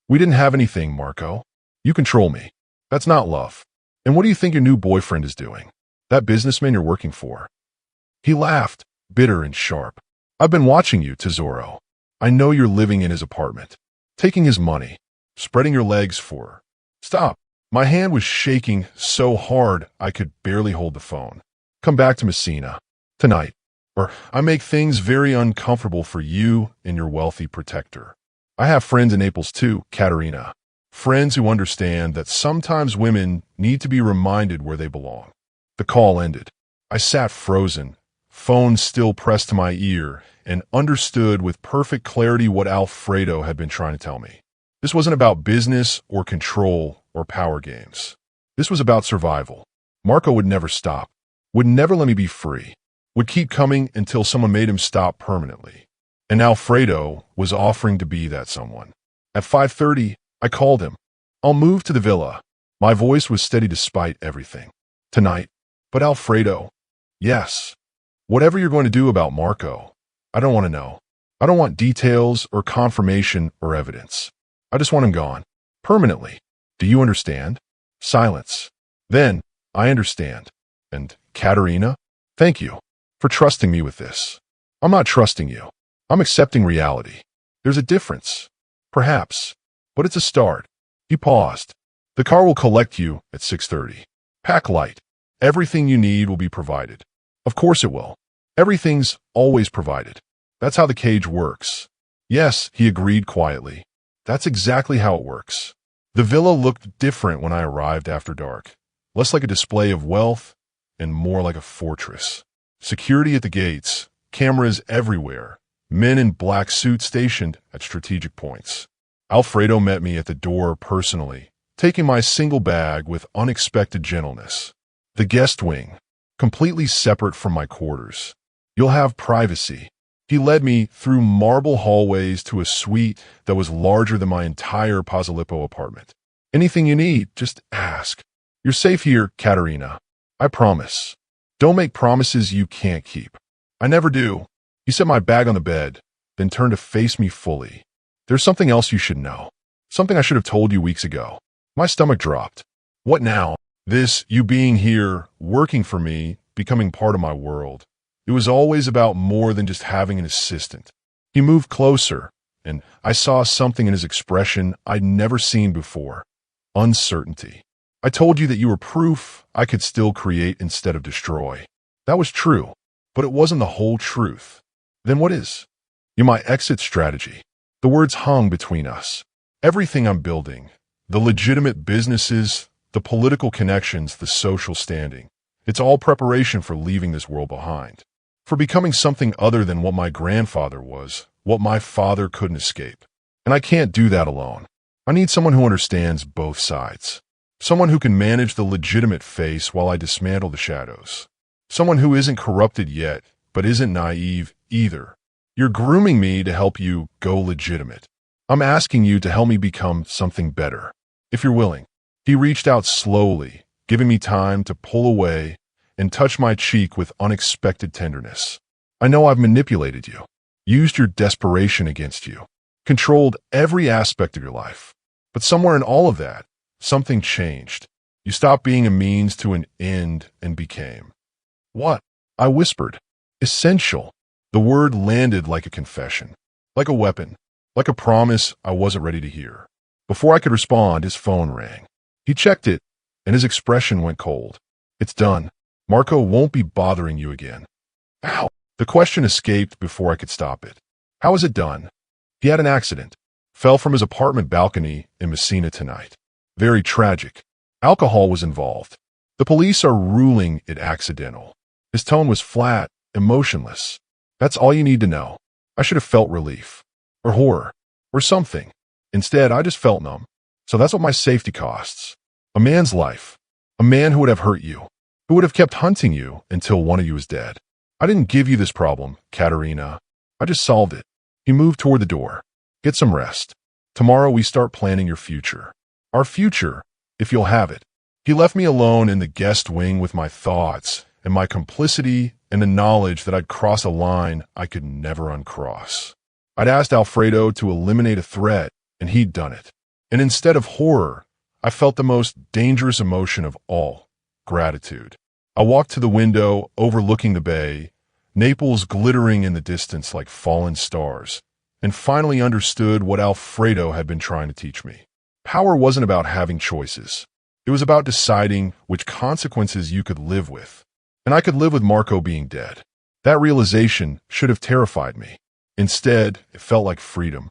We didn't have anything, Marco. You control me. That's not love. And what do you think your new boyfriend is doing? That businessman you're working for? He laughed, bitter and sharp. I've been watching you, Tesoro. I know you're living in his apartment, taking his money, spreading your legs for. Stop. My hand was shaking so hard I could barely hold the phone. Come back to Messina. Tonight. Or I make things very uncomfortable for you and your wealthy protector. I have friends in Naples too, Katerina. Friends who understand that sometimes women need to be reminded where they belong. The call ended. I sat frozen, phone still pressed to my ear, and understood with perfect clarity what Alfredo had been trying to tell me. This wasn't about business or control or power games. This was about survival. Marco would never stop, would never let me be free, would keep coming until someone made him stop permanently. And Alfredo was offering to be that someone. At 5:30, I called him. I'll move to the villa. My voice was steady despite everything. Tonight. But Alfredo, yes. Whatever you're going to do about Marco, I don't want to know. I don't want details or confirmation or evidence. I just want him gone. Permanently. Do you understand? Silence. Then, I understand. And, Katerina, thank you for trusting me with this. I'm not trusting you. I'm accepting reality. There's a difference. Perhaps. But it's a start. He paused. The car will collect you at 6:30. Pack light. Everything you need will be provided. Of course it will. Everything's always provided. That's how the cage works. Yes, he agreed quietly. That's exactly how it works. The villa looked different when I arrived after dark. Less like a display of wealth and more like a fortress. Security at the gates, cameras everywhere, men in black suits stationed at strategic points. Alfredo met me at the door personally, taking my single bag with unexpected gentleness. The guest wing, completely separate from my quarters. You'll have privacy. He led me through marble hallways to a suite that was larger than my entire Posillipo apartment. Anything you need, just ask. You're safe here, Katerina. I promise. Don't make promises you can't keep. I never do. He set my bag on the bed, then turned to face me fully. There's something else you should know. Something I should have told you weeks ago. My stomach dropped. What now? This, you being here, working for me, becoming part of my world. It was always about more than just having an assistant. He moved closer, and I saw something in his expression I'd never seen before. Uncertainty. I told you that you were proof I could still create instead of destroy. That was true, but it wasn't the whole truth. Then what is? You're my exit strategy. The words hung between us. Everything I'm building, the legitimate businesses, the political connections, the social standing, it's all preparation for leaving this world behind. For becoming something other than what my grandfather was, what my father couldn't escape. And I can't do that alone. I need someone who understands both sides. Someone who can manage the legitimate face while I dismantle the shadows. Someone who isn't corrupted yet, but isn't naive either. You're grooming me to help you go legitimate. I'm asking you to help me become something better, if you're willing. He reached out slowly, giving me time to pull away and touch my cheek with unexpected tenderness. I know I've manipulated you, used your desperation against you, controlled every aspect of your life. But somewhere in all of that, something changed. You stopped being a means to an end and became. What? I whispered. Essential. The word landed like a confession, like a weapon, like a promise I wasn't ready to hear. Before I could respond, his phone rang. He checked it, and his expression went cold. It's done. Marco won't be bothering you again. Ow! The question escaped before I could stop it. How is it done? He had an accident. Fell from his apartment balcony in Messina tonight. Very tragic. Alcohol was involved. The police are ruling it accidental. His tone was flat, emotionless. That's all you need to know. I should have felt relief. Or horror. Or something. Instead, I just felt numb. So that's what my safety costs. A man's life. A man who would have hurt you. Who would have kept hunting you until one of you is dead. I didn't give you this problem, Katerina. I just solved it. He moved toward the door. Get some rest. Tomorrow we start planning your future. Our future, if you'll have it. He left me alone in the guest wing with my thoughts and my complicity and the knowledge that I'd crossed a line I could never uncross. I'd asked Alfredo to eliminate a threat, and he'd done it. And instead of horror, I felt the most dangerous emotion of all, gratitude. I walked to the window overlooking the bay, Naples glittering in the distance like fallen stars, and finally understood what Alfredo had been trying to teach me. Power wasn't about having choices. It was about deciding which consequences you could live with. And I could live with Marco being dead. That realization should have terrified me. Instead, it felt like freedom.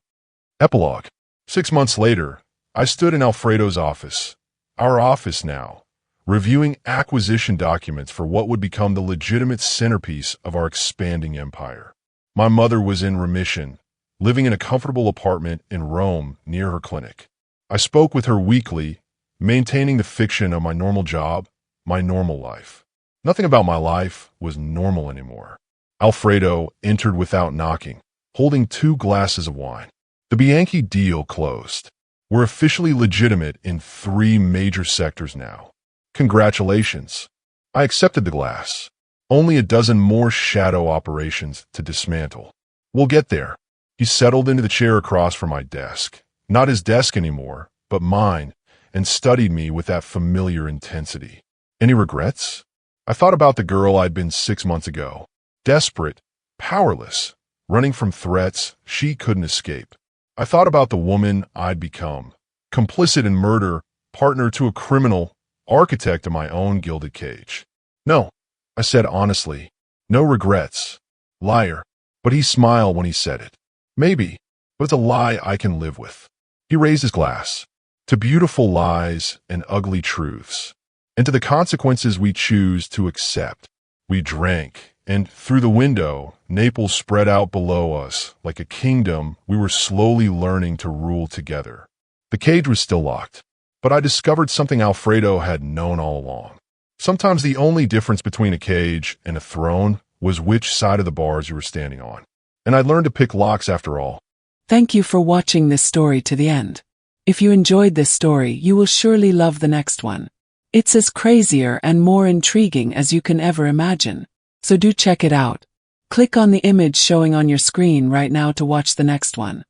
Epilogue. 6 months later, I stood in Alfredo's office, our office now, reviewing acquisition documents for what would become the legitimate centerpiece of our expanding empire. My mother was in remission, living in a comfortable apartment in Rome near her clinic. I spoke with her weekly, maintaining the fiction of my normal job, my normal life. Nothing about my life was normal anymore. Alfredo entered without knocking, holding 2 glasses of wine. The Bianchi deal closed. We're officially legitimate in 3 major sectors now. Congratulations. I accepted the glass. Only a dozen more shadow operations to dismantle. We'll get there. He settled into the chair across from my desk. Not his desk anymore, but mine, and studied me with that familiar intensity. Any regrets? I thought about the girl I'd been 6 months ago. Desperate, powerless, running from threats she couldn't escape. I thought about the woman I'd become. Complicit in murder, partner to a criminal, architect of my own gilded cage. No, I said honestly. No regrets. Liar. But he smiled when he said it. Maybe, but it's a lie I can live with. He raised his glass. To beautiful lies and ugly truths. And to the consequences we choose to accept. We drank, and through the window, Naples spread out below us like a kingdom we were slowly learning to rule together. The cage was still locked, but I discovered something Alfredo had known all along. Sometimes the only difference between a cage and a throne was which side of the bars you were standing on. And I learned to pick locks after all. Thank you for watching this story to the end. If you enjoyed this story, you will surely love the next one. It's as crazier and more intriguing as you can ever imagine. So do check it out. Click on the image showing on your screen right now to watch the next one.